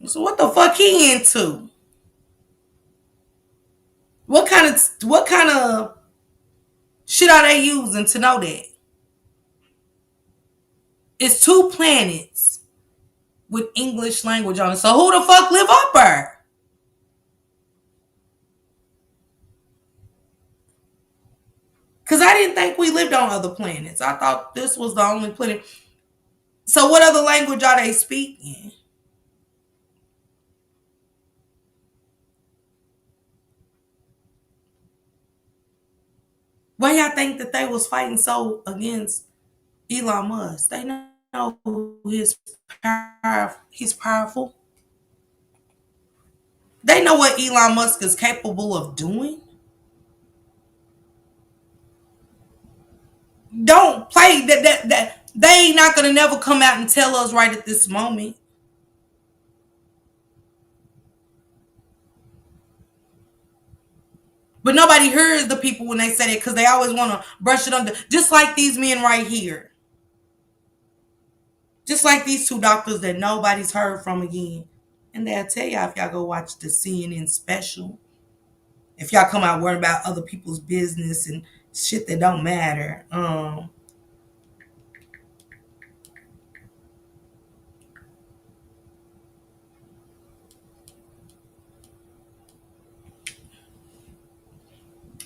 So what the fuck he into? What kind of shit are they using to know that? It's 2 planets with English language on it. So who the fuck live up there? Because I didn't think we lived on other planets. I thought this was the only planet. So what other language are they speaking? Why y'all think that they was fighting so against Elon Musk? They know he's powerful. They know what Elon Musk is capable of doing. Don't play that they ain't not gonna never come out and tell us right at this moment. But nobody hears the people when they say that because they always want to brush it under. Just like these men right here. Just like these 2 doctors that nobody's heard from again. And they'll tell y'all if y'all go watch the CNN special. If y'all come out worrying about other people's business and shit that don't matter.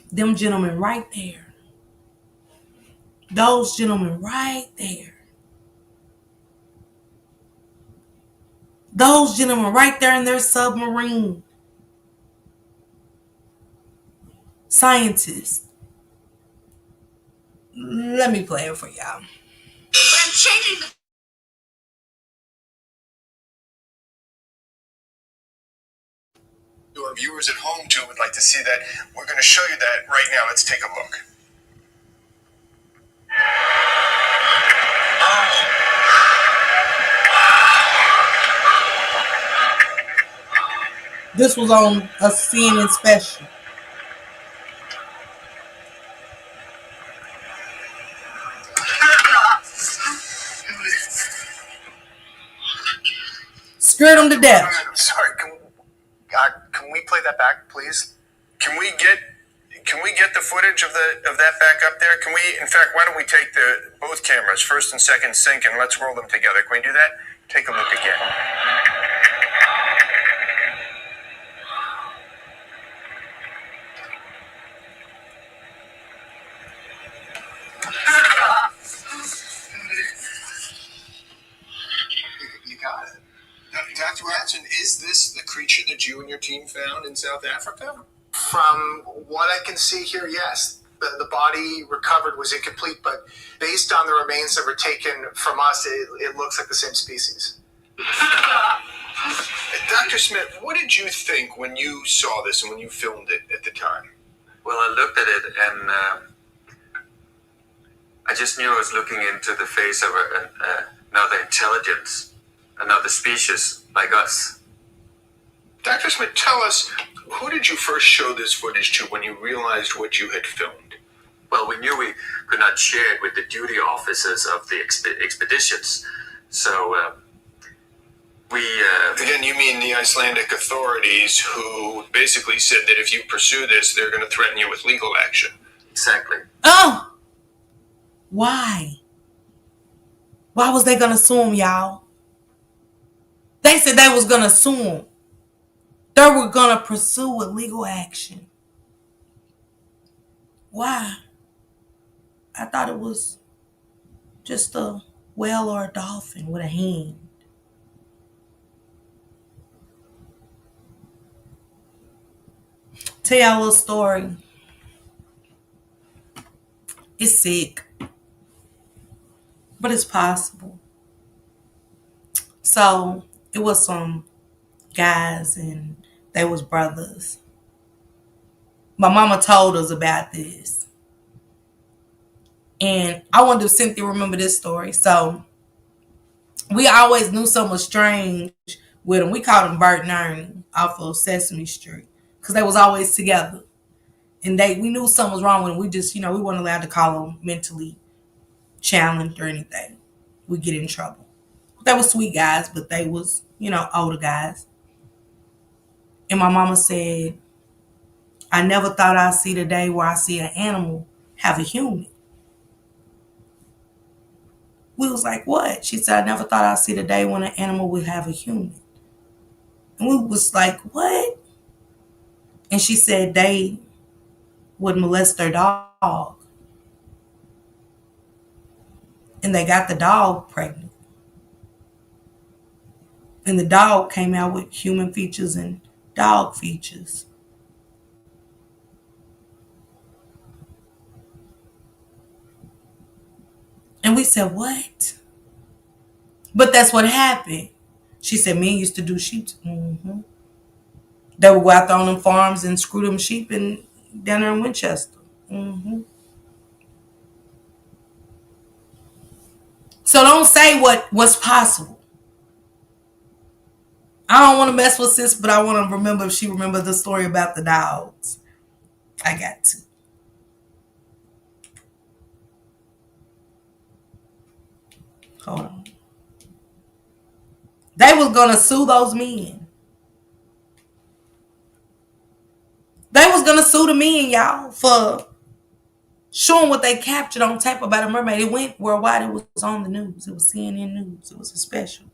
Them gentlemen right there. Those gentlemen right there. Those gentlemen right there in their submarine. Scientists. Let me play it for y'all. I'm changing the our viewers at home too would like to see that. We're going to show you that right now. Let's take a look. This was on a CNN special. Scared them to death. Sorry, can we play that back, please? Can we get the footage of that back up there? Can we, in fact, why don't we take both cameras, first and second sync, and let's roll them together? Can we do that? Take a look again. You got Bronson, is this the creature that you and your team found in South Africa? From what I can see here, yes. The body recovered was incomplete, but based on the remains that were taken from us, it looks like the same species. Dr. Smith, what did you think when you saw this and when you filmed it at the time? Well, I looked at it and I just knew I was looking into the face of another intelligence, another species like us. Dr. Smith, tell us, who did you first show this footage to when you realized what you had filmed? Well, we knew we could not share it with the duty officers of the expeditions, so we... Again, you mean the Icelandic authorities who basically said that if you pursue this, they're going to threaten you with legal action. Exactly. Oh! Why? Why was they going to sue him, y'all? They said they was going to sue him. They were going to pursue with legal action. Why? I thought it was just a whale or a dolphin with a hand. Tell y'all a little story. It's sick, but it's possible. So it was some guys and they was brothers. My mama told us about this. And I wonder if Cynthia remember this story. So we always knew something was strange with them. We called them Bert and Ernie off of Sesame Street because they was always together. And we knew something was wrong with them. We just, we weren't allowed to call them mentally challenged or anything. We'd get in trouble. They were sweet guys, but they was, older guys. And my mama said, I never thought I'd see the day where I see an animal have a human. We was like, what? She said, I never thought I'd see the day when an animal would have a human. And we was like, what? And she said they would molest their dog. And they got the dog pregnant. And the dog came out with human features and dog features. And we said, what? But that's what happened. She said, men used to do sheep. Mm-hmm. They would go out there on them farms and screw them sheep down there in Winchester. Mm-hmm. So don't say what's possible. I don't want to mess with sis, but I want to remember if she remembers the story about the dogs. I got to. Hold on. They was going to sue those men. They was going to sue the men, y'all, for showing what they captured on tape about a mermaid. It went worldwide. It was on the news. It was CNN News. It was a special.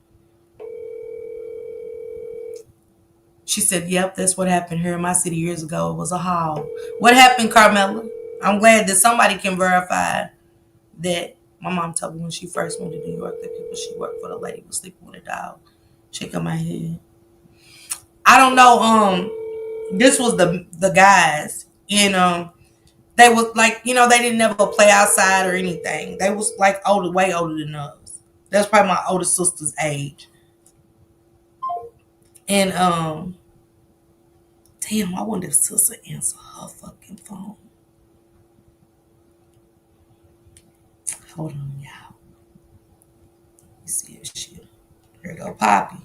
She said, yep, that's what happened here in my city years ago. It was a haul. What happened, Carmela? I'm glad that somebody can verify that. My mom told me when she first moved to New York that people she worked for, the lady was sleeping with a dog. Shaking my head. I don't know. This was the guys. And they was like, they didn't never play outside or anything. They was like way older than us. That's probably my older sister's age. And damn, I wonder if sister answer her fucking phone. Hold on, y'all. Let me see if she. Here go Poppy.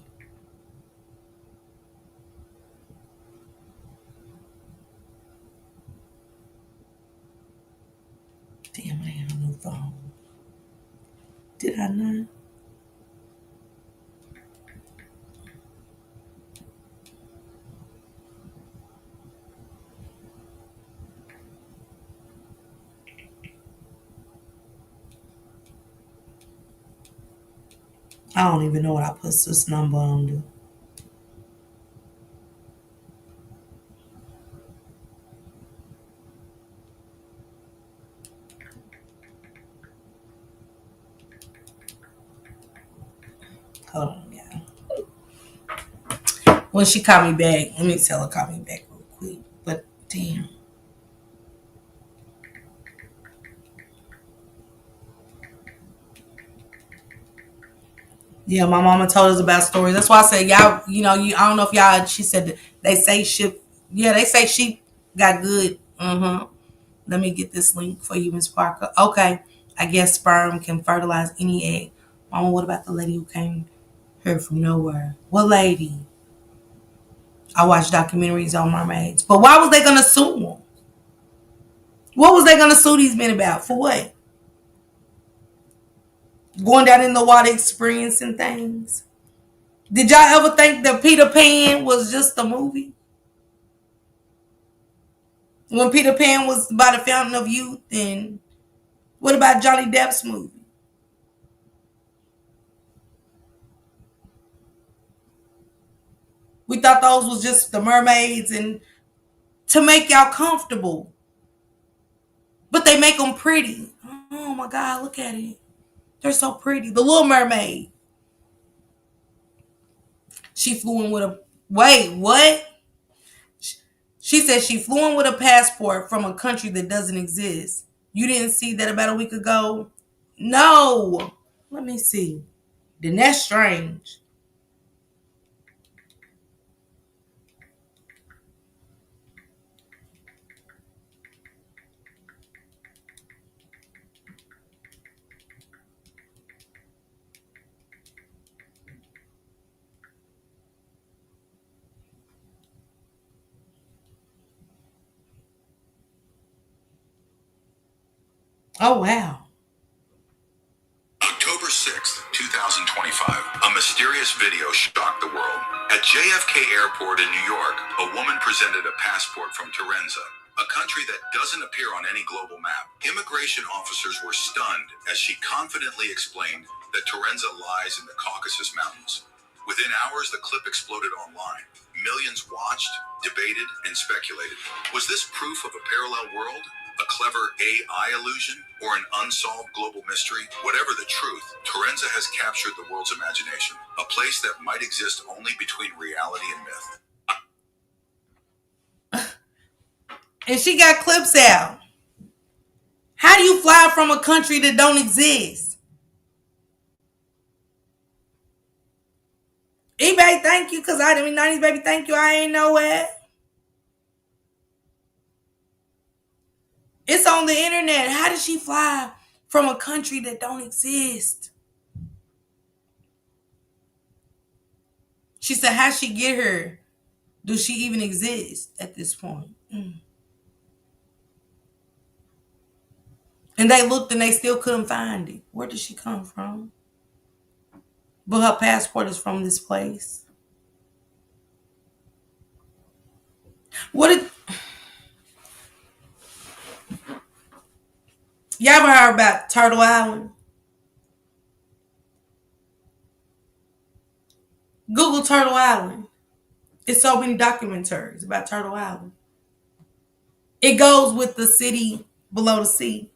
Damn, I ain't on no phone. Did I not? I don't even know what I put this number under. Hold on, yeah. When she called me back, let me tell her call me back real quick. But damn. Yeah, my mama told us about stories. That's why I said y'all, I don't know if y'all. She said they say sheep. Yeah, they say sheep got good. Let me get this link for you, Miss Parker. Okay, I guess sperm can fertilize any egg. Mama, what about the lady who came here from nowhere? What lady? I watch documentaries on mermaids, but why was they gonna sue them? What was they gonna sue these men about? For what? Going down in the water experiencing things. Did y'all ever think that Peter Pan was just a movie? When Peter Pan was by the fountain of youth, and what about Johnny Depp's movie? We thought those was just the mermaids and to make y'all comfortable. But they make them pretty. Oh my God, look at it. They're so pretty. The Little Mermaid. She flew in with a... Wait, what? She said she flew in with a passport from a country that doesn't exist. You didn't see that about a week ago? No. Let me see. Then that's strange. Oh, wow. October 6th, 2025, a mysterious video shocked the world. At JFK Airport in New York, a woman presented a passport from Terenza, a country that doesn't appear on any global map. Immigration officers were stunned as she confidently explained that Terenza lies in the Caucasus Mountains. Within hours, the clip exploded online. Millions watched, debated, and speculated. Was this proof of a parallel world? A clever AI illusion, or an unsolved global mystery? Whatever the truth, Terenza has captured the world's imagination, a place that might exist only between reality and myth. And she got clips out. How do you fly from a country that don't exist? eBay, thank you, because 90s baby, thank you. I ain't know it. It's on the internet. How did she fly from a country that don't exist? She said, how'd she get here? Do she even exist at this point? And they looked and they still couldn't find it. Where did she come from? But her passport is from this place. What did... Y'all ever heard about Turtle Island? Google Turtle Island. It's so many documentaries about Turtle Island. It goes with the city below the sea.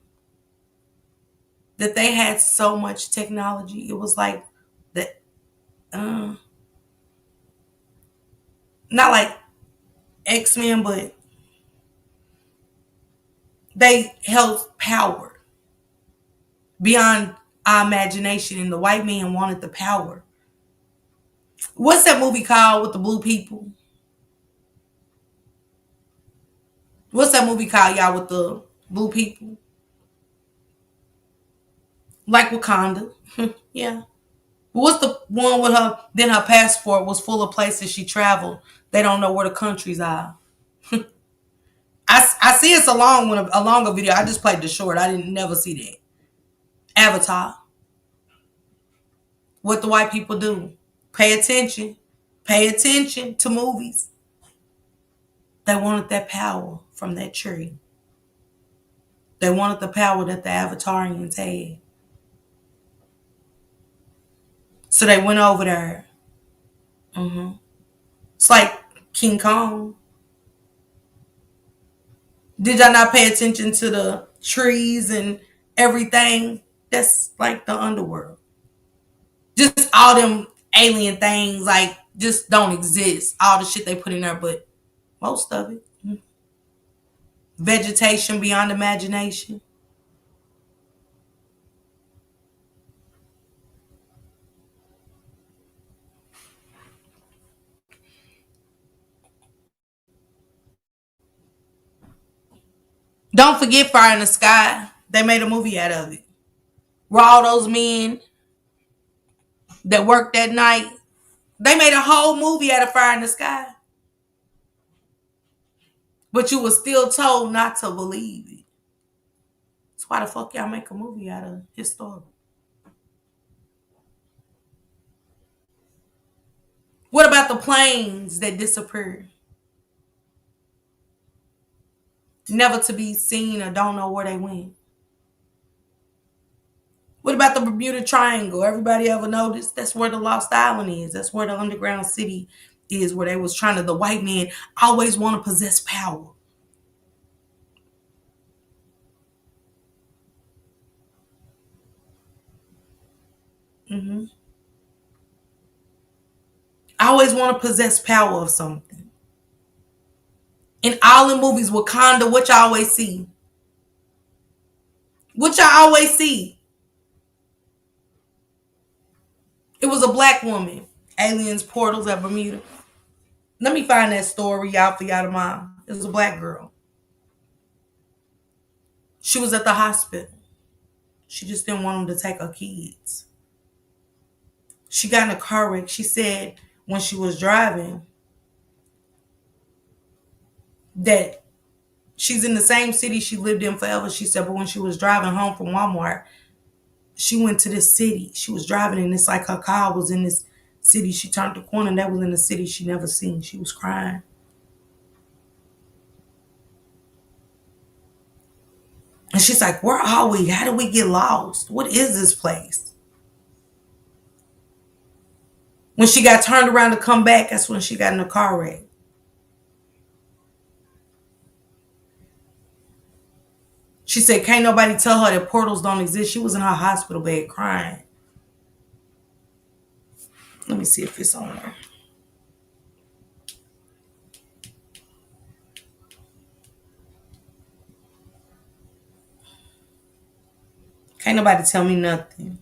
That they had so much technology. It was like the... not like X-Men, but they held power beyond our imagination, and the white man wanted the power. What's that movie called with the blue people? What's that movie called, y'all, with the blue people? Like Wakanda. Yeah. What's the one with her? Then her passport was full of places she traveled. They don't know where the countries are. I see it's a longer video. I just played the short. I didn't never see that. Avatar. What the white people do? Pay attention. Pay attention to movies. They wanted that power from that tree. They wanted the power that the Avatarians had. So they went over there. It's like King Kong. Did y'all not pay attention to the trees and everything? That's like the underworld. Just all them alien things, like just don't exist. All the shit they put in there, but most of it. Vegetation beyond imagination. Don't forget Fire in the Sky. They made a movie out of it. Where all those men that worked that night, they made a whole movie out of Fire in the Sky. But you were still told not to believe it. So why the fuck y'all make a movie out of his story? What about the planes that disappeared? Never to be seen or don't know where they went. What about the Bermuda Triangle? Everybody ever noticed? That's where the Lost Island is. That's where the underground city is, where they was trying to, the white men always want to possess power. I always want to possess power of something. In all the movies, Wakanda, what y'all always see? What y'all always see? It was a black woman. Aliens, portals at Bermuda. Let me find that story out for y'all tomorrow. It was a black girl. She was at the hospital. She just didn't want them to take her kids. She got in a car wreck. She said when she was driving that she's in the same city she lived in forever. She said, but when she was driving home from Walmart, she went to this city. She was driving and it's like her car was in this city. She turned the corner and that was in the city she never seen. She was crying. And she's like, where are we? How did we get lost? What is this place? When she got turned around to come back, that's when she got in a car wreck. She said, can't nobody tell her that portals don't exist. She was in her hospital bed crying. Let me see if it's on there. Can't nobody tell me nothing.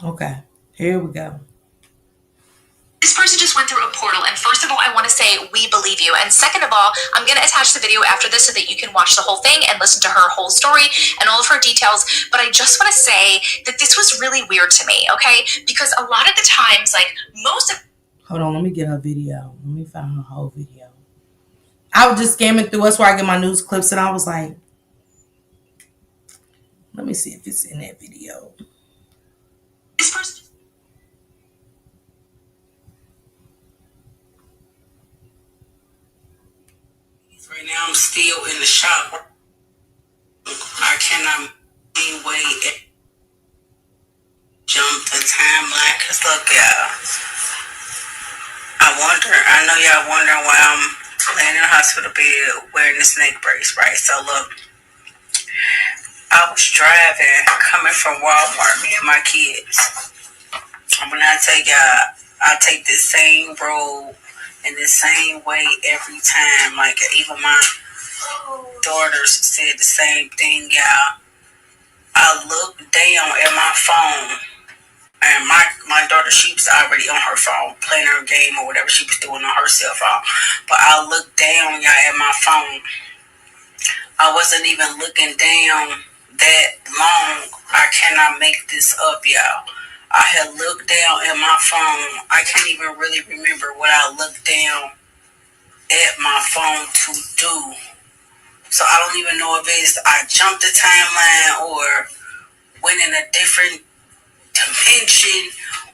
Okay, here we go. This person just went through a portal, and first of all, I want to say we believe you, and second of all, I'm going to attach the video after this so that you can watch the whole thing and listen to her whole story and all of her details. But I just want to say that this was really weird to me, okay? Because a lot of the times, like most of... Hold on, let me get her video. Let me find her whole video. I was just scamming through. That's where I get my news clips, and I was like, let me see if it's in that video. This person... Right now, I'm still in the shop. I cannot wait. Jump the timeline. Cause look, y'all. I know y'all wondering why I'm laying in the hospital bed wearing the snake brace, right? So look, I was driving, coming from Walmart, me and my kids. And when I tell y'all, I take the same road in the same way every time. Like even my daughters said the same thing, y'all. I looked down at my phone, and my daughter, she was already on her phone playing her game or whatever she was doing on her cell phone. But I looked down, y'all, at my phone. I wasn't even looking down that long. I cannot make this up, y'all. I had looked down at my phone. I can't even really remember what I looked down at my phone to do. So I don't even know if it's I jumped the timeline or went in a different dimension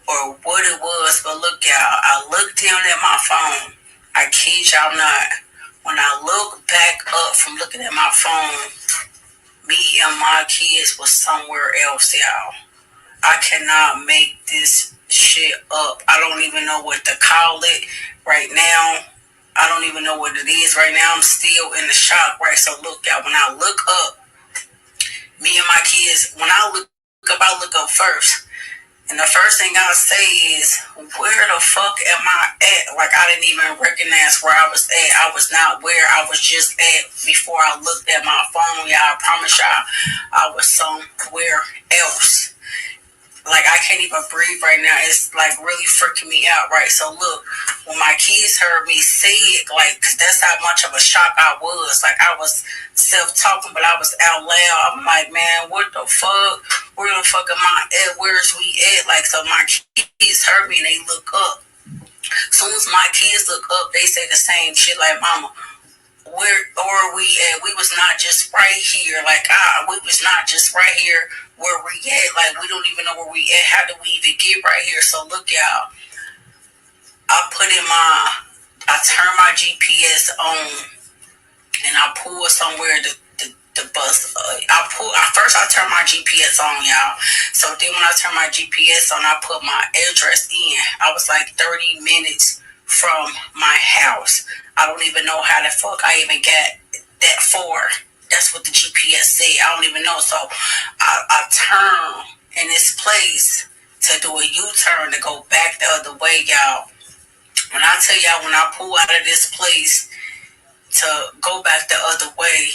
or what it was. But look, y'all, I looked down at my phone. I kid y'all not. When I look back up from looking at my phone, me and my kids was somewhere else, y'all. I cannot make this shit up. I don't even know what to call it right now. I don't even know what it is right now. I'm still in the shock, right? So look, y'all, when I look up, me and my kids, when I look up first. And the first thing I'll say is, where the fuck am I at? Like, I didn't even recognize where I was at. I was not where I was just at before I looked at my phone, y'all. I promise y'all, I was somewhere else. Like, I can't even breathe right now. It's, like, really freaking me out, right? So, look, when my kids heard me say it, like, cause that's how much of a shock I was. Like, I was self-talking, but I was out loud. I'm like, man, what the fuck? Where the fuck am I at? Where's we at? Like, so my kids heard me and they look up. As soon as my kids look up, they say the same shit like, Mama, where are we at? We was not just right here. Like, we was not just right here where we at. Like, we don't even know where we at. How do we even get right here? So look, y'all, I turn my GPS on and I pull somewhere the bus. First I turn my GPS on, y'all. So then when I turn my GPS on, I put my address in. I was like 30 minutes from my house. I don't even know how the fuck I even got that far. That's what the GPS said. I don't even know. So I turn in this place to do a U-turn to go back the other way, y'all. When I tell y'all, when I pull out of this place to go back the other way,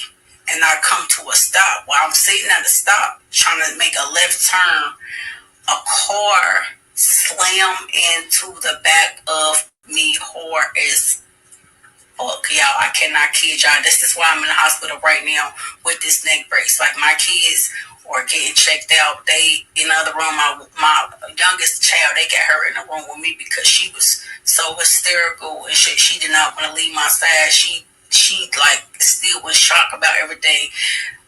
and I come to a stop. While I'm sitting at a stop trying to make a left turn, a car slammed into the back of me hard as fuck, y'all. I cannot kid y'all. This is why I'm in the hospital right now with this neck brace. Like, my kids are getting checked out. They in the other room. My youngest child, they got her in the room with me because she was so hysterical and shit. She did not want to leave my side. She like still was shocked about everything.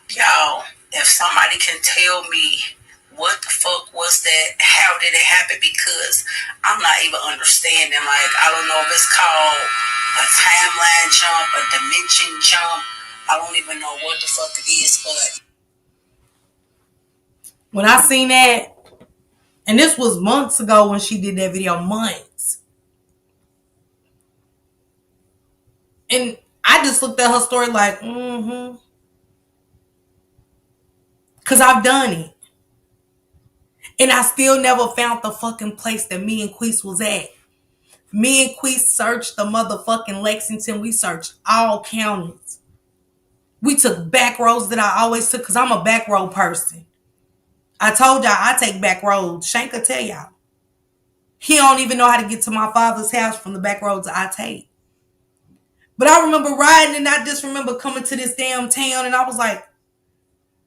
Y'all, if somebody can tell me what the fuck was that, how did it happen, because I'm not even understanding. Like, I don't know if it's called a timeline jump, a dimension jump. I don't even know what the fuck it is, but when I seen that, and this was months ago when she did that video, months. And I just looked at her story like, because I've done it. And I still never found the fucking place that me and Queese was at. Me and Queese searched the motherfucking Lexington. We searched all counties. We took back roads that I always took because I'm a back road person. I told y'all I take back roads. Shank will tell y'all. He don't even know how to get to my father's house from the back roads I take. But I remember riding, and I just remember coming to this damn town, and I was like,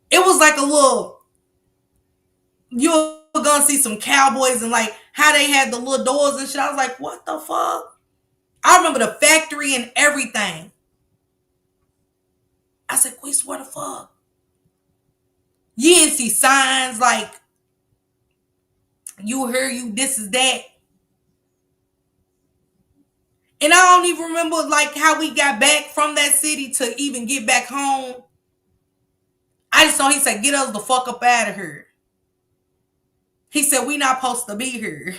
it was like a little, you're gonna see some cowboys and like how they had the little doors and shit. I was like, what the fuck? I remember the factory and everything. I said, Queese, what the fuck? You didn't see signs like, you hear you, this is that. And I don't even remember like how we got back from that city to even get back home. I just know he said, get us the fuck up out of here. He said, we not supposed to be here.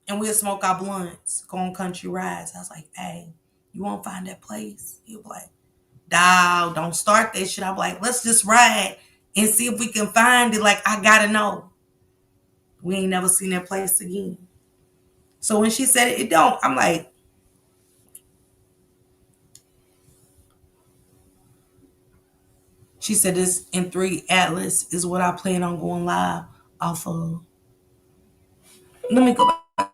And we'll smoke our blunts, go on country rides. I was like, hey, you won't find that place? He'll be like, dawg, don't start that shit. I'm like, let's just ride and see if we can find it. Like, I gotta know. We ain't never seen that place again. So when she said it don't, I'm like, she said this in 3 Atlas is what I plan on going live off of. Let me go back.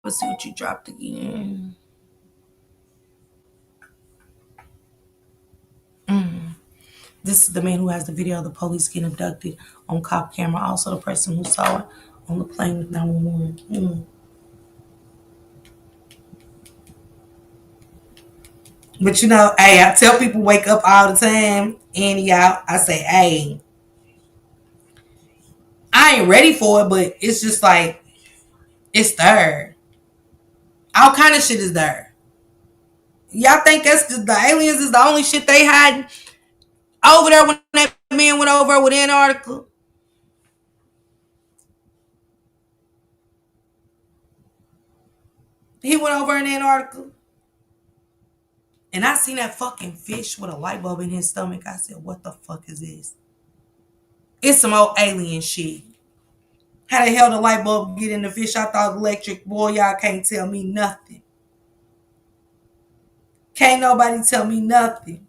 Let's see what you dropped again. This is the man who has the video of the police getting abducted on cop camera. Also the person who saw it on the plane with 911. But you know, hey, I tell people wake up all the time, and y'all, I say, hey, I ain't ready for it, but it's just like it's there. All kind of shit is there. Y'all think that's just the aliens is the only shit they hiding over there when that man went over with Antarctica? He went over in Antarctica. And I seen that fucking fish with a light bulb in his stomach. I said, what the fuck is this? It's some old alien shit. How the hell the light bulb get in the fish? I thought electric. Boy, y'all can't tell me nothing. Can't nobody tell me nothing.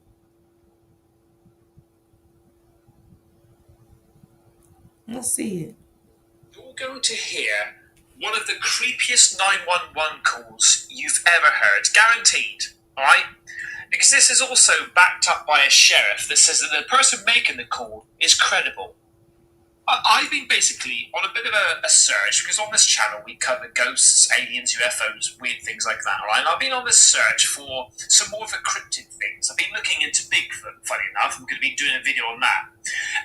Let's see it. You're going to hear one of the creepiest 911 calls you've ever heard. Guaranteed. Alright? Because this is also backed up by a sheriff that says that the person making the call is credible. I've been basically on a bit of a search, because on this channel we cover ghosts, aliens, UFOs, weird things like that, right? And I've been on this search for some more of the cryptid things. I've been looking into Bigfoot, funny enough. I'm going to be doing a video on that.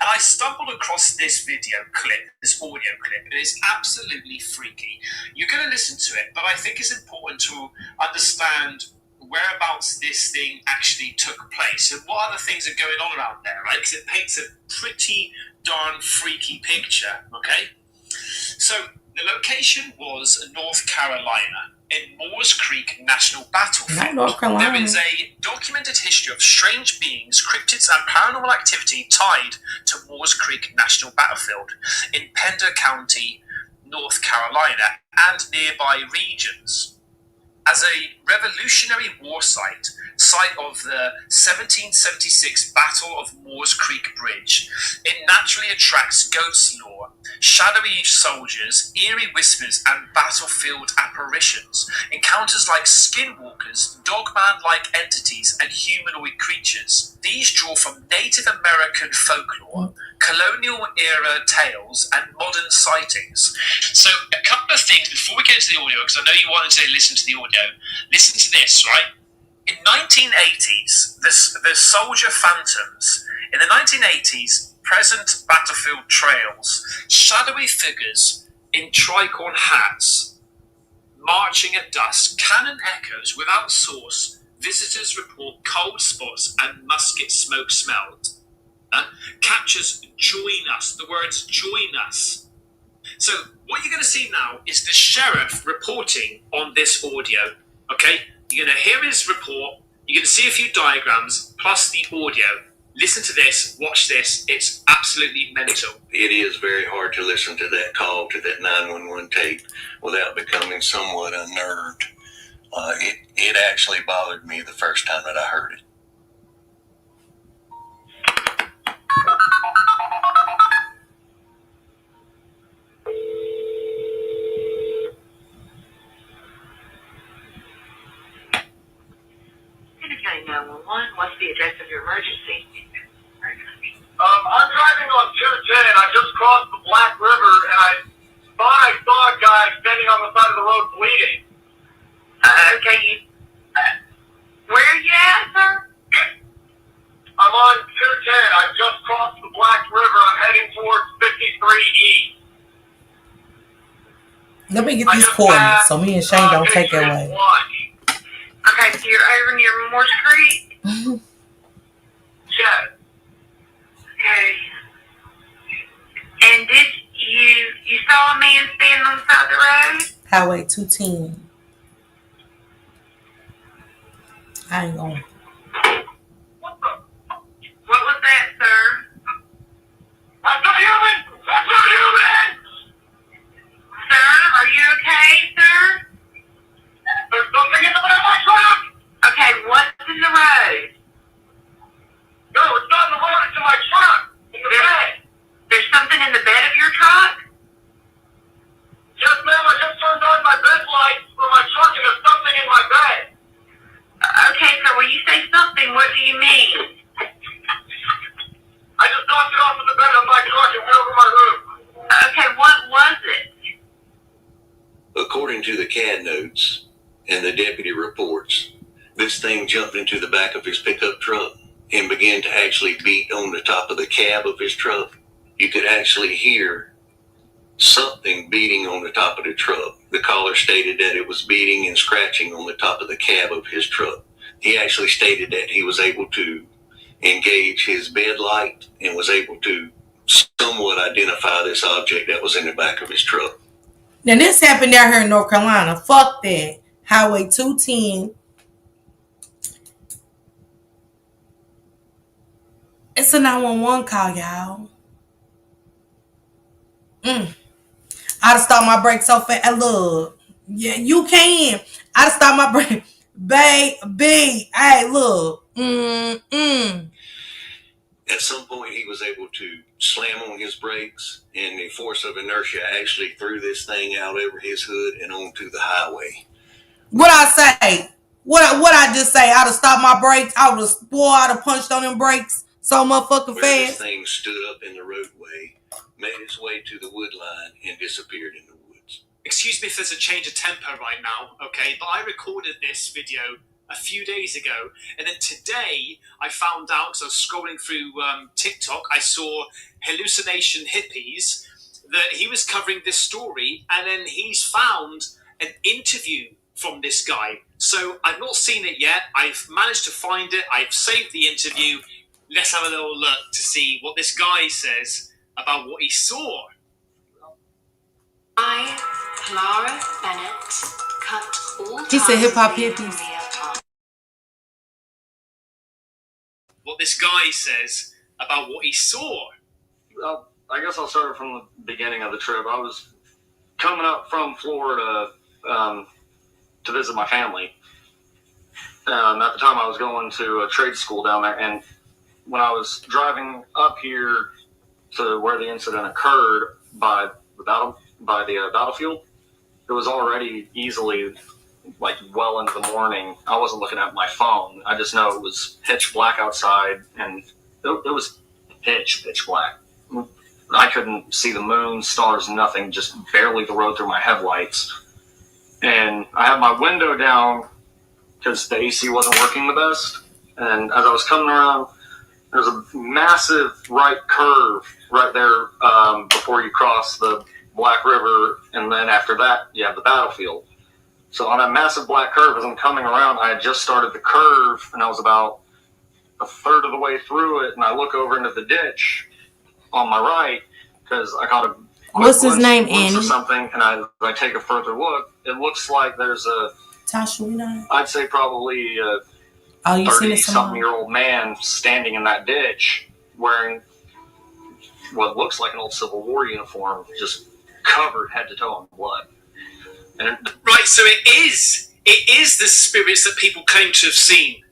And I stumbled across this video clip, this audio clip. It is absolutely freaky. You're going to listen to it, but I think it's important to understand whereabouts this thing actually took place and what other things are going on around there, right? Because it paints a pretty darn freaky picture, okay? So the location was North Carolina in Moores Creek National Battlefield. Not North Carolina. There is a documented history of strange beings, cryptids, and paranormal activity tied to Moores Creek National Battlefield in Pender County, North Carolina, and nearby regions. As a Revolutionary War site of the 1776 Battle of Moores Creek Bridge, it naturally attracts ghost lore, shadowy soldiers, eerie whispers, and battlefield apparitions. Encounters like skinwalkers, dogman-like entities, and humanoid creatures. These draw from Native American folklore, colonial-era tales, and modern sightings. So, a couple of things before we get into the audio, because I know you wanted to listen to the audio. Listen to this, right? In 1980s, the soldier phantoms. In the 1980s, present battlefield trails, shadowy figures in tricorn hats, marching at dusk, cannon echoes without source, visitors report cold spots and musket smoke smelled. Captures join us, the words join us. So what you're going to see now is the sheriff reporting on this audio, okay? You're going to hear his report, you're going to see a few diagrams, plus the audio. Listen to this, watch this, it's absolutely mental. It is very hard to listen to that call, to that 911 tape, without becoming somewhat unnerved. It actually bothered me the first time that I heard it. What's the address of your emergency? I'm driving on 210. I just crossed the Black River, and I thought I saw a guy standing on the side of the road bleeding. Okay, where are you at, sir? I'm on 210. I just crossed the Black River. I'm heading towards 53E. Let me get these coordinates so me and Shane don't take it away. Okay, so you're over near Moores Creek? Yeah. Okay. And did you saw a man standing on the side of the road? Highway 210. I ain't going. What was that, sir? That's a human! That's a human! Sir, are you okay, sir? There's something in the back of my truck! Okay, what's in the road? No, it's not in the road, it's in my truck! In the bed! There's something in the bed of your truck? Yes, ma'am, I just turned on my bed lights for my truck and there's something in my bed! Okay, sir, when you say something, what do you mean? I just knocked it off of the bed of my truck and went over my roof. Okay, what was it? According to the CAD notes and the deputy reports, this thing jumped into the back of his pickup truck and began to actually beat on the top of the cab of his truck. You could actually hear something beating on the top of the truck. The caller stated that it was beating and scratching on the top of the cab of his truck. He actually stated that he was able to engage his bed light and was able to somewhat identify this object that was in the back of his truck. Now, this happened down here in North Carolina. Fuck that. Highway 210. It's a 911 call, y'all. I'd stop my brakes so fast. Look. Yeah, you can. I'd stop my brakes. Baby. Hey, look. At some point, he was able to slam on his brakes, and the force of inertia actually threw this thing out over his hood and onto the highway. What I say? What I just say? I'd have stopped my brakes. I'd have punched on them brakes so motherfucking fast. This thing stood up in the roadway, made its way to the wood line, and disappeared in the woods. Excuse me if there's a change of tempo right now, okay? But I recorded this video a few days ago, and then today I found out, because I was scrolling through TikTok, I saw Hallucination Hippies, that he was covering this story, and then he's found an interview from this guy. So I've not seen it yet. I've managed to find it. I've saved the interview. Let's have a little look to see what this guy says about what he saw. I, Clara Bennett, cut all He said hip-hop hippies. What this guy says about what he saw. Well, I guess I'll start from the beginning of the trip. I was coming up from Florida to visit my family. At the time, I was going to a trade school down there, and when I was driving up here to where the incident occurred by the battlefield, it was already easily well into the morning. I wasn't looking at my phone. I just know it was pitch black outside, and it was pitch black. I couldn't see the moon, stars, nothing, just barely the road through my headlights. And I had my window down because the AC wasn't working the best. And as I was coming around, there's a massive right curve right there before you cross the Black River, and then after that, you have the battlefield. So on that massive black curve, as I'm coming around, I had just started the curve, and I was about a third of the way through it, and I look over into the ditch on my right, because I caught a what's his name, Annie? Or something, and I take a further look. It looks like there's a I'd say probably a 30-something-year-old man standing in that ditch wearing what looks like an old Civil War uniform, just covered head to toe in blood. And right, so it is the spirits that people claim to have seen.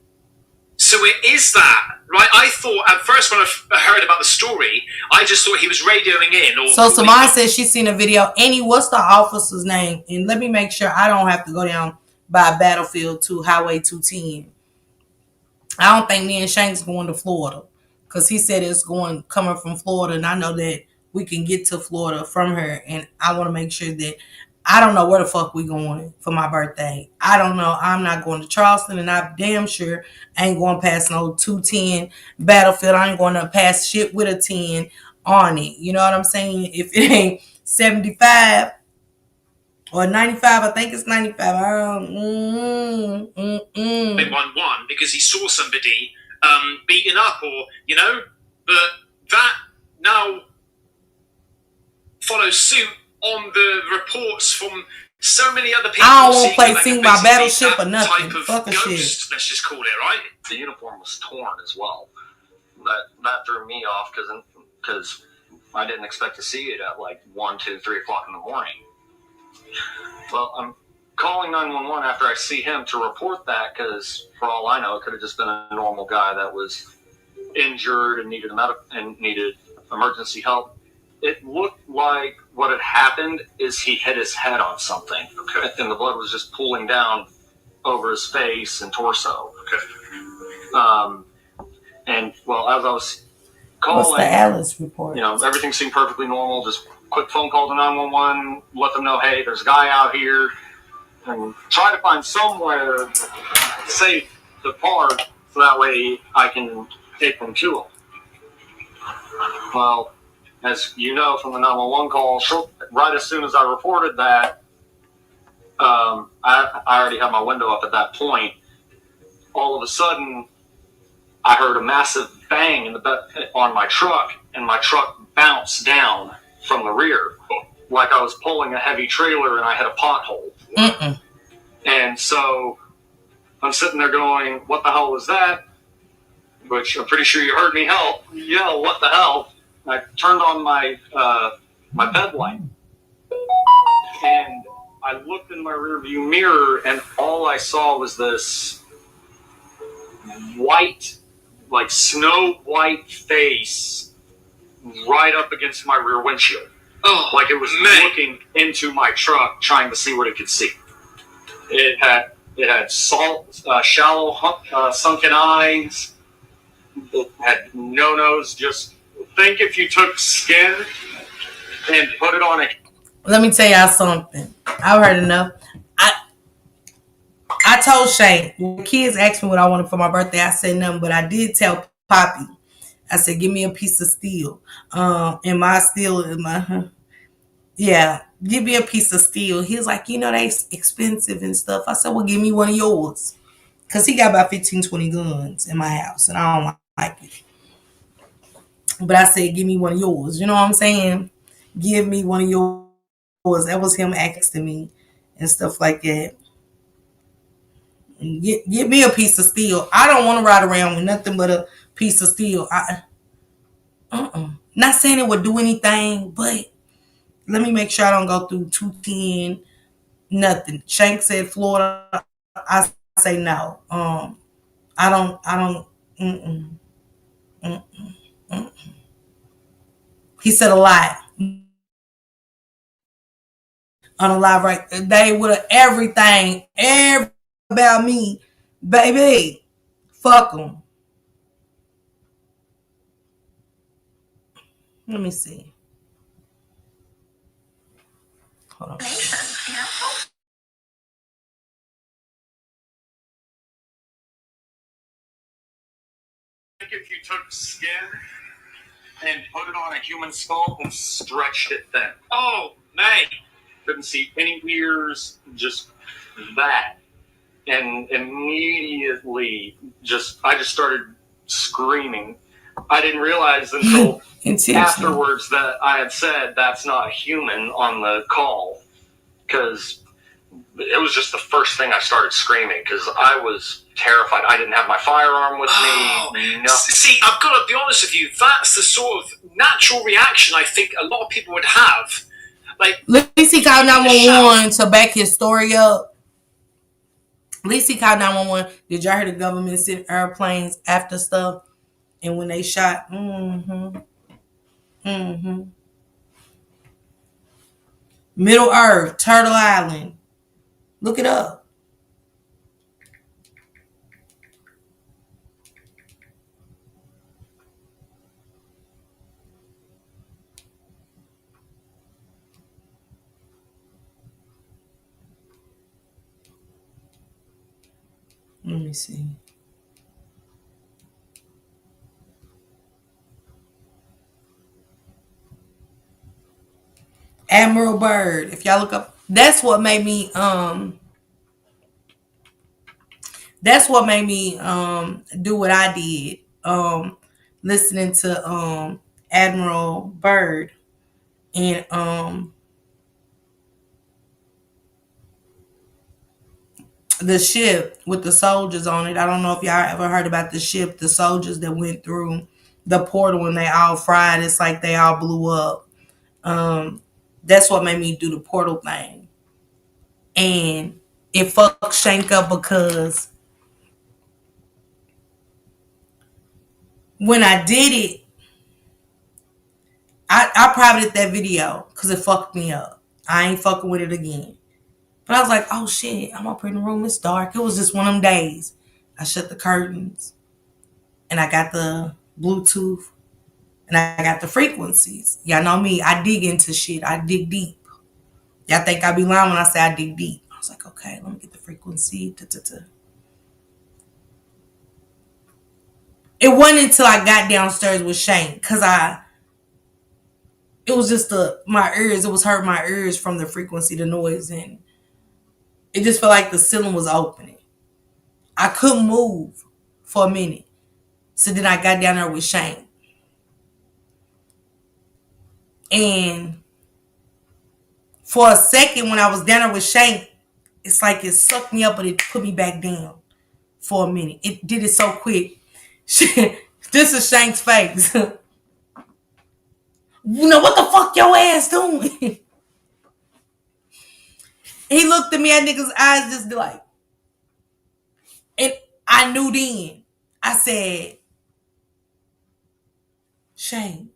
So it is that, right? I thought at first when I heard about the story, I just thought he was radioing in. So Samaya says she's seen a video. Annie, what's the officer's name? And let me make sure I don't have to go down by Battlefield to Highway 210. I don't think me and Shank's going to Florida, because he said it's coming from Florida, and I know that we can get to Florida from her, and I want to make sure that I don't know where the fuck we going for my birthday. I don't know. I'm not going to Charleston, and I'm damn sure I ain't going past no 210 Battlefield. I ain't going to pass shit with a 10 on it. You know what I'm saying? If it ain't 75 or 95, I think it's 95. 111 because he saw somebody beaten up, or but that now follows suit on the reports from so many other people. I don't want to play Sing My Battleship or nothing. Fuck a shit. Let's just call it, right? The uniform was torn as well. That threw me off because I didn't expect to see it at 1, 2, 3 o'clock in the morning. Well, I'm calling 911 after I see him to report that, because for all I know, it could have just been a normal guy that was injured and needed emergency help. It looked like what had happened is he hit his head on something. Okay. And the blood was just pooling down over his face and torso. Okay. And well, as I was calling, what's the Alice report? Everything seemed perfectly normal. Just quick phone call to 911, let them know, hey, there's a guy out here, and try to find somewhere safe depart so that way I can take them to them. Well, as you know from the 911 call, right as soon as I reported that, I already had my window up at that point. All of a sudden, I heard a massive bang on my truck, and my truck bounced down from the rear, like I was pulling a heavy trailer and I had a pothole. And so I'm sitting there going, "What the hell was that?" Which I'm pretty sure you heard me yell, "What the hell?" I turned on my my bed light, and I looked in my rearview mirror, and all I saw was this white, like snow white face right up against my rear windshield. Oh, like it was looking into my truck, trying to see what it could see. It had shallow, sunken eyes. It had no nose. Just think if you took skin and put it on a. Let me tell y'all something. I've heard enough. I told Shane, when kids asked me what I wanted for my birthday, I said nothing, but I did tell Poppy. I said, give me a piece of steel. And my steel is my, yeah, give me a piece of steel. He was like, they expensive and stuff. I said, well, give me one of yours. Because he got about 15, 20 guns in my house, and I don't like it. But I said, give me one of yours. You know what I'm saying? Give me one of yours. That was him asking me and stuff like that. Give me a piece of steel. I don't want to ride around with nothing but a piece of steel. Not saying it would do anything, but let me make sure I don't go through 210. Nothing. Shank said Florida. I say no. I don't. He said a lot. On a live right, they would have everything about me, baby. Fuck them. Let me see. Hold on. If you took skin and put it on a human skull and stretched it thin. Oh, man. Couldn't see any ears, just that. And immediately, I just started screaming. I didn't realize until afterwards that I had said that's not human on the call, because it was just the first thing I started screaming because I was terrified. I didn't have my firearm with me. No. See, I've got to be honest with you. That's the sort of natural reaction I think a lot of people would have. Like, at least he called 911 to back his story up. At least he called 911. Did y'all hear the government sent airplanes after stuff? And when they shot, Middle Earth, Turtle Island. Look it up. Let me see. Admiral Byrd. If y'all look up, that's what made me do what I did. Listening to Admiral Byrd and the ship with the soldiers on it. I don't know if y'all ever heard about the ship, the soldiers that went through the portal and they all fried. It's like they all blew up. That's what made me do the portal thing. And it fucked Shank up because when I did it, I privated that video because it fucked me up. I ain't fucking with it again. But I was like, oh shit, I'm up in the room, it's dark. It was just one of them days. I shut the curtains and I got the Bluetooth and I got the frequencies. Y'all know me, I dig into shit. I dig deep. Y'all think I be lying when I say I dig deep. I was like, okay, let me get the frequency. It wasn't until I got downstairs with Shane because it was just my ears. It was hurting my ears from the frequency, the noise, and it just felt like the ceiling was opening. I couldn't move for a minute. So then I got down there with Shane. And for a second, when I was down there with Shane, it's like it sucked me up, but it put me back down for a minute. It did it so quick. This is Shank's face. You know what the fuck your ass doing? He looked at me, at niggas' eyes just like, and I knew then. I said, Shane.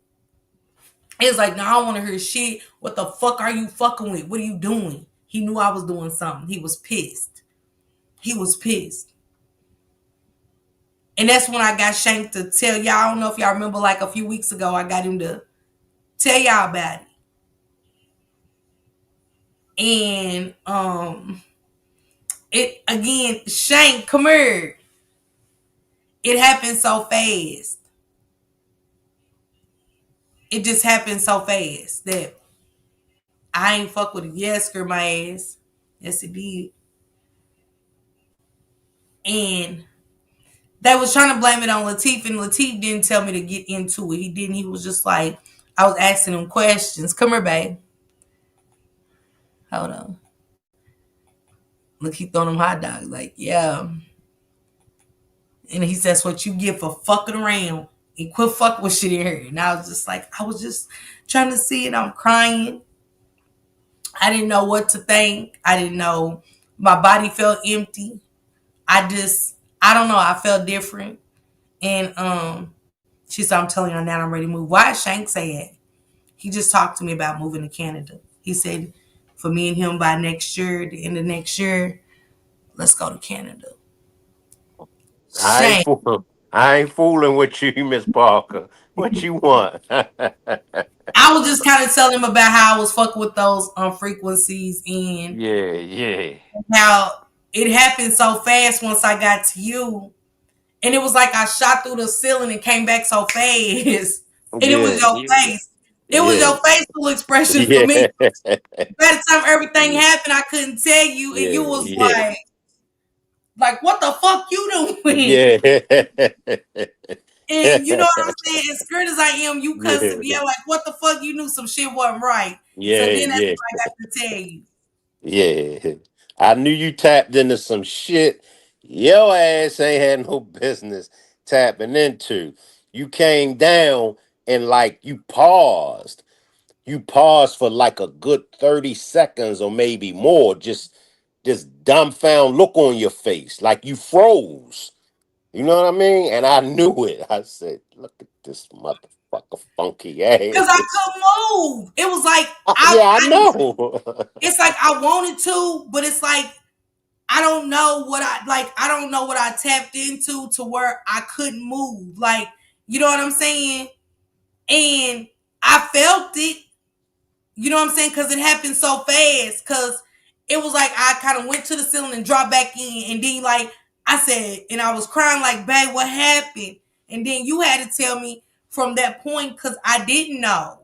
He was like, no, I don't want to hear shit. What the fuck are you fucking with? What are you doing? He knew I was doing something. He was pissed. He was pissed. And that's when I got Shank to tell y'all. I don't know if y'all remember, like a few weeks ago, I got him to tell y'all about it. And it again, Shank, come here. It happened so fast. It just happened so fast that I ain't fuck with it. Yes, screw my ass. Yes, it did. And they was trying to blame it on Latif, and Latif didn't tell me to get into it. He didn't. He was just like, I was asking him questions. Come here, babe. Hold on. Look, he throwing them hot dogs. Like, yeah. And he says, what you get for fucking around. And quit fucking with shit in here. And I was just like, I was just trying to see it. I'm crying. I didn't know what to think. I didn't know. My body felt empty. I don't know. I felt different. And she said, I'm telling you now, I'm ready to move. Why is Shank say it? He just talked to me about moving to Canada. He said, for me and him by next year, the end of next year, let's go to Canada. Shane. I ain't fooling with you, Miss Parker. What you want? I was just kind of telling him about how I was fucking with those frequencies and yeah. how it happened so fast once I got to you. And it was like I shot through the ceiling and came back so fast. And it was Yeah. your face. It was Yeah. your facial expression for me. Yeah. By the time everything happened, I couldn't tell you. And you was Yeah. like, what the fuck you doing? Yeah. And you know what I'm saying? As scared as I am, you cussing me Yeah. out like, what the fuck? You knew some shit wasn't right. So Yeah. then that's Yeah. what I got to tell you. Yeah. I knew you tapped into some shit your ass ain't had no business tapping into. You came down and like you paused. You paused for like a good 30 seconds or maybe more. Just this dumbfound look on your face. Like you froze. You know what I mean? And I knew it. I said, look at this motherfucker funky Because I ass. couldn't move. It was like Yeah, I know. it's like I wanted to, but it's like I don't know what I don't know what I tapped into to where I couldn't move. Like, you know what I'm saying? And I felt it, you know what I'm saying? Because it happened so fast. Because it was like I kind of went to the ceiling and dropped back in. And then, like, I said, and I was crying, like, babe, what happened? And then you had to tell me from that point because I didn't know.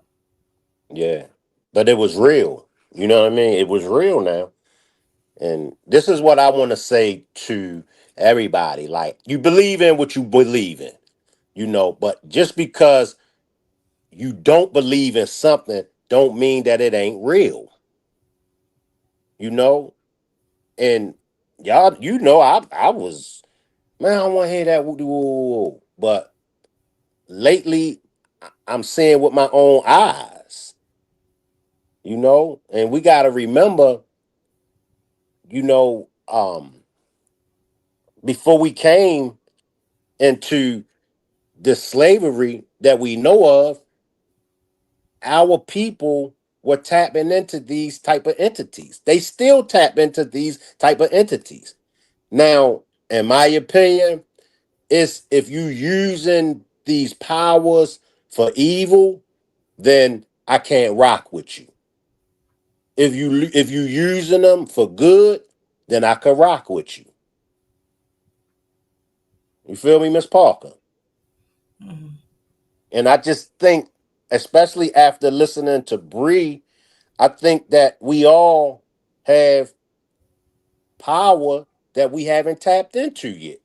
Yeah. But it was real. You know what I mean? It was real now. And this is what I want to say to everybody. Like, you believe in what you believe in, but just because you don't believe in something don't mean that it ain't real, you know? And y'all, I was, man, I don't want to hear that woo woo. But lately, I'm seeing with my own eyes, and we got to remember, you know, before we came into the slavery that we know of, our people were tapping into these type of entities. They still tap into these type of entities. Now, in my opinion, it's if you using these powers for evil, then I can't rock with you. If you using them for good, then I can rock with you. You feel me, Miss Parker? And I just think, especially after listening to Bree, I think that we all have power that we haven't tapped into yet.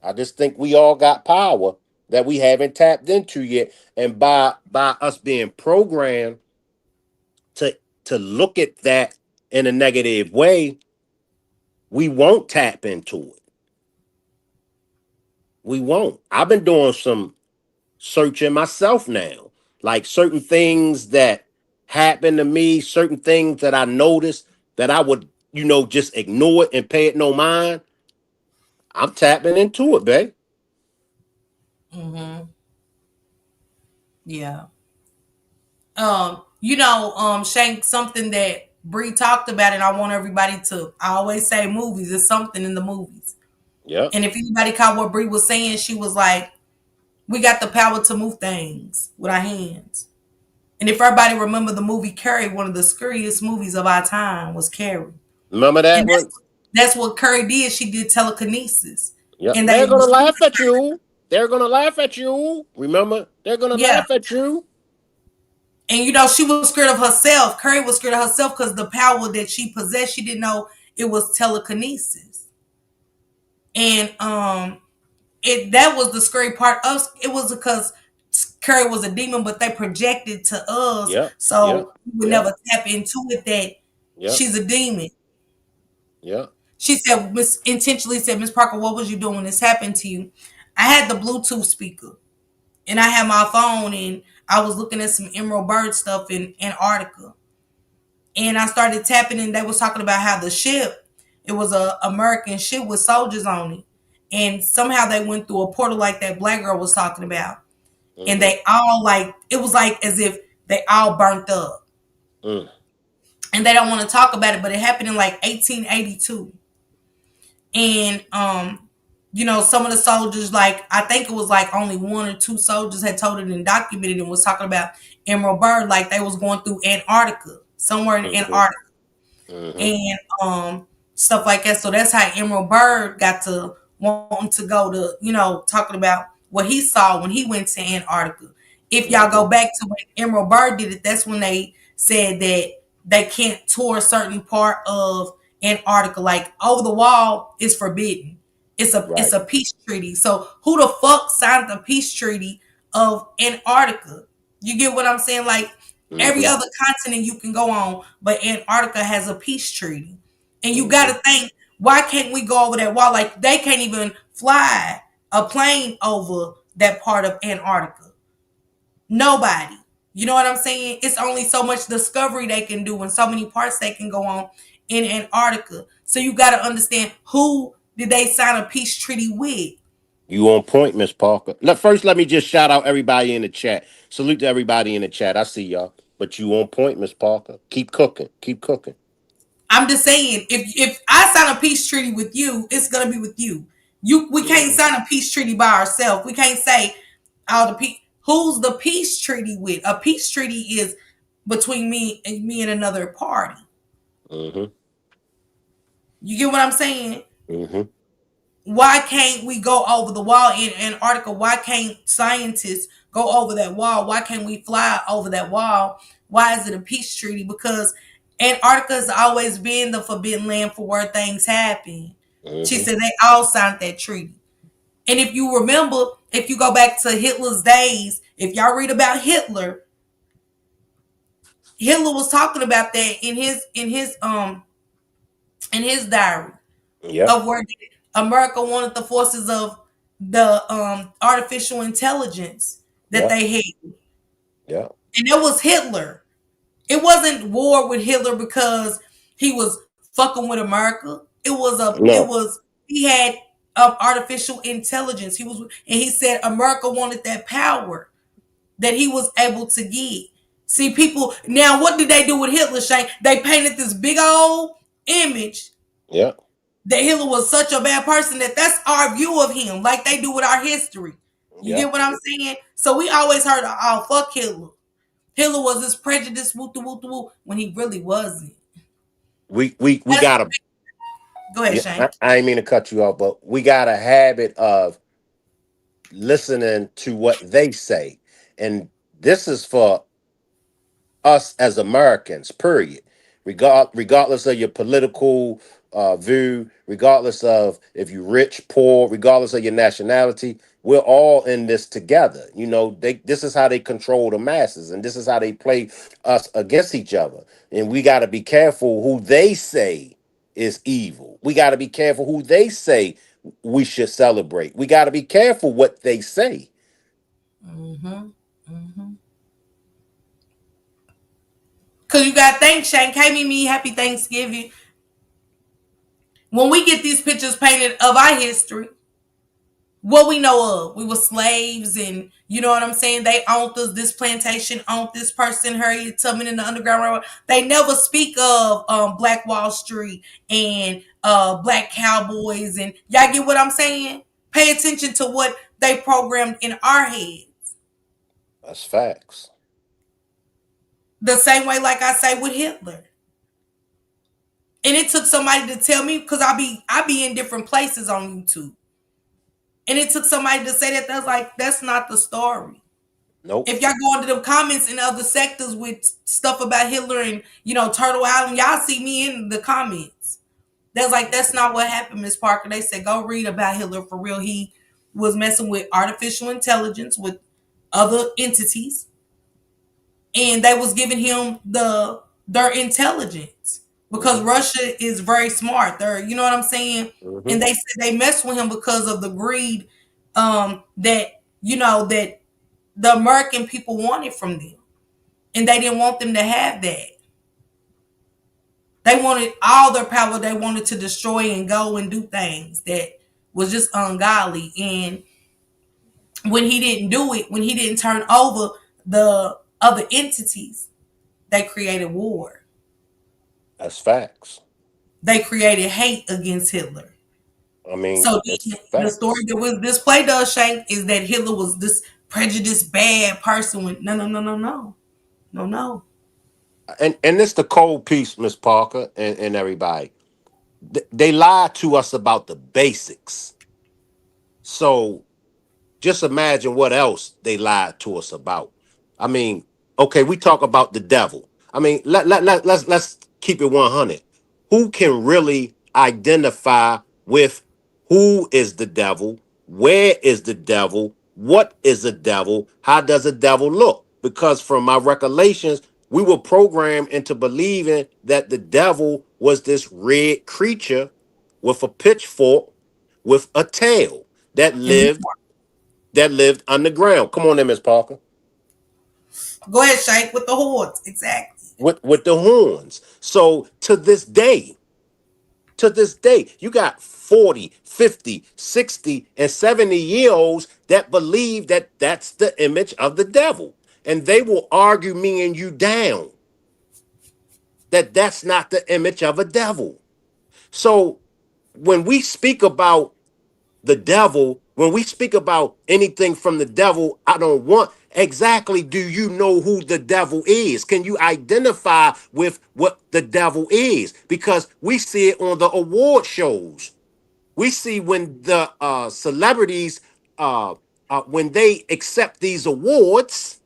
I just think we all got power that we haven't tapped into yet. And by us being programmed to look at that in a negative way, we won't tap into it. We won't. I've been doing some searching myself now. Like certain things that happen to me, certain things that I noticed that I would, just ignore it and pay it no mind. I'm tapping into it, babe. Yeah. Shank, something that Bree talked about, and I want everybody to, I always say movies, it's something in the movies. Yeah. And if anybody caught what Bree was saying, she was like, we got the power to move things with our hands. And if everybody remember the movie Carrie, one of the scariest movies of our time was Carrie. Remember that And one? that's what Carrie did. She did telekinesis. Yep. And They're they gonna was, laugh at you. They're gonna laugh at you. Remember? They're gonna yeah. laugh at you. And she was scared of herself. Carrie was scared of herself because the power that she possessed, she didn't know it was telekinesis. And that was the scary part of it, was because Carrie was a demon, but they projected to us, Yep. Yep. so we would Yep. never tap into it that Yep. she's a demon. Yep. She said, intentionally said, Miss Parker, what was you doing when this happened to you? I had the Bluetooth speaker and I had my phone and I was looking at some Emerald Bird stuff in Antarctica. And I started tapping and they was talking about how the ship, it was a American ship with soldiers on it. And somehow they went through a portal like that black girl was talking about. And they all it was like as if they all burnt up. And they don't want to talk about it, but it happened in 1882. And some of the soldiers, I think it was only one or two soldiers had told it and documented and was talking about Emerald Bird, like they was going through Antarctica, somewhere in Antarctica. And stuff like that. So that's how Emerald Bird got to wanting to go to, talking about what he saw when he went to Antarctica. If y'all go back to when Emerald Bird did it, that's when they said that they can't tour a certain part of Antarctica. Like over the wall is forbidden. It's a peace treaty. So who the fuck signed the peace treaty of Antarctica? You get what I'm saying? Like every other continent you can go on, but Antarctica has a peace treaty. And you got to think, why can't we go over that wall? Like they can't even fly a plane over that part of Antarctica. Nobody. You know what I'm saying? It's only so much discovery they can do and so many parts they can go on in Antarctica. So you got to understand, who did they sign a peace treaty with? You on point, Miss Parker. First, let me just shout out everybody in the chat. Salute to everybody in the chat. I see y'all. But you on point, Miss Parker. Keep cooking. Keep cooking. I'm just saying, if I sign a peace treaty with you, it's gonna be with you. We can't sign a peace treaty by ourselves. We can't say all the peace. Who's the peace treaty with? A peace treaty is between me and another party. You get what I'm saying? Why can't we go over the wall in Antarctica? Why can't scientists go over that wall? Why can't we fly over that wall? Why is it a peace treaty? Because Antarctica has always been the forbidden land for where things happen. She said they all signed that treaty. And if you remember, if you go back to Hitler's days, if y'all read about Hitler was talking about that in his diary. Of where America wanted the forces of the artificial intelligence that they had. Yeah. And it was Hitler. It wasn't war with Hitler because he was fucking with America. He had artificial intelligence. He said America wanted that power that he was able to get. See, people now, what did they do with Hitler, Shane? They painted this big old image. Yeah. That Hitler was such a bad person that's our view of him, like they do with our history. You get what I'm saying? So we always heard, oh, fuck Hitler. Hitler was this prejudice, woo, when he really wasn't. We gotta Go ahead, Yeah, Shane. I ain't mean to cut you off, but we got a habit of listening to what they say. And this is for us as Americans, period. Regardless of your political view, regardless of if you're rich, poor, regardless of your nationality, we're all in this together. You know, this is how they control the masses, and this is how they play us against each other. And we got to be careful who they say is evil. We got to be careful who they say we should celebrate. We got to be careful what they say. Mm-hmm. Mm-hmm. Cause you got thanks, Shane. Me happy Thanksgiving. When we get these pictures painted of our history, what we know of, we were slaves, and you know what I'm saying. They owned us. This plantation owned this person, Harriet Tubman in the Underground Railroad. They never speak of Black Wall Street and black cowboys, and y'all get what I'm saying. Pay attention to what they programmed in our heads. That's facts. The same way, like I say with Hitler. And it took somebody to tell me, because I be in different places on YouTube. And it took somebody to say that. That's like, that's not the story. Nope. If y'all go into the comments in other sectors with stuff about Hitler and, Turtle Island, y'all see me in the comments. That's like, that's not what happened, Miss Parker. They said, go read about Hitler for real. He was messing with artificial intelligence, with other entities, and they was giving him their intelligence, because Russia is very smart. You know what I'm saying? Mm-hmm. And they said they messed with him because of the greed that that the American people wanted from them, and they didn't want them to have that. They wanted all their power. They wanted to destroy and go and do things that was just ungodly. And when he didn't do it, when he didn't turn over the other entities, they created war. That's facts. They created hate against Hitler. I mean, So it's the story facts. that was displayed to us, Shank, is that Hitler was this prejudiced, bad person. With no, no, no, no, no, no, no. And it's the cold piece, Miss Parker, and everybody. They lied to us about the basics. So just imagine what else they lied to us about. I mean, okay, we talk about the devil. I mean, let's keep it 100. Who can really identify with who is the devil? Where is the devil? What is the devil? How does the devil look? Because from my recollections, we were programmed into believing that the devil was this red creature with a pitchfork with a tail that And lived underground. Come on in, Miss Parker. go ahead, Shank, with the hordes. Exactly. With the horns. So to this day, you got 40, 50, 60, and 70-year-olds that believe that that's the image of the devil. And they will argue me and you down that that's not the image of a devil. So when we speak about the devil, when we speak about anything from the devil, I don't want exactly, do you know who the devil is? Can you identify with what the devil is? Because we see it on the award shows. We see when the celebrities, when they accept these awards,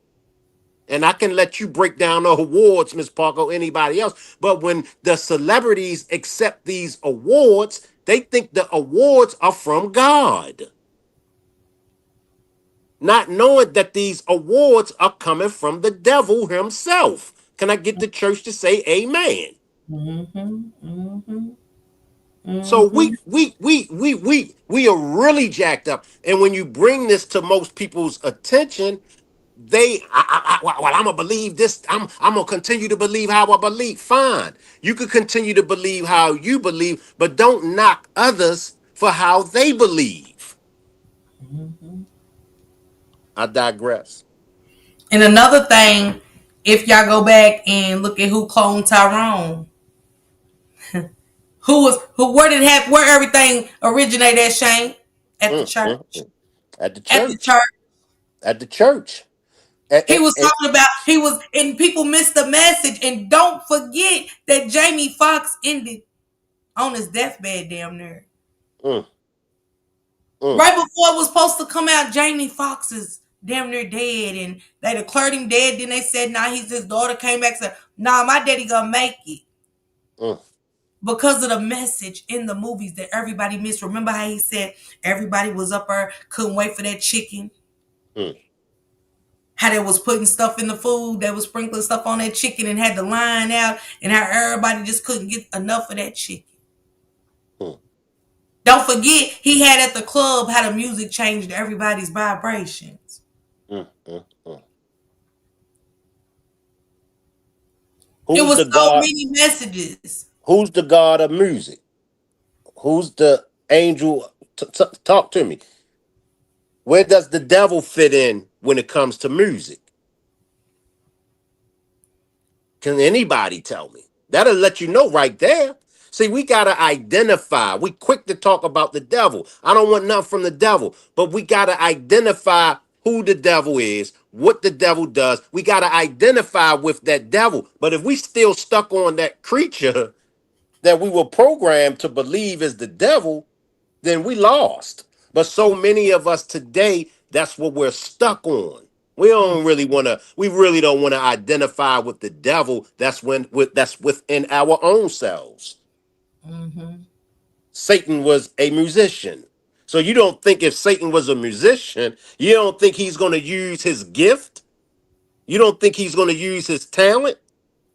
and I can let you break down the awards, Miss Parker, or anybody else. But when the celebrities accept these awards, they think the awards are from God, not knowing that these awards are coming from the devil himself. Can I get the church to say amen? Mm-hmm. Mm-hmm. So Mm-hmm. we are really jacked up. And when you bring this to most people's attention, well, I'm gonna believe this. I'm gonna continue to believe how I believe. Fine, you could continue to believe how you believe, but don't knock others for how they believe. Mm-hmm. I digress. And another thing, if y'all go back and look at who cloned Tyrone, where did where everything originated at, Shane? At the Mm, mm, church. mm. At the At the church. church. At the church. And, He and- was and- talking about, and people missed the message. And don't forget that Jamie Foxx ended on his deathbed, damn near. Mm, mm, Right before it was supposed to come out, Jamie Foxx is damn near dead, and they declared him dead. Then they said, "Nah, his daughter came back and said, nah, my daddy gonna make it." mm, Because of the message in the movies that everybody missed. Remember how he said everybody was up there, couldn't wait for that chicken? mm, How they was putting stuff in the food, they was sprinkling stuff on that chicken and had the line out, and how everybody just couldn't get enough of that chicken. mm, Don't forget, he had at the club how the music changed everybody's vibrations. mm. It Who's was the so God? many messages. Who's the God of music? Who's the angel? Talk to me. Where does the devil fit in when it comes to music? Can anybody tell me? That'll let you know right there. See, we gotta identify. We quick to talk about the devil. I don't want nothing from the devil, but we gotta identify who the devil is, what the devil does. We gotta identify with that devil. But if we still stuck on that creature that we were programmed to believe is the devil, then we lost. But so many of us today, that's what we're stuck on. We really don't want to identify with the devil. That's within our own selves. Mm-hmm. Satan was a musician. So you don't think if Satan was a musician, you don't think he's going to use his gift? You don't think he's going to use his talent?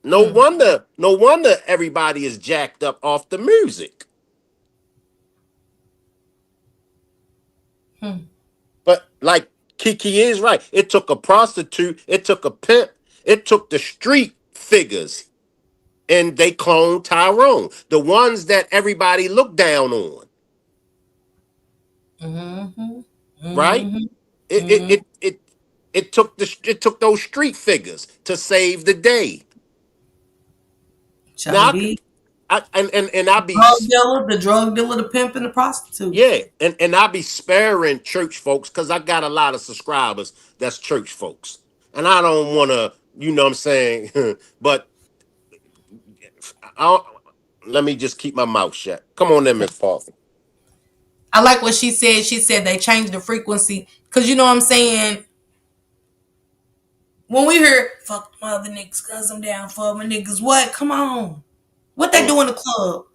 No wonder everybody is jacked up off the music. Hmm. But like Kiki is right. It took a prostitute, it took a pimp, it took the street figures, and they cloned Tyrone. The ones that everybody looked down on, Mm-hmm. right? Mm-hmm. It it Mm-hmm. it it, it took those street figures to save the day. Sure Now did. and I be The drug dealer, the pimp, and the prostitute. yeah, and I be sparing church folks because I got a lot of subscribers that's church folks. And I don't want to, you know what I'm saying? But I, let me just keep my mouth shut. Come on then, Miss Paul. I like what she said. She said they changed the frequency. Because you know what I'm saying? When we hear, fuck my other niggas, cuz I'm down for my niggas. What? Come on. What they Mm, do in the club?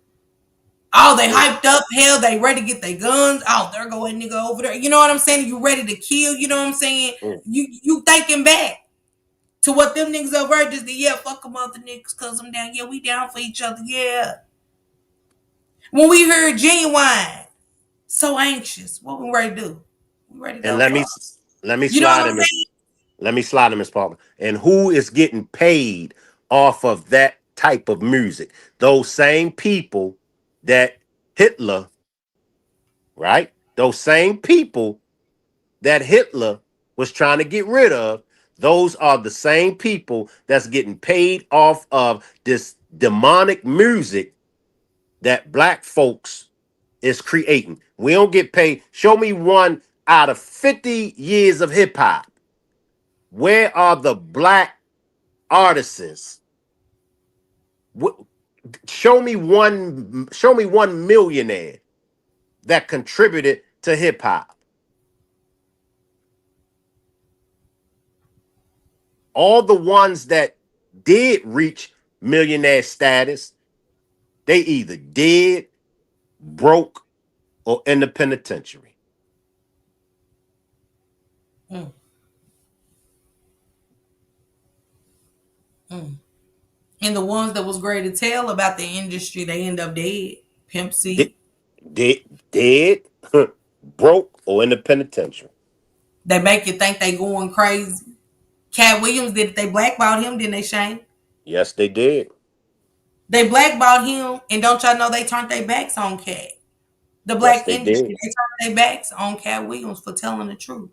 Oh, they mm, hyped up. Hell, they ready to get their guns. Oh, there go a nigga over there. You know what I'm saying? You ready to kill. You know what I'm saying? mm. You thinking back to what them niggas over there just did. Yeah, fuck them other niggas, cuz I'm down. Yeah, we down for each other. Yeah. When we heard Genuine, so anxious, what we ready to do? We ready to And go fuck. let me You know what slide I'm in, Miss. saying? Let me slide in, Miss Paul. And who is getting paid off of that type of music? Those same people that Hitler, right? Those same people that Hitler was trying to get rid of, those are the same people that's getting paid off of this demonic music that black folks is creating. We don't get paid. Show me one out of 50 years of hip hop. Where are the black artists? Wh- show me one millionaire that contributed to hip hop. All the ones that did reach millionaire status, they either dead, broke, or in the penitentiary. Mm, mm. And the ones that was great to tell about the industry, they end up dead. Pimp De- C. dead, broke, or in the penitentiary. They make you think they going crazy. Cat Williams did it. They blackballed him, didn't they, Shane? Yes, they did. They blackballed him, and don't y'all know they turned their backs on Cat? The Yes, black they industry, did. they turned their backs on Cat Williams for telling the truth.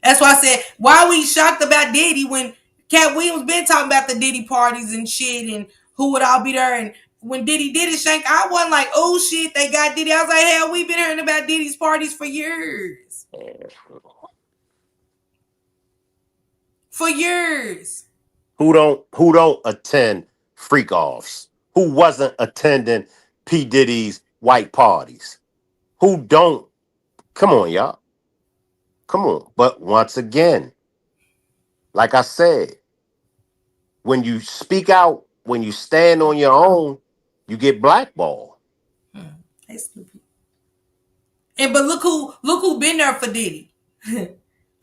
That's why I said, why are we shocked about Diddy when Cat Williams been talking about the Diddy parties and shit and who would all be there? And when Diddy did it, Shank, I wasn't like, oh shit, they got Diddy. I was like, hell, we've been hearing about Diddy's parties for years. For years. Who don't attend freak offs? Who wasn't attending P. Diddy's white parties? Who don't? Come on, y'all. Come on. But once again, like I said, when you speak out, when you stand on your own, you get blackballed. They stupid. And but look who been there for Diddy.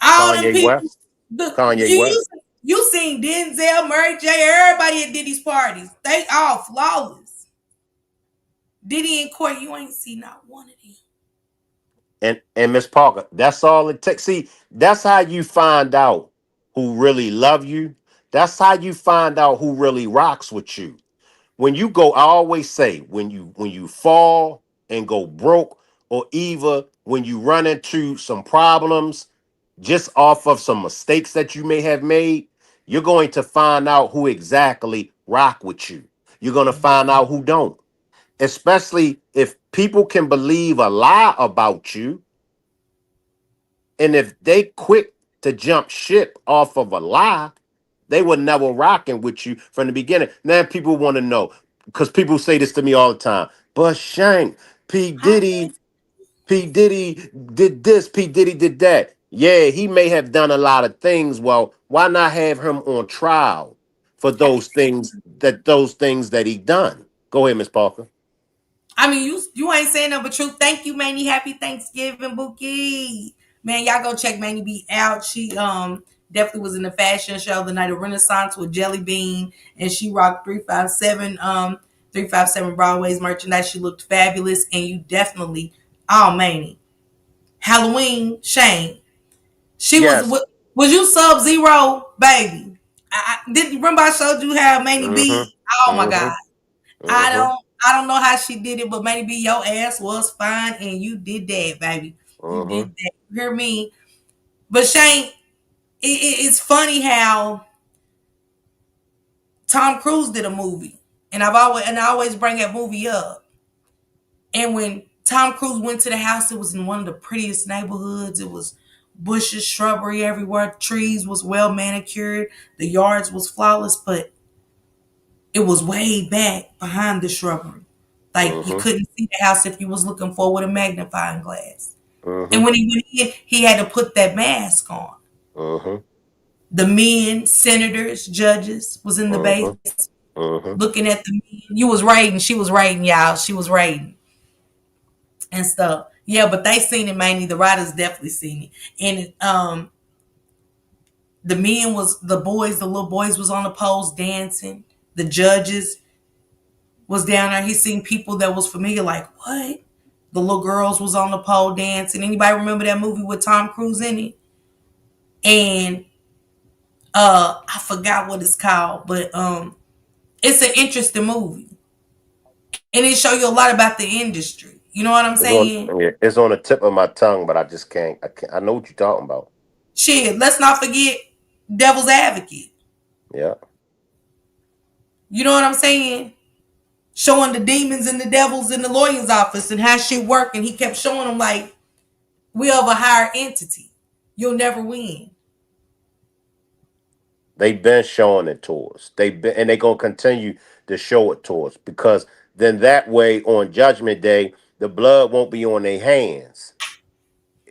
All them Kanye people. West. The, Kanye you West. you seen Denzel, Murray J, everybody at Diddy's parties. They all flawless. Diddy in court, you ain't see not one of them. And Miss Parker, that's all it takes. See, that's how you find out who really love you. That's how you find out who really rocks with you. When you go, I always say, when you fall and go broke, or either when you run into some problems just off of some mistakes that you may have made, you're going to find out who exactly rock with you. You're going to find out who don't. Especially if people can believe a lie about you, and if they quick to jump ship off of a lie, they were never rocking with you from the beginning. Now people want to know, because people say this to me all the time. But Shank, P. Diddy, P. Diddy did this, P. Diddy did that. Yeah, he may have done a lot of things. Well, why not have him on trial for those things that he done? Go ahead, Miss Parker. I mean, you ain't saying nothing but truth. Thank you, Manny. Happy Thanksgiving, Bookie. Man, y'all go check Manny B out. She definitely was in the fashion show the night of Renaissance with Jelly Bean, and she rocked 357 Broadway's merchandise. She looked fabulous, and you definitely, oh Manny, Halloween Shane. She was Yes. was you Sub Zero, baby? I did remember I showed you how Manny B. Mm-hmm. Oh my God. Mm-hmm. I Mm-hmm. don't I don't know how she did it, but maybe your ass was fine and you did that, baby. You Mm-hmm. did that. You hear me? But Shane, it's funny how Tom Cruise did a movie, and I always bring that movie up. And when Tom Cruise went to the house, it was in one of the prettiest neighborhoods. It was bushes, shrubbery everywhere. Trees was well manicured. The yards was flawless, but it was way back behind the shrubbery. Like you Mm-hmm. couldn't see the house if you was looking for with a magnifying glass. And Mm-hmm. when he went in, he had to put that mask on. Mm-hmm. The men, senators, judges was in the base Mm-hmm. Mm-hmm. looking at the men. You was raiding, she was raiding, y'all. She was raiding and stuff. Yeah, but they seen it mainly. The writers definitely seen it. And the men was the boys, the little boys was on the poles dancing. The judges was down there. He seen people that was familiar, like, what? The little girls was on the pole dancing. Anybody remember that movie with Tom Cruise in it? And I forgot what it's called, but it's an interesting movie. And it show you a lot about the industry. You know what I'm It's on, saying? yeah, it's on the tip of my tongue, but I just can't. I can't. I know what you're talking about. Shit, let's not forget Devil's Advocate. Yeah. You know what I'm saying? Showing the demons and the devils in the lawyer's office and how shit work. And he kept showing them like, we of a higher entity. You'll never win. They've been showing it to us. They're gonna continue to show it to us, because then that way on Judgment Day, the blood won't be on their hands.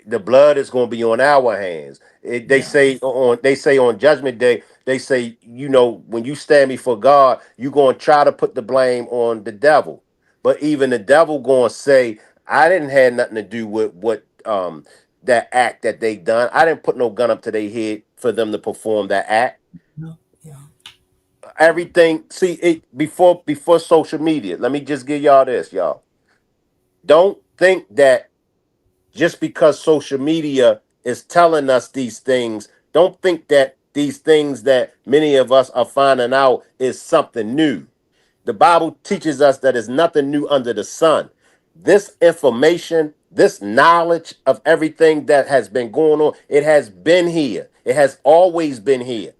The blood is going to be on our hands. Yeah. They say on Judgment Day, they say, when you stand before God, you're going to try to put the blame on the devil. But even the devil going to say, I didn't have nothing to do with what that act that they done. I didn't put no gun up to their head for them to perform that act. No. Yeah. Everything, see it before social media. Let me just give y'all this, y'all. Don't think that just because social media is telling us these things, don't think that these things that many of us are finding out is something new. The Bible teaches us that there's nothing new under the sun. This information, this knowledge of everything that has been going on, it has been here. It has always been here.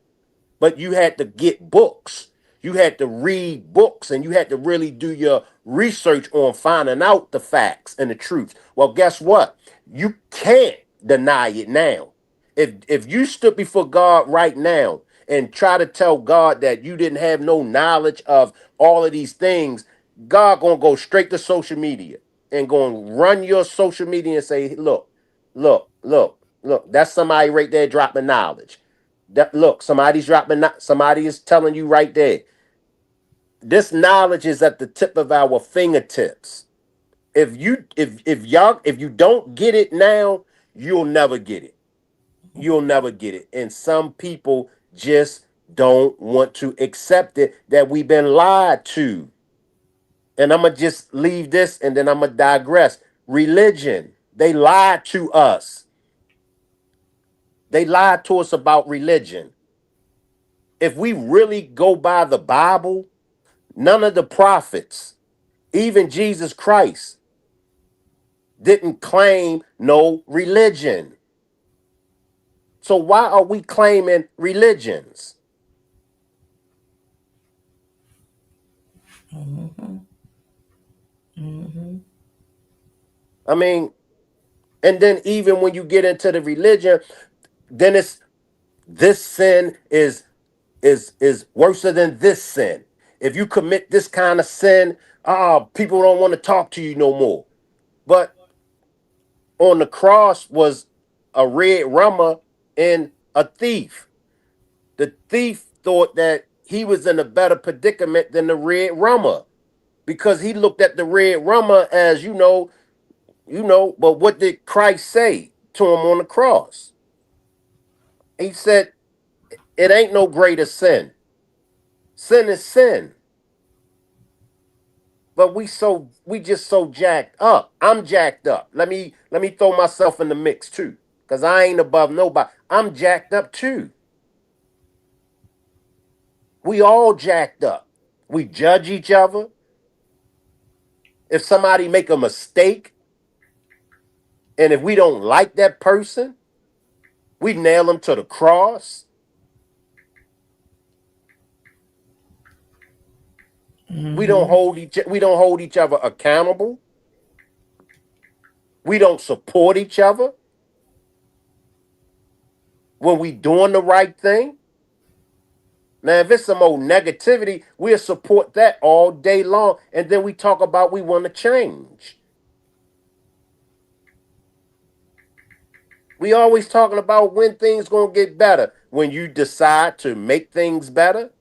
But you had to get books. You had to read books, and you had to really do your research on finding out the facts and the truth. Well, guess what? You can't deny it now. If you stood before God right now and try to tell God that you didn't have no knowledge of all of these things, God gonna go straight to social media and gonna run your social media and say, look, that's somebody right there dropping knowledge. That look, somebody is telling you right there. This knowledge is at the tip of our fingertips. If you don't get it now, you'll never get it. You'll never get it. And some people just don't want to accept it that we've been lied to. And I'm going to just leave this and then I'm going to digress. Religion, they lied to us. They lied to us about religion. If we really go by the Bible, none of the prophets, even Jesus Christ, didn't claim no religion. So why are we claiming religions? I mean, and then even when you get into the religion, then it's this sin is worse than this sin. If you commit this kind of sin, people don't want to talk to you no more. But on the cross was a red rummer and a thief. The thief thought that he was in a better predicament than the red rummer because he looked at the red rummer as but what did Christ say to him on the cross? He said, it ain't no greater sin. Sin is sin. But we just so jacked up. I'm jacked up. Let me throw myself in the mix too. Because I ain't above nobody. I'm jacked up too. We all jacked up. We judge each other. If somebody make a mistake, and if we don't like that person, we nail them to the cross. We don't hold each other accountable. We don't support each other when we doing the right thing. Now, if it's some old negativity, we'll support that all day long. And then we talk about we want to change. We always talking about when things going to get better. When you decide to make things better.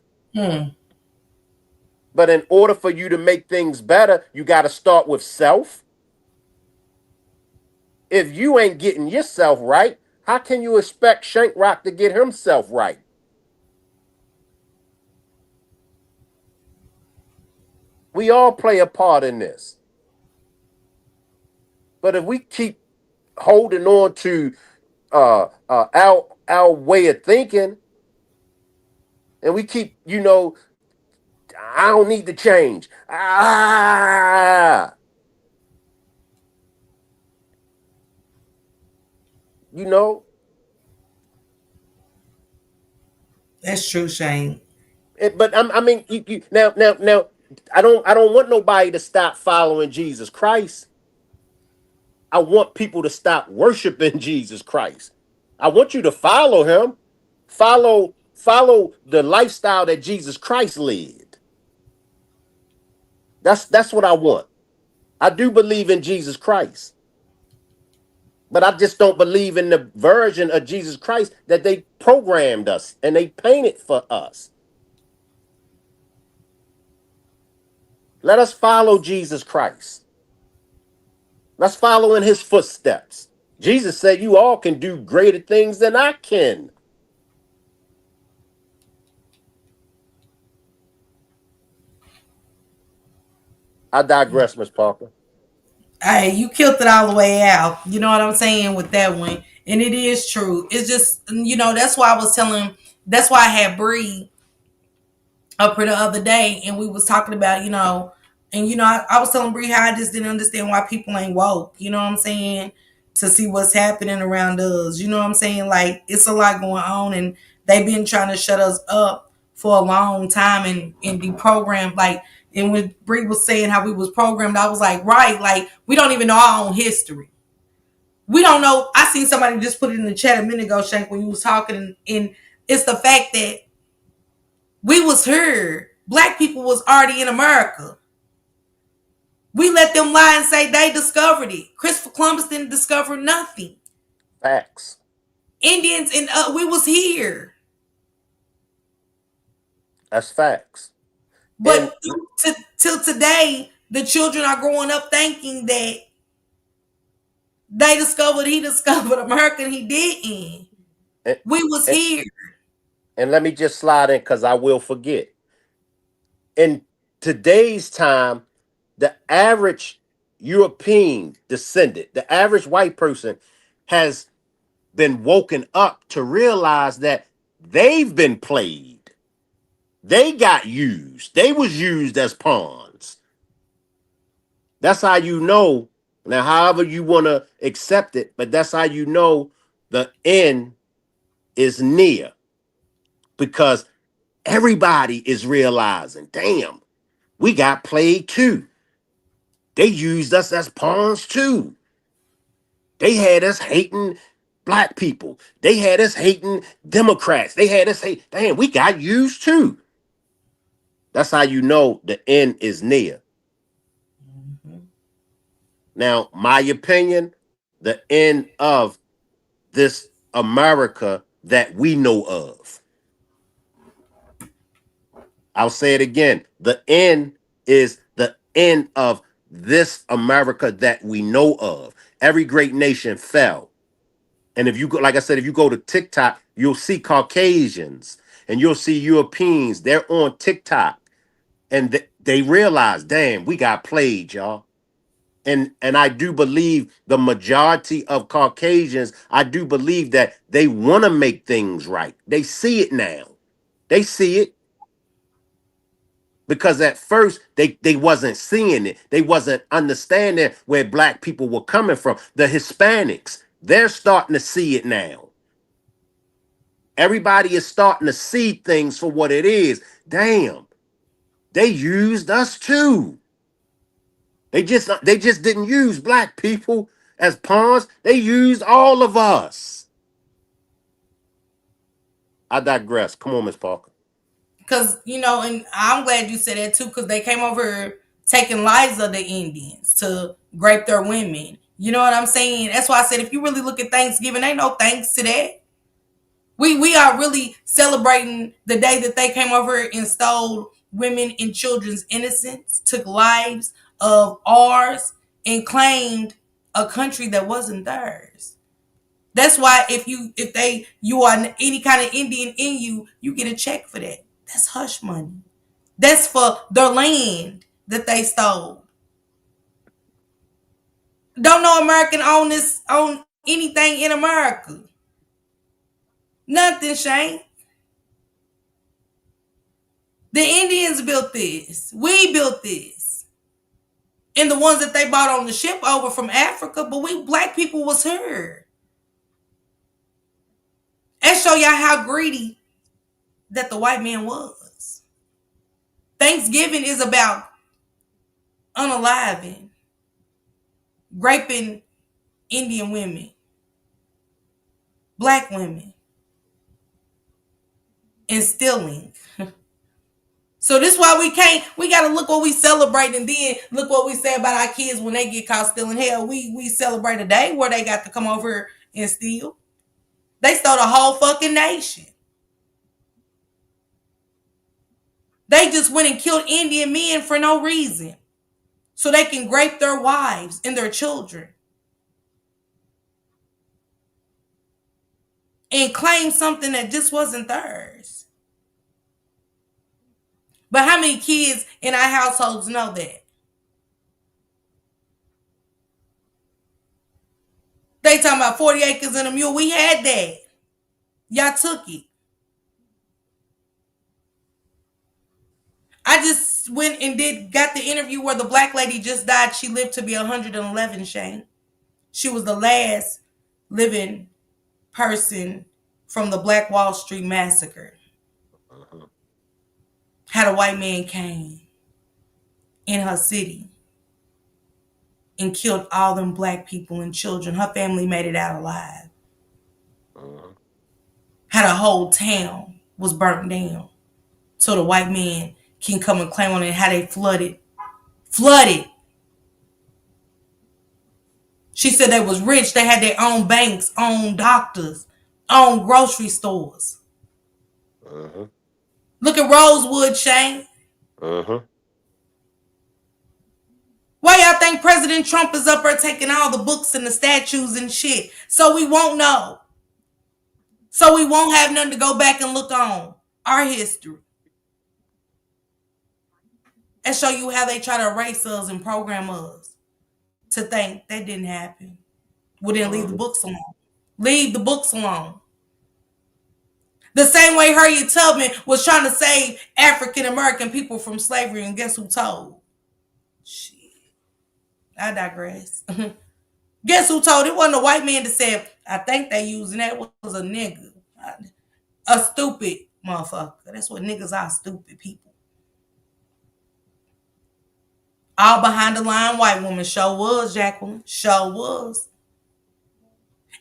But in order for you to make things better, you got to start with self. If you ain't getting yourself right, how can you expect Shank Rock to get himself right? We all play a part in this. But if we keep holding on to our way of thinking, and we keep, I don't need to change. You know. That's true, Shane. But I mean, now, I don't want nobody to stop following Jesus Christ. I want people to stop worshiping Jesus Christ. I want you to follow him. Follow the lifestyle that Jesus Christ led. That's what I want. I do believe in Jesus Christ. But I just don't believe in the version of Jesus Christ that they programmed us and they painted for us. Let us follow Jesus Christ. Let's follow in his footsteps. Jesus said, you all can do greater things than I can. I digress, Miss Parker. Hey, you killed it all the way out. You know what I'm saying with that one. And it is true. It's just, that's why I was telling, that's why I had Bree up here the other day and we was talking about, I was telling Bree how I just didn't understand why people ain't woke, you know what I'm saying? To see what's happening around us. You know what I'm saying? Like it's a lot going on and they've been trying to shut us up for a long time and deprogram. Like, and when Bree was saying how we was programmed, I was like, right, like we don't even know our own history. We don't know. I seen somebody just put it in the chat a minute ago, Shank, when you was talking, and it's the fact that we was here. Black people was already in America. We let them lie and say they discovered it. Christopher Columbus didn't discover nothing. Facts. Indians and we was here. That's facts. And But till today, the children are growing up thinking that he discovered America, and he didn't. and, We was and, here. and let me just slide in because I will forget. In today's time, the average European descendant, the average white person, has been woken up to realize that they've been played. They got used. They was used as pawns. That's how you know. Now, however you want to accept it, but that's how you know the end is near. Because everybody is realizing, damn, we got played too. They used us as pawns too. They had us hating black people. They had us hating Democrats. They had us hate. Damn, we got used too. That's how you know the end is near. Now, my opinion, the end of this America that we know of. I'll say it again. The end is the end of this America that we know of. Every great nation fell. And if you go, like I said, if you go to TikTok, you'll see Caucasians and you'll see Europeans. They're on TikTok and they realize, damn, we got played, y'all. And I do believe the majority of Caucasians, I do believe that they want to make things right. They see it now. They see it. Because at first they wasn't seeing it. They wasn't understanding where black people were coming from. The Hispanics, they're starting to see it now. Everybody is starting to see things for what it is. Damn, they used us too. They just didn't use black people as pawns. They used all of us. I digress. Come on, Miss Parker. Because, and I'm glad you said that too, because they came over taking lives of the Indians to grape their women. You know what I'm saying? That's why I said if you really look at Thanksgiving, ain't no thanks to that. We are really celebrating the day that they came over and stole women and children's innocence, took lives of ours, and claimed a country that wasn't theirs. That's why if you are any kind of Indian in you, you get a check for that. That's hush money. That's for their land that they stole. Don't no American own anything in America. Nothing, Shane. The Indians built this. We built this. And the ones that they bought on the ship over from Africa, but we black people was here. And show y'all how greedy that the white man was. Thanksgiving is about unaliving, raping Indian women, black women, and stealing. So this why we gotta look what we celebrate and then look what we say about our kids when they get caught stealing. Hell, we celebrate a day where they got to come over and steal. They stole the whole fucking nation. They just went and killed Indian men for no reason. So they can grape their wives and their children. And claim something that just wasn't theirs. But how many kids in our households know that? They talking about 40 acres and a mule. We had that. Y'all took it. I just went and got the interview where the black lady just died. She lived to be 111, Shane. She was the last living person from the Black Wall Street massacre. Had a white man came in her city and killed all them black people and children. Her family made it out alive. Had a whole town was burnt down. So the white man can come and claim on it how they flooded She said they was rich. They had their own banks, own doctors, own grocery stores. Look at Rosewood, Shane. Why y'all think President Trump is up there taking all the books and the statues and shit? So we won't know. So we won't have nothing to go back and look on. Our history. And show you how they try to erase us and program us to think that didn't happen. Well, then leave the books alone. Leave the books alone. The same way Harriet Tubman was trying to save African American people from slavery, and guess who told? Shit. I digress. Guess who told? It wasn't a white man that said, I think they using that was a nigga. A stupid motherfucker. That's what niggas are, stupid people. All behind the line white woman. Show was, Jacqueline. Show was.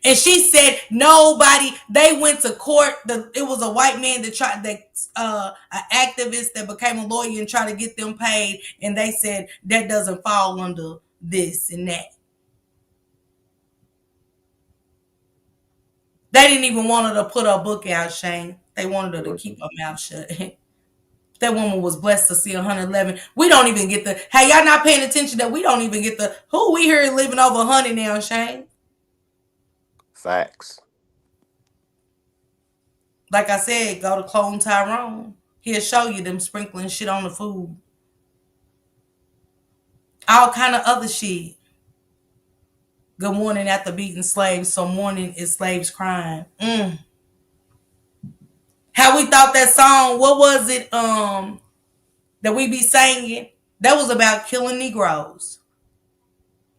And she said nobody, they went to court. It was a white man that tried, an activist that became a lawyer and tried to get them paid. And they said that doesn't fall under this and that. They didn't even want her to put her book out, Shane. They wanted her to keep her mouth shut. That woman was blessed to see 111. We don't even get the, hey, y'all not paying attention that we don't even get the, who we here living over 100 now, Shane? Facts. Like I said, go to Clone Tyrone. He'll show you them sprinkling shit on the food. All kind of other shit. Good morning after beating slaves, so morning is slaves crying. How we thought that song, what was it, that we be singing? That was about killing Negroes.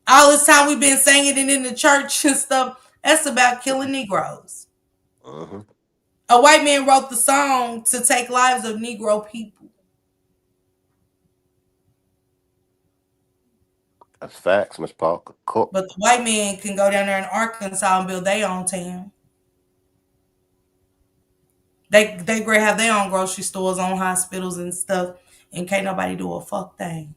All this time we've been singing it in the church and stuff. That's about killing Negroes. A white man wrote the song to take lives of Negro people. That's facts, Miss Parker. Cool. But the white man can go down there in Arkansas and build their own town. They have their own grocery stores, own hospitals and stuff, and can't nobody do a fuck thing.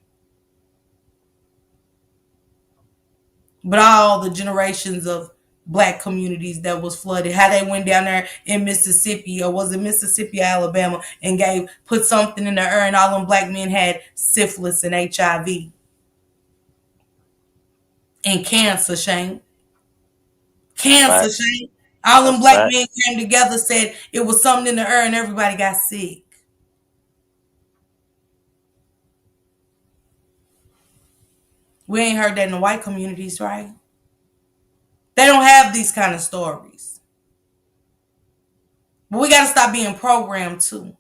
But all the generations of black communities that was flooded, how they went down there in Mississippi, or was it Mississippi or Alabama, and put something in the air, and all them black men had syphilis and HIV. And cancer, Shane. Cancer, Shane. All them black men came together, said it was something in the air, and everybody got sick. We ain't heard that in the white communities, right? They don't have these kind of stories. But we got to stop being programmed, too.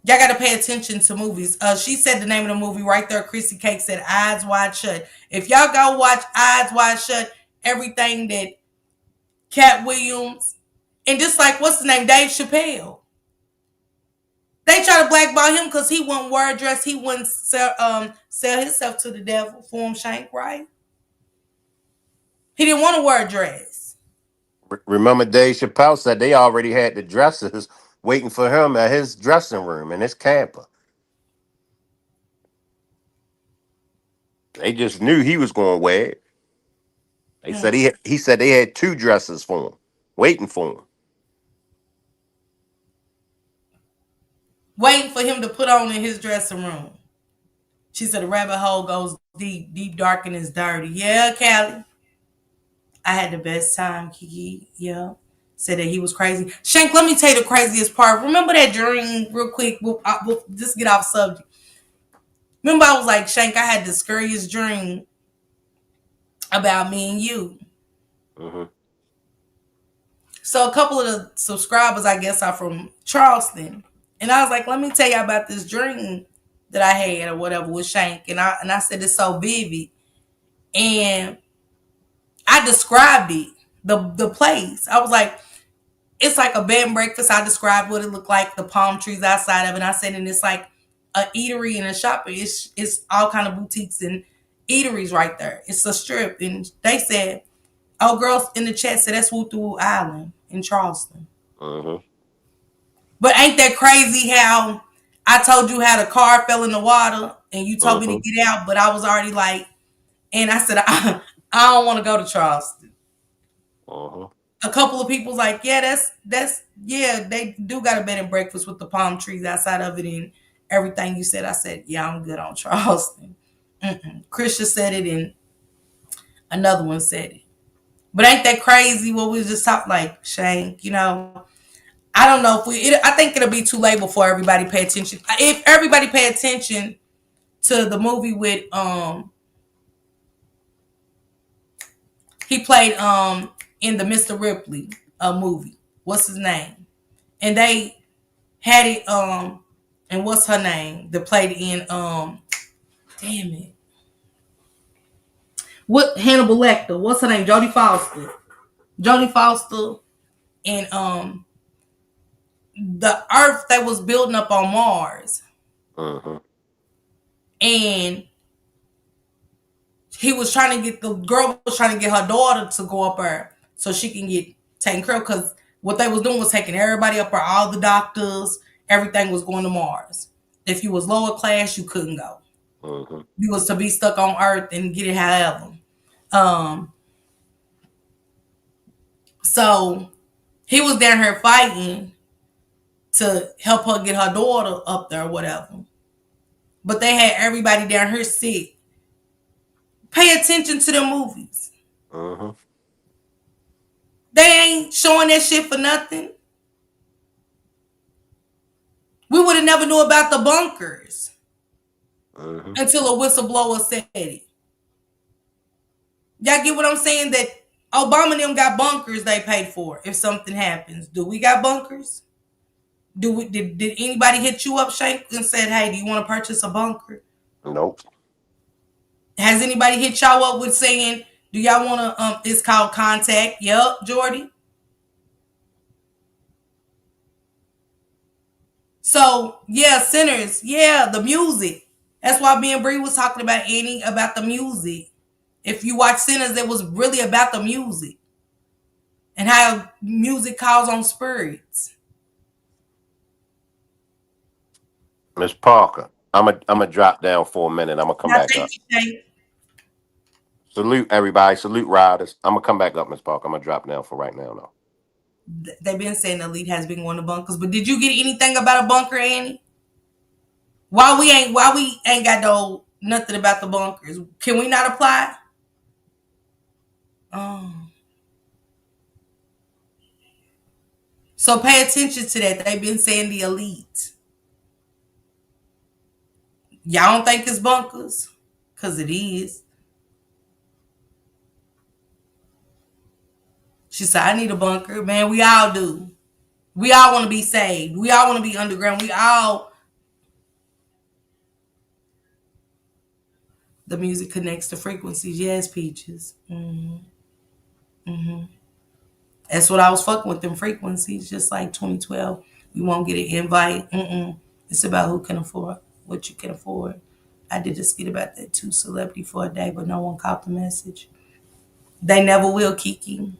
Y'all got to pay attention to movies. She said the name of the movie right there. Chrissy Cake said Eyes Wide Shut. If y'all go watch Eyes Wide Shut, everything that Cat Williams, and just like, what's his name, Dave Chappelle. They try to blackball him because he wouldn't wear a dress. He wouldn't sell himself to the devil for him, Shank, right? He didn't want to wear a dress. Remember Dave Chappelle said they already had the dressers waiting for him at his dressing room in his camper. They just knew he was going to wear it. They said he said they had 2 dresses for him, waiting for him. Waiting for him to put on in his dressing room. She said the rabbit hole goes deep, deep, dark, and it's dirty. Yeah, Callie. I had the best time, Kiki. Yeah. Said that he was crazy. Shank, let me tell you the craziest part. Remember that dream real quick? We'll just get off subject. Remember I was like, Shank, I had the scariest dream about me and you. So a couple of the subscribers, I guess, are from Charleston. And I was like, let me tell you about this dream that I had or whatever with Shank. And I said it's so vivid. And I described it, the place. I was like, it's like a bed and breakfast. I described what it looked like, the palm trees outside of it. And I said, and it's like a eatery and a shop. It's all kind of boutiques and eateries right there. It's a strip. And they said, oh, girls in the chat said that's Woo Island in Charleston. But ain't that crazy how I told you how the car fell in the water and you told me to get out, but I was already like And I said, I don't want to go to Charleston. Uh-huh. A couple of people's like, yeah, that's yeah, they do got a bed and breakfast with the palm trees outside of it and everything you said. I said, yeah, I'm good on Charleston. Christian said it and another one said it. But ain't that crazy what we just talked like, Shane, I don't know if I think it'll be too late before everybody pay attention. If everybody pay attention to the movie with he played in the Mr. Ripley movie. What's his name? And they had it and what's her name that played in damn it. What Hannibal Lecter? What's her name? Jodie Foster. Jodie Foster and the Earth that was building up on Mars. Uh-huh. And the girl was trying to get her daughter to go up there so she can get taken care of, because what they was doing was taking everybody up there, all the doctors, everything was going to Mars. If you was lower class, you couldn't go. Uh-huh. You was to be stuck on Earth and get it however. So he was down here fighting to help her get her daughter up there or whatever. But they had everybody down here sick. Pay attention to the movies. Uh-huh. They ain't showing that shit for nothing. We would have never knew about the bunkers until a whistleblower said it. Y'all get what I'm saying? That Obama and them got bunkers they paid for if something happens. Do we got bunkers? Did anybody hit you up, Shank, and said, hey, do you want to purchase a bunker? Nope. Has anybody hit y'all up with saying, do y'all want to, it's called Contact? Yup, Jordy. So, yeah, Sinners. Yeah, the music. That's why me and Bree was talking about Annie, about the music. If you watch Sinners, it was really about the music and how music calls on spirits. Miss Parker, I'm a drop down for a minute. I'm gonna come Now, back thank up. you, Shank. Salute everybody. Salute riders. I'm gonna come back up, Miss Parker. I'm gonna drop down for right now, though. They've been saying the Elite has been going to bunkers, but did you get anything about a bunker, Annie? Why we ain't got nothing about the bunkers? Can we not apply? Oh. So pay attention to that. They've been saying the Elite. Y'all don't think it's bunkers? Because it is. She said, I need a bunker. Man, we all do. We all want to be saved. We all want to be underground. The music connects to frequencies. Yes, Peaches. That's what I was fucking with, them frequencies. Just like 2012. You won't get an invite. It's about who can afford what you can afford. I did a skit about that too. Celebrity for a day, but no one caught the message. They never will, Kiki.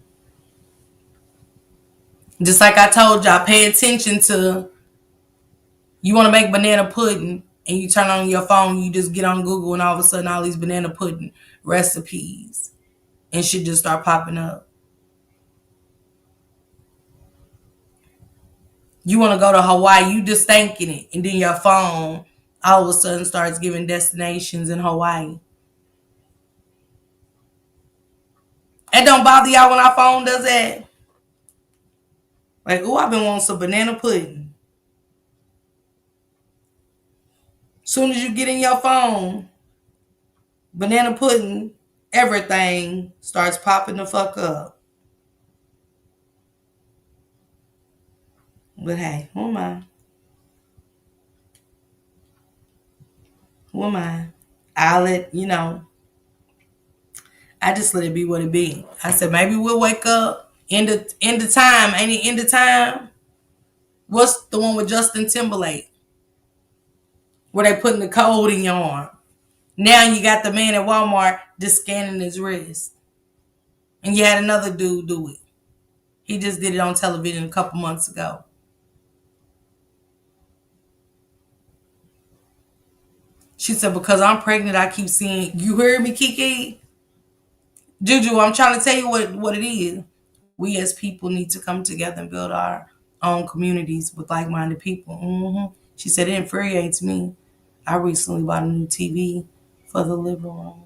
Just like I told y'all, pay attention to, you want to make banana pudding and you turn on your phone, you just get on Google and all of a sudden all these banana pudding recipes and shit just start popping up. You want to go to Hawaii, you just thinking it, and then your phone all of a sudden starts giving destinations in Hawaii. It don't bother y'all when our phone does that? Like, oh, I've been wanting some banana pudding. Soon as you get in your phone, banana pudding, everything starts popping the fuck up. But hey, who am I? Who am I? I'll let, I just let it be what it be. I said, maybe we'll wake up. End of time. Ain't it end of time? What's the one with Justin Timberlake? Where they putting the code in your arm. Now you got the man at Walmart just scanning his wrist. And you had another dude do it. He just did it on television a couple months ago. She said, because I'm pregnant, I keep seeing, you heard me, Kiki? Juju, I'm trying to tell you what it is. We as people need to come together and build our own communities with like-minded people. She said it infuriates me. I recently bought a new TV for the living room.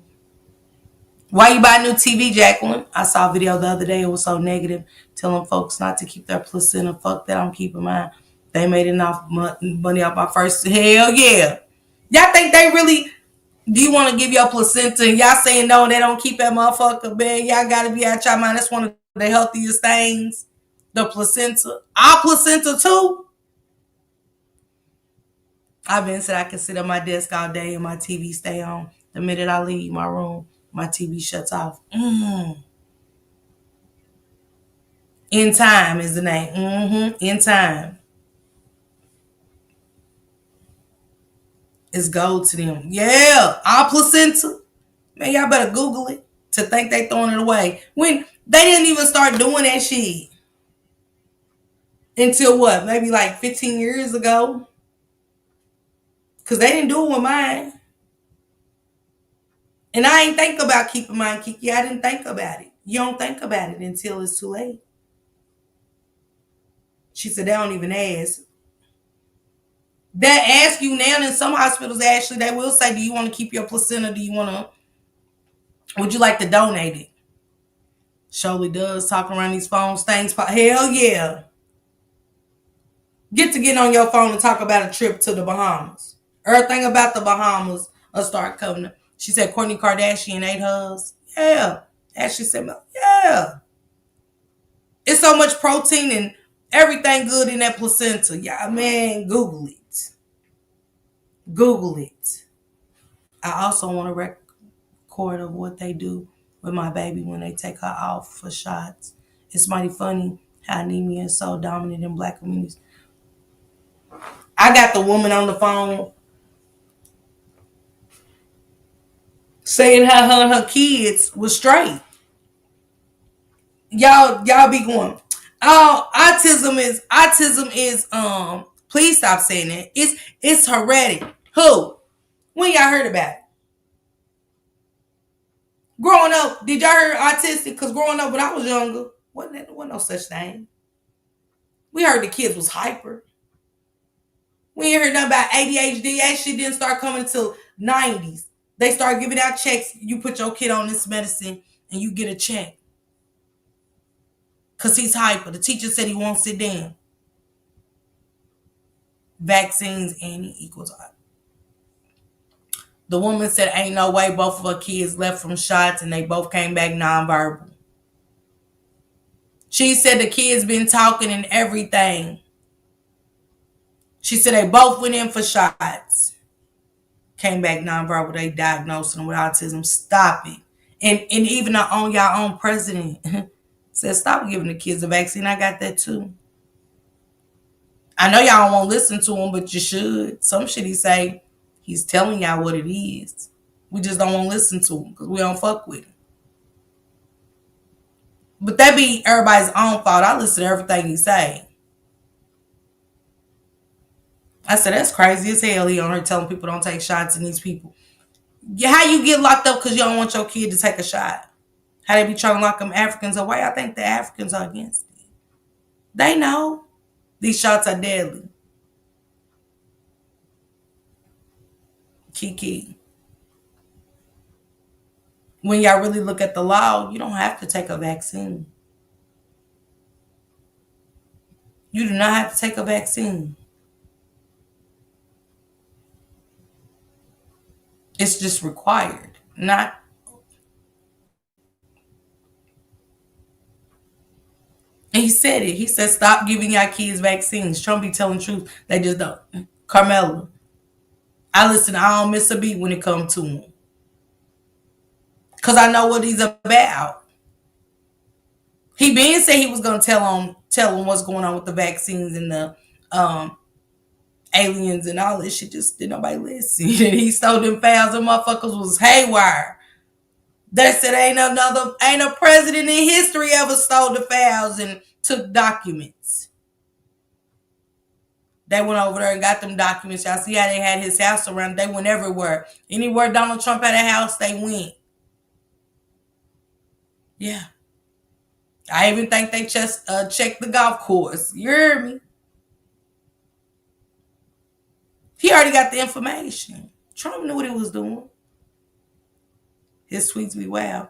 Why you buy a new TV, Jacqueline? I saw a video the other day. It was so negative, telling folks not to keep their placenta. Fuck that, I'm keeping mine. They made enough money off my first. Hell yeah. Y'all think they really... Do you want to give your placenta? And y'all saying no, they don't keep that motherfucker, man. Y'all got to be out your mind. That's one of the healthiest things. The placenta. Our placenta, too. I've been said I can sit at my desk all day and my TV stay on. The minute I leave my room, my TV shuts off. In Time is the name. In Time. It's gold to them. Yeah. Our placenta. Man, y'all better Google it to think they throwing it away. When they didn't even start doing that shit. Until what? Maybe like 15 years ago. Because they didn't do it with mine. And I ain't think about keeping mine, Kiki. I didn't think about it. You don't think about it until it's too late. She said they don't even ask. They ask you now in some hospitals, actually, they will say, do you want to keep your placenta? Would you like to donate it? Surely does, talking around these phones, things. Hell yeah. Get on your phone and talk about a trip to the Bahamas. Everything about the Bahamas will start coming. She said Kourtney Kardashian ate hers. Yeah. Ashley said, yeah. It's so much protein and everything good in that placenta. Yeah, man, Google it. Google it. I also want to record of what they do with my baby when they take her off for shots. It's mighty funny how anemia is so dominant in Black communities. I got the woman on the phone saying how her and her kids was straight. Y'all be going, oh, autism is please stop saying that. It's hereditary. Who? When y'all heard about it? Growing up, did y'all hear autistic? Because growing up when I was younger, wasn't no such thing. We heard the kids was hyper. We ain't heard nothing about ADHD. That shit didn't start coming until 90s. They started giving out checks. You put your kid on this medicine and you get a check. Because he's hyper. The teacher said he won't sit down. Vaccines and equals hyper. The woman said ain't no way both of her kids left from shots and they both came back nonverbal. She said the kids been talking and everything. She said they both went in for shots. Came back nonverbal. They diagnosed them with autism. Stop it. And even y'all own president said stop giving the kids a vaccine. I got that too. I know y'all won't listen to him, but you should. Some shit he say, he's telling y'all what it is. We just don't want to listen to him because we don't fuck with him. But that be everybody's own fault. I listen to everything he say. I said, that's crazy as hell. He on here telling people don't take shots and these people. How you get locked up because you don't want your kid to take a shot? How they be trying to lock them Africans away? I think the Africans are against it. They know these shots are deadly. Kiki. When y'all really look at the law, you don't have to take a vaccine. You do not have to take a vaccine. It's just required, not. And he said it. He said, stop giving y'all kids vaccines. Trump be telling the truth. They just don't. Carmela. I listen, I don't miss a beat when it comes to him. Because I know what he's about. He been said he was going to tell him what's going on with the vaccines and the aliens and all this shit. Just didn't nobody listen. He stole them files. Them motherfuckers was haywire. They said ain't a president in history ever stole the files and took documents. They went over there and got them documents. Y'all see how they had his house around. They went everywhere. Anywhere Donald Trump had a house, they went. Yeah. I even think they just checked the golf course. You hear me? He already got the information. Trump knew what he was doing. His tweets be wild.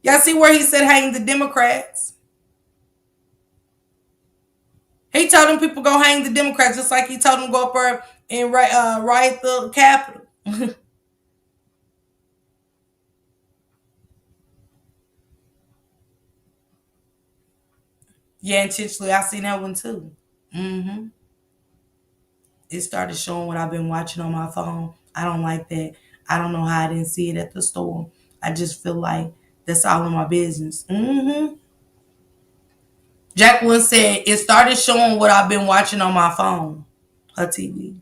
Y'all see where he said hang the Democrats? He told them people go hang the Democrats just like he told them go up there and riot the Capitol. Yeah, intentionally. I seen that one too. Mm-hmm. It started showing what I've been watching on my phone. I don't like that. I don't know how I didn't see it at the store. I just feel like that's all in my business. Mm-hmm. Jacqueline said it started showing what I've been watching on my phone. Her TV.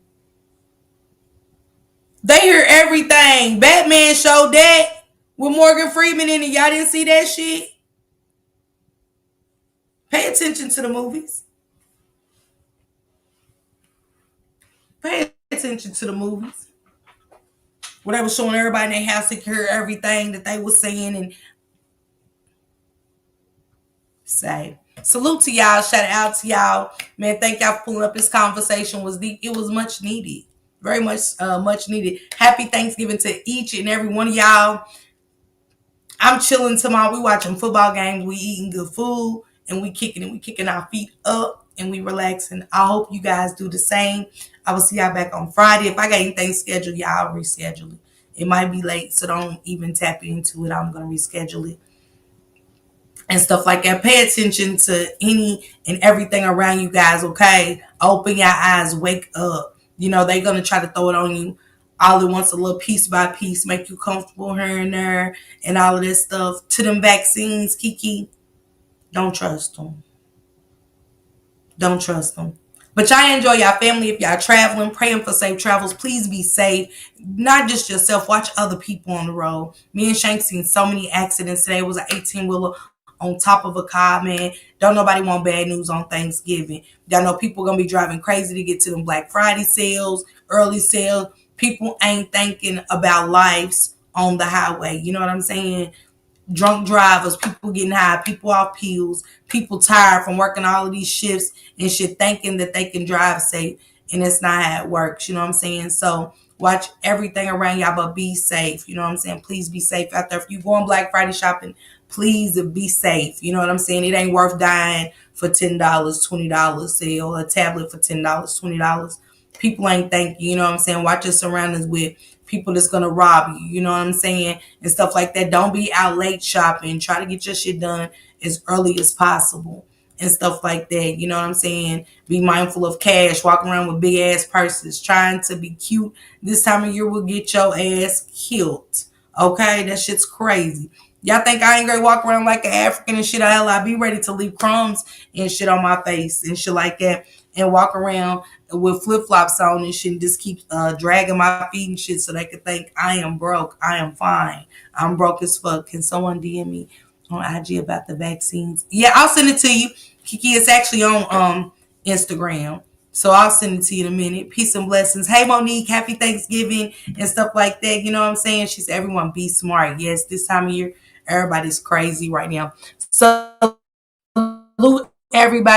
They hear everything. Batman showed that with Morgan Freeman in it. Y'all didn't see that shit? Pay attention to the movies. Pay attention to the movies. Where they was showing everybody in their house to hear everything that they was saying and say. Salute to y'all. Shout out to y'all. Man, thank y'all for pulling up. This conversation was deep. It was much needed. Very much needed. Happy Thanksgiving to each and every one of y'all. I'm chilling tomorrow. We watching football games. We eating good food. And we kicking it. We kicking our feet up. And we relaxing. I hope you guys do the same. I will see y'all back on Friday. If I got anything scheduled, y'all reschedule it. It might be late, so don't even tap into it. I'm going to reschedule it. And stuff like that. Pay attention to any and everything around you guys, okay? Open your eyes, wake up. You know, they're going to try to throw it on you all at once, a little piece by piece, make you comfortable here and there, and all of this stuff. To them vaccines, Kiki, don't trust them. Don't trust them. But y'all enjoy y'all family. If y'all traveling, praying for safe travels. Please be safe. Not just yourself. Watch other people on the road. Me and Shank seen so many accidents today. It was an 18-wheeler on top of a car, man. Don't nobody want bad news on Thanksgiving. Y'all know people gonna be driving crazy to get to them Black Friday sales, early sales. People ain't thinking about lives on the highway. You know what I'm saying? Drunk drivers, people getting high, people off pills, people tired from working all of these shifts and shit, thinking that they can drive safe, and it's not how it works. You know what I'm saying? So watch everything around y'all, but be safe. You know what I'm saying? Please be safe out there. If you going Black Friday shopping, please be safe. You know what I'm saying? It ain't worth dying for $10, $20 sale, a tablet for $10, $20. People ain't thinking. You know what I'm saying? Watch your surroundings with people that's gonna rob you, you know what I'm saying, and stuff like that. Don't be out late shopping. Try to get your shit done as early as possible and stuff like that. You know what I'm saying? Be mindful of cash. Walk around with big ass purses. Trying to be cute this time of year will get your ass killed. Okay, that shit's crazy. Y'all think I ain't gonna walk around like an African and shit? Hell, I be ready to leave crumbs and shit on my face and shit like that, and walk around with flip-flops on and shit and just keep dragging my feet and shit so they could think I am broke. I am fine. I'm broke as fuck. Can someone DM me on IG about the vaccines? Yeah, I'll send it to you. Kiki is actually on Instagram. So I'll send it to you in a minute. Peace and blessings. Hey, Monique, happy Thanksgiving and stuff like that. You know what I'm saying? She said, everyone be smart. Yes, this time of year, everybody's crazy right now. So, salute everybody.